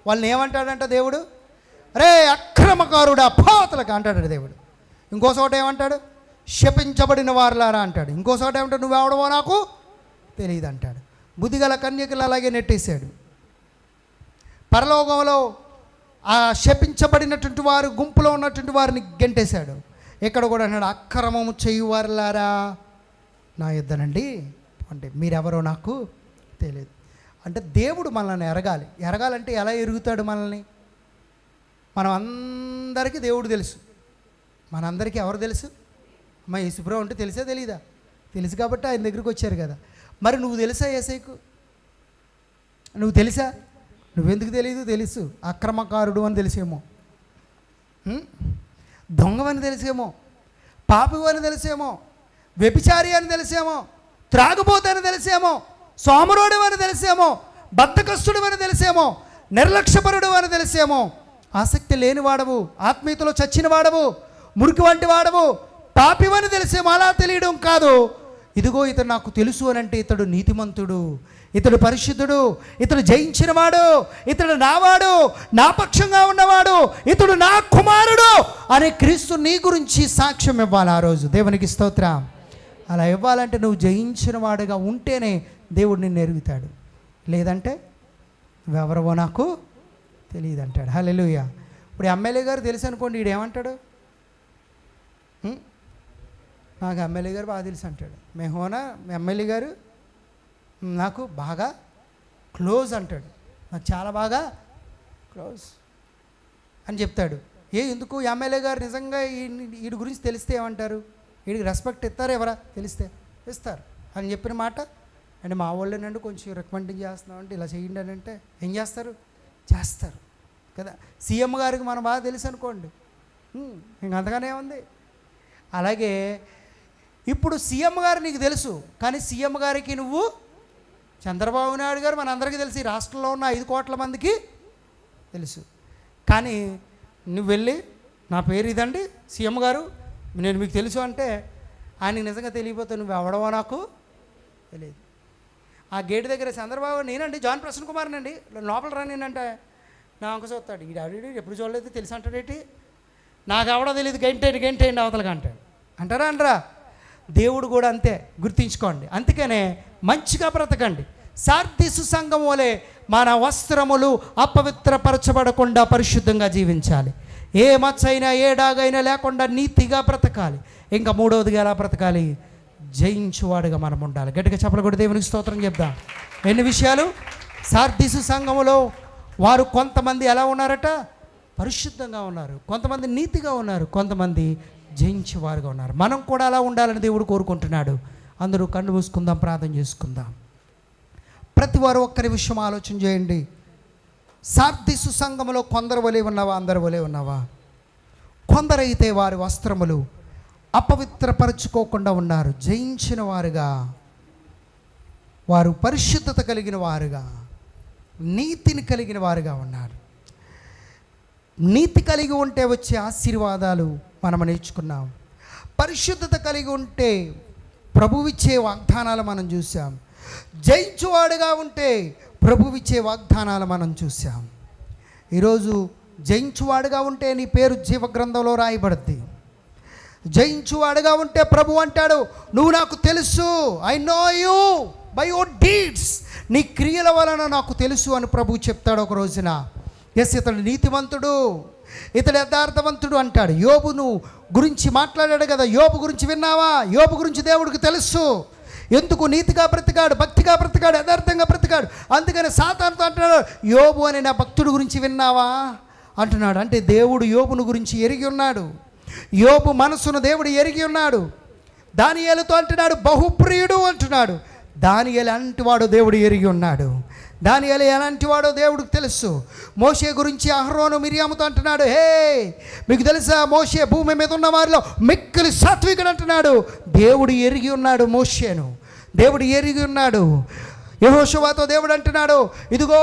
వాళ్ళని ఏమంటాడంట దేవుడు? రే అక్రమకారుడా, పోతలకు అంటాడు దేవుడు. ఇంకో చోట ఏమంటాడు? శపించబడిన వారులారా అంటాడు. ఇంకో చోట ఏమంటాడు? నువ్వెవడవో నాకు తెలియదు అంటాడు. బుద్ధిగల కన్యకలు అలాగే నెట్టేశాడు. పరలోకంలో ఆ శపించబడినటువంటి వారు గుంపులో ఉన్నటువంటి వారిని గెంటేశాడు. ఇక్కడ కూడా అన్నాడు, అక్రమము చేయువారులారా నా యుద్ధనండి అంటే మీరెవరో నాకు తెలియదు. అంటే దేవుడు మనల్ని ఎరగాలంటే ఎలా ఎరుగుతాడు మనల్ని? మనం అందరికీ దేవుడు తెలుసు. మనందరికీ ఎవరు తెలుసు? అమ్మ యేసుప్రభు అంటే తెలుసా తెలీదా? తెలుసు కాబట్టి ఆయన దగ్గరికి వచ్చారు కదా. మరి నువ్వు తెలుసా యేసయ్యకు? నువ్వు తెలుసా? నువ్వెందుకు తెలియదు? తెలుసు. అక్రమకారుడు అని తెలిసేమో, దొంగవని తెలిసేమో, పాపి అని తెలిసేమో, వ్యభిచారి అని తెలిసేమో, త్రాగుబోతు అని తెలిసేమో, సోమరోడు అని తెలిసేమో, బద్ధకస్తుడు అని తెలిసేమో, నిర్లక్ష్యపరుడు అని తెలిసేమో, ఆసక్తి లేనివాడవు, ఆత్మీయతలో చచ్చిన వాడవు, మురికి వంటి వాడవు, పాపివని తెలిసేమో. అలా తెలియడం కాదు. ఇదిగో ఇతడు నాకు తెలుసు అని అంటే ఇతడు నీతిమంతుడు, ఇతడు పరిశుద్ధుడు, ఇతడు జయించినవాడు, ఇతడు నావాడు, నా పక్షంగా ఉన్నవాడు, ఇతడు నా కుమారుడు అనే క్రీస్తు నీ గురించి సాక్ష్యం ఇవ్వాలి ఆ రోజు. దేవునికి స్తోత్రం. అలా ఇవ్వాలంటే నువ్వు జయించిన వాడుగా ఉంటేనే దేవుడు నిన్ను ఎరుగుతాడు. లేదంటే నువ్వెవరవో నాకు తెలియదు అంటాడు. హల్లెలూయా. ఇప్పుడు ఎమ్మెల్యే గారు తెలుసు అనుకోండి, ఈడేమంటాడు? నాకు ఎమ్మెల్యే గారు బాగా తెలుసు అంటాడు. మెహోనా ఎమ్మెల్యే గారు నాకు బాగా క్లోజ్ అంటాడు. నాకు చాలా బాగా క్లోజ్ అని చెప్తాడు. ఎందుకు? ఎమ్మెల్యే గారు నిజంగా వీడి గురించి తెలిస్తే ఏమంటారు? వీడికి రెస్పెక్ట్ ఇస్తారు ఎవరా? తెలిస్తే ఇస్తారు అని చెప్పిన మాట. అంటే మా వాళ్ళేనండి కొంచెం రికమెండింగ్ చేస్తున్నామంటే ఇలా చేయండి అని అంటే ఏం చేస్తారు? చేస్తారు కదా. సీఎం గారికి మనం బాగా తెలుసు అనుకోండి, ఇంకంతగానే ఉంది. అలాగే ఇప్పుడు సీఎం గారు నీకు తెలుసు, కానీ సీఎం గారికి నువ్వు చంద్రబాబు నాయుడు గారు మనందరికీ తెలుసు, ఈ రాష్ట్రంలో ఉన్న 5 కోట్ల మందికి తెలుసు. కానీ నువ్వు వెళ్ళి నా పేరు ఇదండి సీఎం గారు, నేను మీకు తెలుసు అంటే ఆయనకి నిజంగా తెలియకపోతే నువ్వు ఎవడవో నాకు తెలియదు. ఆ గేటు దగ్గర చంద్రబాబు నేనండి జాన్ ప్రసన్న కుమార్నండి లోపల రానేనంటే నా అంక చూస్తాడు, ఈ ఆడి ఎప్పుడు చూడలేదు తెలుసు అంటాడేంటి, నాకు ఎవడో తెలియదు గంటేయండి అవతలకి అంటారా అంటారా? దేవుడు కూడా అంతే, గుర్తించుకోండి. అందుకనే మంచిగా బ్రతకండి. సార్దీసు సంఘం వలె మన వస్త్రములు అపవిత్రపరచబడకుండా పరిశుద్ధంగా జీవించాలి. ఏ మచ్చైనా ఏ డాగైనా లేకుండా నీతిగా బ్రతకాలి. ఇంకా మూడవదిగా ఎలా బ్రతకాలి? జయించువాడుగా మనం ఉండాలి. గట్టిగా చెప్పలు కూడా దేవునికి స్తోత్రం చెప్దాం. ఎన్ని విషయాలు? సార్దీసు సంఘములో వారు కొంతమంది ఎలా ఉన్నారట? పరిశుద్ధంగా ఉన్నారు, కొంతమంది నీతిగా ఉన్నారు, కొంతమంది జయించేవారుగా ఉన్నారు. మనం కూడా అలా ఉండాలని దేవుడు కోరుకుంటున్నాడు. అందరూ కళ్ళు మూసుకుందాం, ప్రార్థన చేసుకుందాం. ప్రతి వారు ఒక్క నిమిషం ఆలోచన చేయండి. సార్దీసు సంఘములో కొందరు వలె ఉన్నావా? అందరు వలె ఉన్నావా? కొందరైతే వారి వస్త్రములు అపవిత్రపరచుకోకుండా ఉన్నారు, జయించిన వారుగా, వారు పరిశుద్ధత కలిగిన వారుగా, నీతిని కలిగిన వారుగా ఉన్నారు. నీతి కలిగి ఉంటే వచ్చే ఆశీర్వాదాలు మనం నేర్చుకున్నాం. పరిశుద్ధత కలిగి ఉంటే ప్రభువిచ్చే వాగ్దానాలు మనం చూసాం. జయించువాడుగా ఉంటే ప్రభువిచ్చే వాగ్దానాలు మనం చూసాం. ఈరోజు జయించువాడుగా ఉంటే నీ పేరు జీవగ్రంథంలో రాయబడుద్ది. జయించువాడుగా ఉంటే ప్రభు అంటాడు, నువ్వు నాకు తెలుసు, I know you by your deeds, నీ క్రియల వలన నాకు తెలుసు అని ప్రభు చెప్తాడు ఒక రోజున. ఎస్, ఇతడు నీతివంతుడు, ఇతడు యథార్థవంతుడు అంటాడు. యోబును గురించి మాట్లాడాడు కదా, యోబు గురించి విన్నావా? యోబు గురించి దేవుడికి తెలుసు. ఎందుకు నీతిగా బ్రతికాడు, భక్తిగా బ్రతికాడు, యథార్థంగా బ్రతికాడు. అందుకని సాతానుతో అంటున్నాడు, యోబు అనే నా భక్తుడి గురించి విన్నావా అంటున్నాడు. అంటే దేవుడు యోబును గురించి ఎరిగి ఉన్నాడు. యోబు మనసును దేవుడు ఎరిగి ఉన్నాడు. దానియేలుతో అంటున్నాడు, బహుప్రియుడు అంటున్నాడు. దానియేలు అంటివాడు దేవుడు ఎరిగి ఉన్నాడు. దానియేలు ఎలాంటి వాడో దేవుడికి తెలుసు. మోషే గురించి అహరోను మిరియాముతో అంటున్నాడు, హే మీకు తెలుసా మోషే భూమి మీద ఉన్న వారిలో మిక్కిలి సాత్వికుడు అంటున్నాడు. దేవుడు ఎరిగి ఉన్నాడు మోషేను, దేవుడు ఎరిగి ఉన్నాడు. యెహోషువతో దేవుడు అంటున్నాడు, ఇదిగో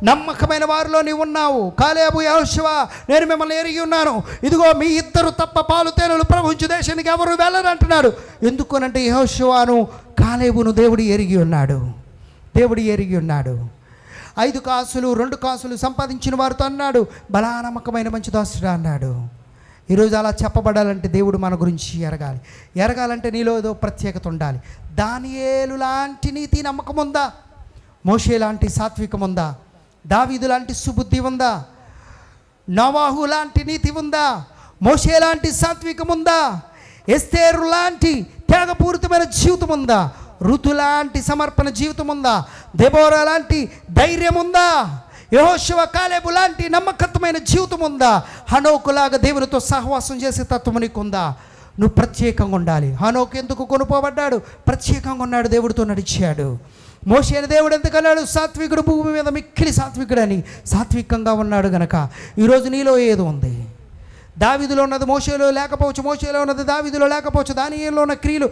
నమ్మకమైన వారిలో నీవు ఉన్నావు. కాలేబు, యెహోషువ, నేను మిమ్మల్ని ఎరిగి ఉన్నాను. ఇదిగో మీ ఇద్దరు తప్ప పాలు తేనెలు ప్రవహించు దేశానికి ఎవరు వెళ్ళరు అంటున్నాడు. ఎందుకనంటే యెహోషువను కాలేబును దేవుడు ఎరిగి ఉన్నాడు. దేవుడు ఎరిగి ఉన్నాడు. 5 కాసులు 2 కాసులు సంపాదించిన వారితో అన్నాడు, బలా నమ్మకమైన మంచి దాసుడా అన్నాడు. ఈరోజు అలా చెప్పబడాలంటే దేవుడు మన గురించి ఎరగాలి. ఎరగాలంటే నీలో ఏదో ప్రత్యేకత ఉండాలి. దానియేలు లాంటి నీతి నమ్మకం ఉందా? మోషే లాంటి సాత్వికం ఉందా? దావీదు లాంటి సుబుద్ధి ఉందా? నోవాహు లాంటి నీతి ఉందా? మోషే లాంటి సాత్వికం ఉందా? ఎస్తేరు లాంటి త్యాగపూరితమైన జీవితం ఉందా? ఋతు లాంటి సమర్పణ జీవితం ఉందా? దెబోరా లాంటి ధైర్యం ఉందా? యెహోషువ, కాలేబు లాంటి నమ్మకత్వమైన జీవితం ఉందా? హనోకులాగా దేవునితో సహవాసం చేసే తత్వం నీకుందా? నువ్వు ప్రత్యేకంగా ఉండాలి. హనోకు ఎందుకు కొనుక్కోబడ్డాడు? ప్రత్యేకంగా ఉన్నాడు, దేవుడితో నడిచాడు. మోషేని దేవుడు ఎందుకన్నాడు? సాత్వికుడు, భూమి మీద మిక్కిలి సాత్వికుడని. సాత్వికంగా ఉన్నాడు గనక ఈరోజు నీలో ఏదో ఉంది. దావీదులో ఉన్నది మోషేలో లేకపోవచ్చు, మోషేలో ఉన్నది దావీదులో లేకపోవచ్చు, దానియేలులో ఉన్న క్రియలు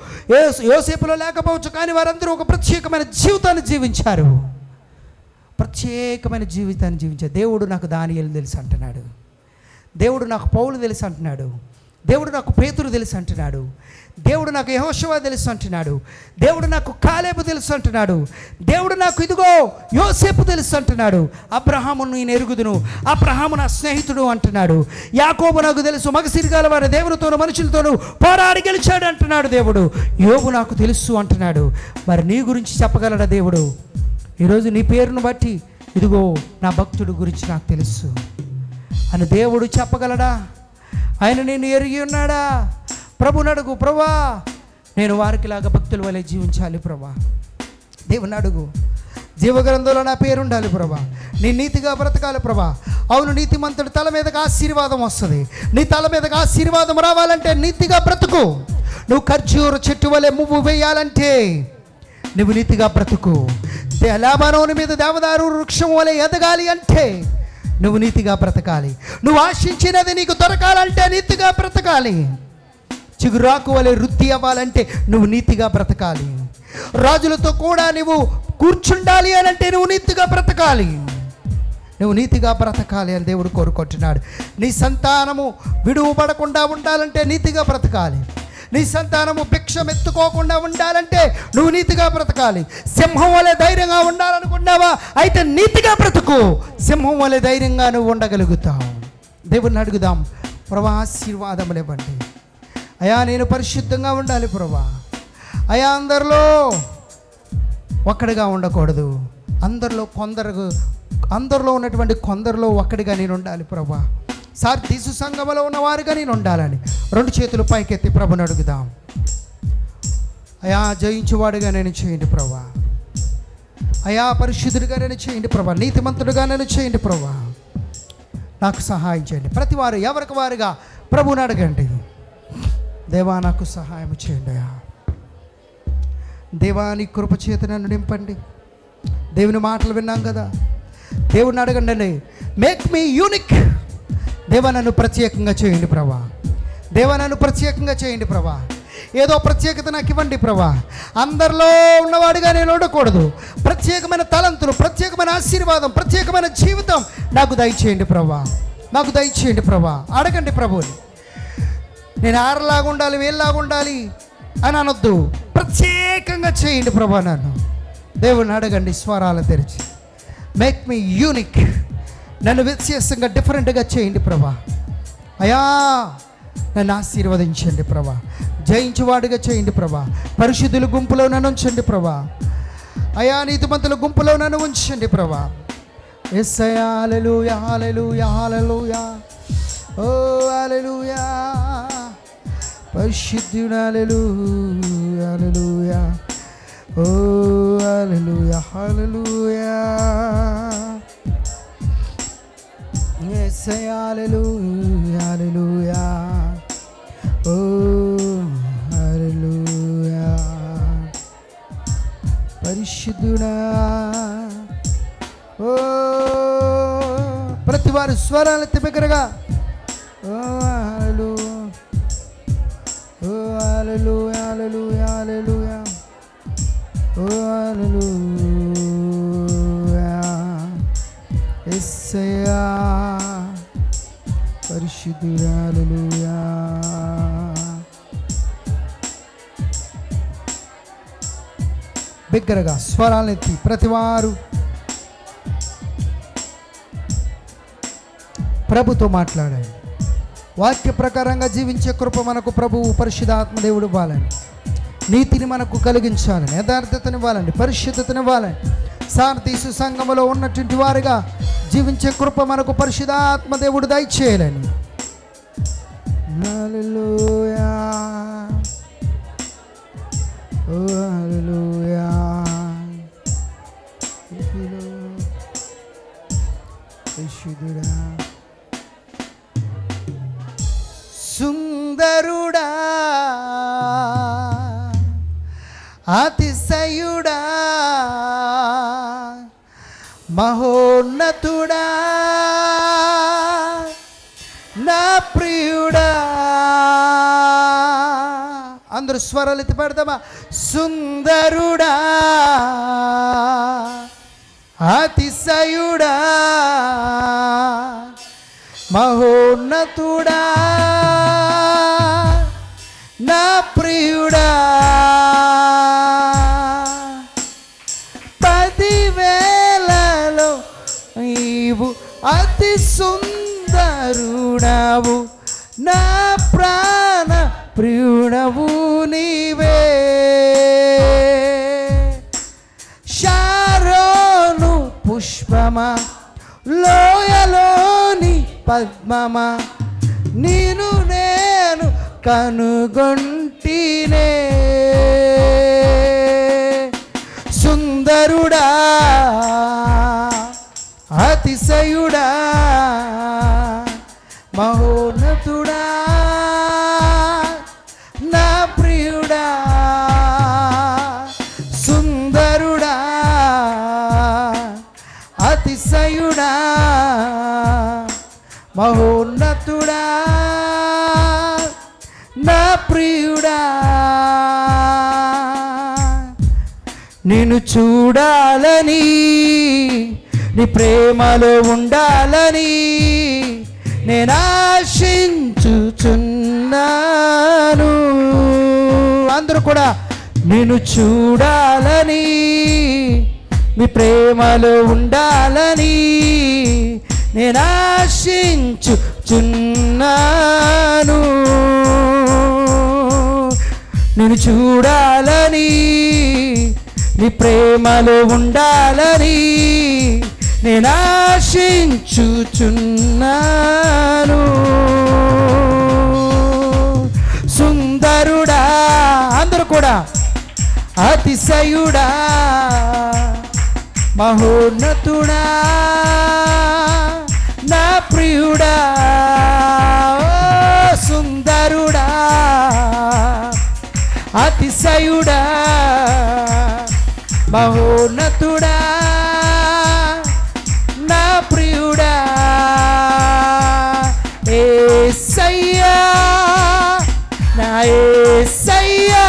యోసేపులో లేకపోవచ్చు. కానీ వారందరూ ఒక ప్రత్యేకమైన జీవితాన్ని జీవించారు. ప్రత్యేకమైన జీవితాన్ని జీవించారు. దేవుడు నాకు దానియేలు తెలుసు అంటున్నాడు. దేవుడు నాకు పౌలు తెలుసు అంటున్నాడు. దేవుడు నాకు పేతురు తెలుసు అంటున్నాడు. దేవుడు నాకు యెహోషువ తెలుసు అంటున్నాడు. దేవుడు నాకు కాలేబు తెలుసు అంటున్నాడు. దేవుడు నాకు ఇదిగో యోసేపు తెలుసు అంటున్నాడు. అబ్రహామును నేను ఎరుగుదును, అబ్రహాము నా స్నేహితుడు అంటున్నాడు. యాకోబు నాకు తెలుసు, మగసిరిగాల వారి దేవునితోనూ మనుషులతోనూ పోరాడి గెలిచాడు అంటున్నాడు దేవుడు. యోబు నాకు తెలుసు అంటున్నాడు. మరి నీ గురించి చెప్పగలడా దేవుడు? ఈరోజు నీ పేరును బట్టి ఇదిగో నా భక్తుడు గురించి నాకు తెలుసు అని దేవుడు చెప్పగలడా? ఆయన నేను ఎరిగి ఉన్నాడా? ప్రభుని అడుగు, ప్రభా నేను వారికిలాగా భక్తుల వలె జీవించాలి ప్రభా. దేవుని అడుగు, జీవగ్రంథంలో నా పేరు ఉండాలి ప్రభా. నీ నీతిగా బ్రతకాలి ప్రభా. అవును, నీతిమంతుడి తల మీదకి ఆశీర్వాదం వస్తుంది. నీ తల మీదకి ఆశీర్వాదం రావాలంటే నీతిగా బ్రతుకు. నువ్వు ఖర్జూర చెట్టు వలె మువ్వు వేయాలంటే నువ్వు నీతిగా బ్రతుకు. లెబానోను మీద దేవదారు వృక్షం వలె ఎదగాలి అంటే నువ్వు నీతిగా బ్రతకాలి. నువ్వు ఆశించినది నీకు దొరకాలంటే నీతిగా బ్రతకాలి. చిగురాకు వలె వృద్ధి అవ్వాలంటే నువ్వు నీతిగా బ్రతకాలి. రాజులతో కూడా నువ్వు కూర్చుండాలి అని అంటే నువ్వు నీతిగా బ్రతకాలి. నువ్వు నీతిగా బ్రతకాలి అని దేవుడు కోరుకుంటున్నాడు. నీ సంతానము విడువబడకుండా ఉండాలంటే నీతిగా బ్రతకాలి. నీ సంతానము భిక్షం ఎత్తుకోకుండా ఉండాలంటే నువ్వు నీతిగా బ్రతకాలి. సింహం వలె ధైర్యంగా ఉండాలనుకున్నావా? అయితే నీతిగా బ్రతుకు. సింహం వలె ధైర్యంగా నువ్వు ఉండగలుగుతావు. దేవుడిని అడుగుదాం, ప్రభా ఆశీర్వాదములు ఇవ్వండి అయ్యా. నేను పరిశుద్ధంగా ఉండాలి ప్రభా. అయ్యా అందరిలో ఒక్కడిగా ఉండకూడదు. అందరిలో ఉన్నటువంటి కొందరిలో ఒక్కడిగా నేను ఉండాలి ప్రభా. సార్దీసు సంఘములో ఉన్నవారుగా నేను ఉండాలని 2 చేతులు పైకెత్తి ప్రభుని అడుగుదాం. అయా జయించువాడుగా నేను చేయండి ప్రభా. అయా పరిశుద్ధుడిగా నన్ను చేయండి ప్రభా, నీతిమంతుడిగా నన్ను చేయండి ప్రభా, నాకు సహాయం చేయండి. ప్రతి వారు ఎవరికి వారుగా ప్రభువుని అడగండి. దేవా నాకు సహాయం చేయండి అయ్యా. దేవా నీ కృప చేత నన్ను నింపండి. దేవుని మాటలు విన్నాం కదా, దేవుడిని అడగండి అండి. Make me unique. దేవా నన్ను ప్రత్యేకంగా చేయండి ప్రభా, దేవా నన్ను ప్రత్యేకంగా చేయండి ప్రభా. ఏదో ప్రత్యేకత నాకు ఇవ్వండి ప్రభా. అందరిలో ఉన్నవాడిగా నేను ఉండకూడదు. ప్రత్యేకమైన తలంతులు, ప్రత్యేకమైన ఆశీర్వాదం, ప్రత్యేకమైన జీవితం నాకు దయచేయండి ప్రభా, నాకు దయచేయండి ప్రభా. అడగండి ప్రభువుని. నేను ఆరలాగా ఉండాలి, వేళ్ళలాగా ఉండాలి అని అనొద్దు. ప్రత్యేకంగా చేయండి ప్రభా నన్ను. దేవుని అడగండి స్వరాలు తెరిచి. Make me unique. నన్ను వ్యత్యాసంగా డిఫరెంట్గా చేయండి ప్రభా. అయా నన్ను ఆశీర్వదించండి ప్రభా. జయించువాడిగా చేయండి ప్రభా. పరిశుద్ధుల గుంపులో నన్ను ఉంచండి ప్రభా. అయా నీతిమంతుల గుంపులో నన్ను ఉంచండి ప్రభా. యేసయ్యా హల్లెలూయా హల్లెలూయా హల్లెలూయా. ఓ హల్లెలూయా. పరిశుద్ధుడా హల్లెలూయా హల్లెలూయా. ఓ హల్లెలూయా హల్లెలూయా. యేసయ్యా హల్లెలూయా హల్లెలూయా. ఓ హల్లెలూయా. పరిశుద్ధుడా. ఓ ప్రతి వారి స్వరాలు బిగ్గరగా. ఓ హల్లెలూయా. ఓ హల్లెలూయా హల్లెలూయా హల్లెలూయా. ఓ హల్లెలూయా. యేసయ్యా పరిశుద్ధుడా హల్లెలూయా. బిగ్గరగా స్వరాలెత్తి ప్రతివారు ప్రభుతో మాట్లాడండి. వాక్య ప్రకారంగా జీవించే కృప మనకు ప్రభువు పరిశుద్ధాత్మ దేవుడు ఇవ్వాలని, నీతిని మనకు కలిగించాలని, యథార్థతని ఇవ్వాలండి, పరిశుద్ధతని ఇవ్వాలని, సార్దీసు సంఘములో ఉన్నటువంటి వారిగా జీవించే కృప మనకు పరిశుద్ధాత్మ దేవుడు దయచేయాలని. హల్లెలూయా. ఓ హల్లెలూయా. పరిశుద్ధుడా సుందరుడా అతిశయుడా మహోన్నతుడా నా ప్రియుడా. అందరూ స్వరాలు ఎత్తి పాడతామా? సుందరుడా అతిశయుడా మహోన్నతుడా నా ప్రియుడా. 10,000లో నీవు అతి సుందరుడవు, నా ప్రాణ ప్రియుడవు నీవే. షారోను పుష్పమా, లోయలోని పద్మమా, నిన్ను నేను కనుగొంటినే. సుందరుడా అతిశయుడా మహోన్నతుడా నా ప్రియుడా. సుందరుడా అతిశయుడా మహోన్నతుడా నా ప్రియుడా. నిన్ను చూడాలని, నీ ప్రేమలో ఉండాలని నేను ఆశించుచున్నాను. అందరూ కూడా నిన్ను చూడాలని, నీ ప్రేమలో ఉండాలని నేను ఆశించుచున్నాను. నిన్ను చూడాలని, నీ ప్రేమలో ఉండాలని నేను ఆశించుచున్నాను. సుందరుడా అందరూ కూడా అతిశయుడా మహోన్నతుడా నా ప్రియుడా సుందరుడా అతిశయుడా మహోన్నతుడా నా ప్రియుడా యేసయ్యా నా యేసయ్యా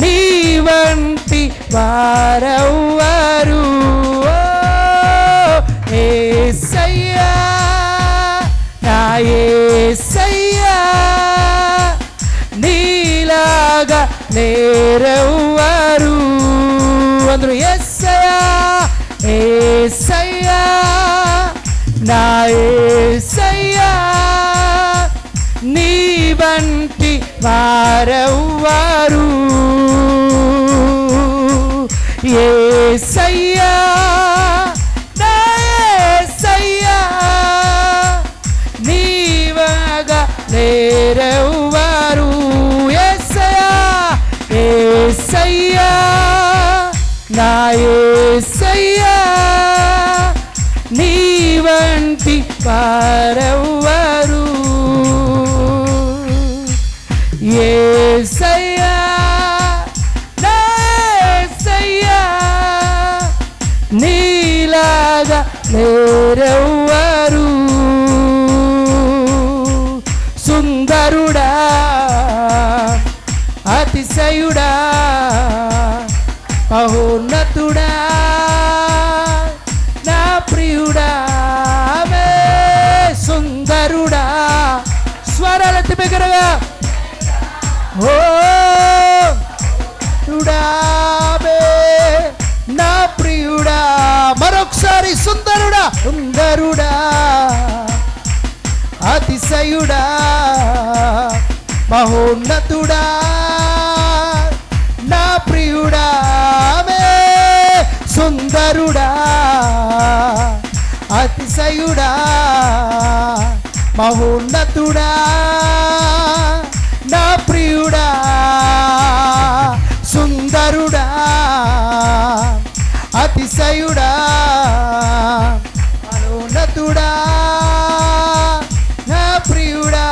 నీ వంటి వారెవ్వరు యేసయ్యా నా యేసయ్యా నీలాగా లేరెవ్వరు అందరూ యేసయ్యా యేసయ్యా నా యేసయ్యా నీ వంటి వారెవ్వరు యేసయ్యా నా యేసయ్యా నీవగా లేరెవ్వరు యేసయ్యా యేసయ్యా నా యేసయ్యా నీ వంటి వారెవ్వరు యేసయ్యా నా యేసయ్యా నీలాగా లేరెవ్వరు సుందరుడా అతిశయుడా మహోన్నతుడా నా ప్రియుడా సుందరుడా స్వరాలెత్తి బిగ్గరగా ఓ తుడాబే నా ప్రియుడా మరొకసారి సుందరుడా సుందరుడా అతిశయుడా మహోన్నతుడా నా ప్రియుడా సుందరుడా అతిశయుడా మహోన్నతుడా నా ప్రియుడా సుందరుడా అతిశయుడా మహోన్నతుడా నా ప్రియుడా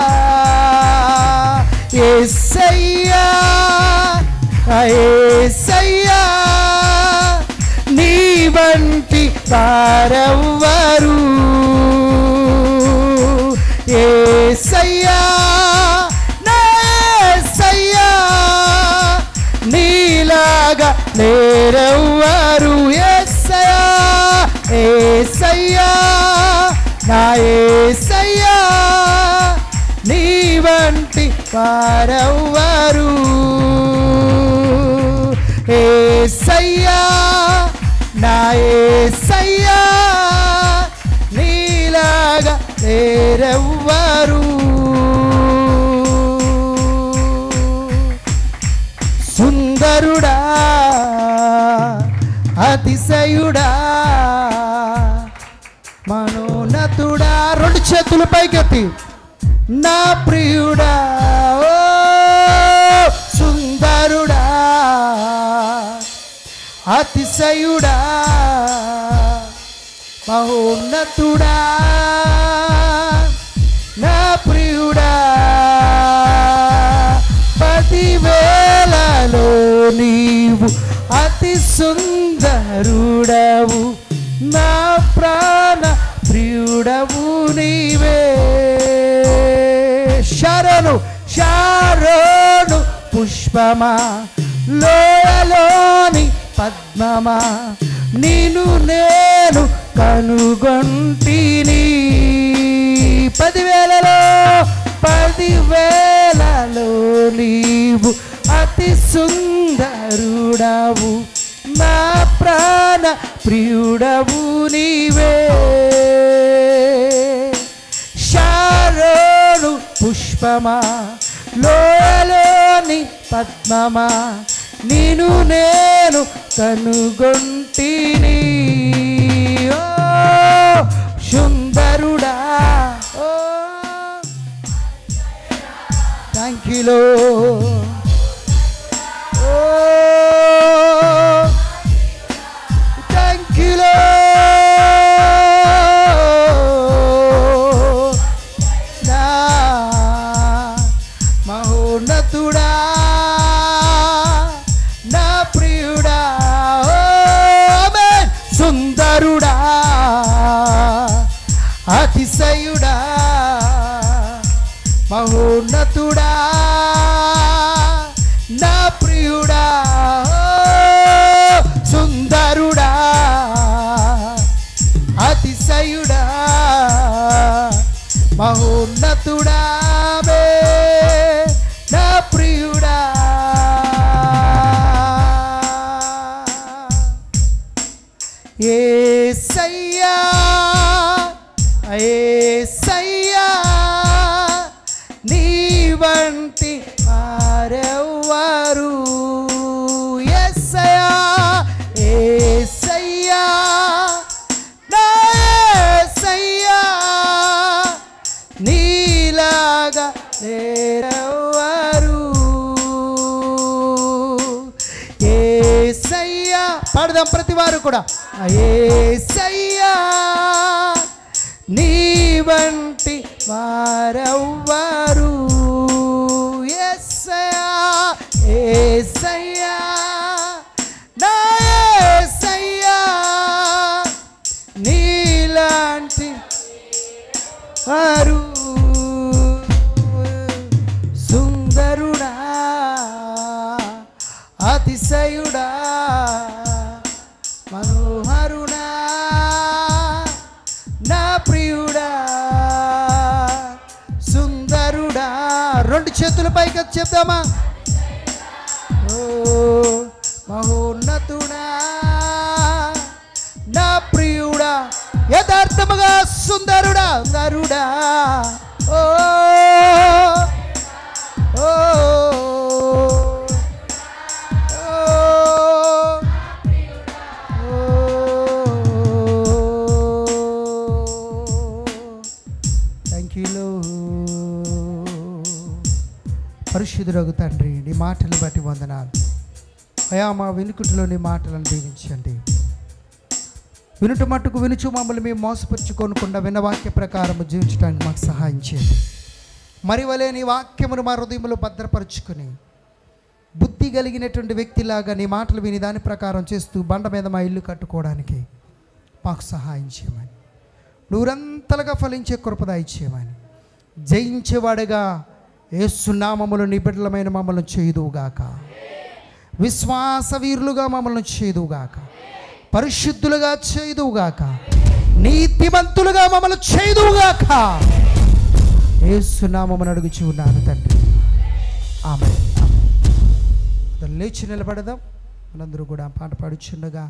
యేసయ్యా యేసయ్యా నీ వంటి వారెవ్వరు యేసయ్యా నా యేసయ్యా నీలాగా లేరెవ్వరు యేసయ్యా యేసయ్యా నా యేసయ్యా నీ వంటి వారెవ్వరు యేసయ్యా నా యేసయ్యా నీలాగా లేరెవ్వరు సుందరుడా అతిశయుడా మనోన్నతుడా రెండు చేతులు పైకెత్తి నా ప్రియుడా ఓ సుందరుడా అతిశయుడా మహోన్నతుడా నా ప్రియుడా పదివేలలో నీవు అతి సుందరుడవు నా ప్రాణ ప్రియుడవు నీవే శరణు శారోను పుష్పమా లోయలోని పద్మమా నిన్ను నేను కనుగొంటిని పదివేలలో నీవు అతి సుందరుడవు నా ప్రాణ ప్రియుడవు నీవే శారోను పుష్పమా లోయలోని పద్మమా నిన్ను నేను కనుగొంటిని ఓ సుందరుడా ఓ థ్యాంక్ యూ అతిశయుడా మహోన్నతుడా నా ప్రియుడా సుందరుడా అతిశయుడా మహోన్నతుడా నా ప్రియుడా యేసయ్యా యేసయ్యా నీ వంటి వారెవ్వరు యేసయ్యా యేసయ్యా నా యేసయ్యా నీలాగా లేరెవ్వరు యేసయ్యా పాడదాం ప్రతి వారు కూడా యేసయ్యా నీ వంటి వారెవ్వరు యేసయ్యా యేసయ్యా నా యేసయ్యా నీలాంటి వారు సుందరుడా అతిశయుడా మనోహరుడా నా ప్రియుడా సుందరుడా రెండు చేతుల పైకి చెప్దామా ఓ మహోన్నతుడా నా ప్రియుడా యథార్థముగా సుందరుడా సుందరుడా ఓ ఓ పరిశుద్ధుడగు తండ్రి నీ మాటలు బట్టి వందనాలు అయా మా వినుకుటిలో నీ మాటలను దీవించండి వినుట మట్టుకు వినుచు మమ్మల్ని మేము మోసపరుచుకోనకుండా విన్న వాక్య ప్రకారం జీవించడానికి మాకు సహాయం చేయండి మరి వలే నీ వాక్యమును మా హృదయంలో భద్రపరుచుకొని బుద్ధి కలిగినటువంటి వ్యక్తిలాగా నీ మాటలు విని దాని ప్రకారం చేస్తూ బండ మీద మా ఇల్లు కట్టుకోవడానికి మాకు సహాయం చేయమని నూరంతలుగా ఫలించే కృపదాయి చేయమని జయించేవాడుగా యేసునామములో నీ బిడ్డలమైన మమ్మల్ని చేయుదువుగాక విశ్వాస వీరులుగా మమ్మల్ని చేయుదువుగాక పరిశుద్ధులుగా చేయుదువుగాక నీతిమంతులుగా మమ్మల్ని చేయుదువుగాక యేసునామమును అడుగుచున్నాను తండ్రి ఆమేన్ లేచి నిలబడదాం మనందరూ కూడా పాట పాడుచుండగా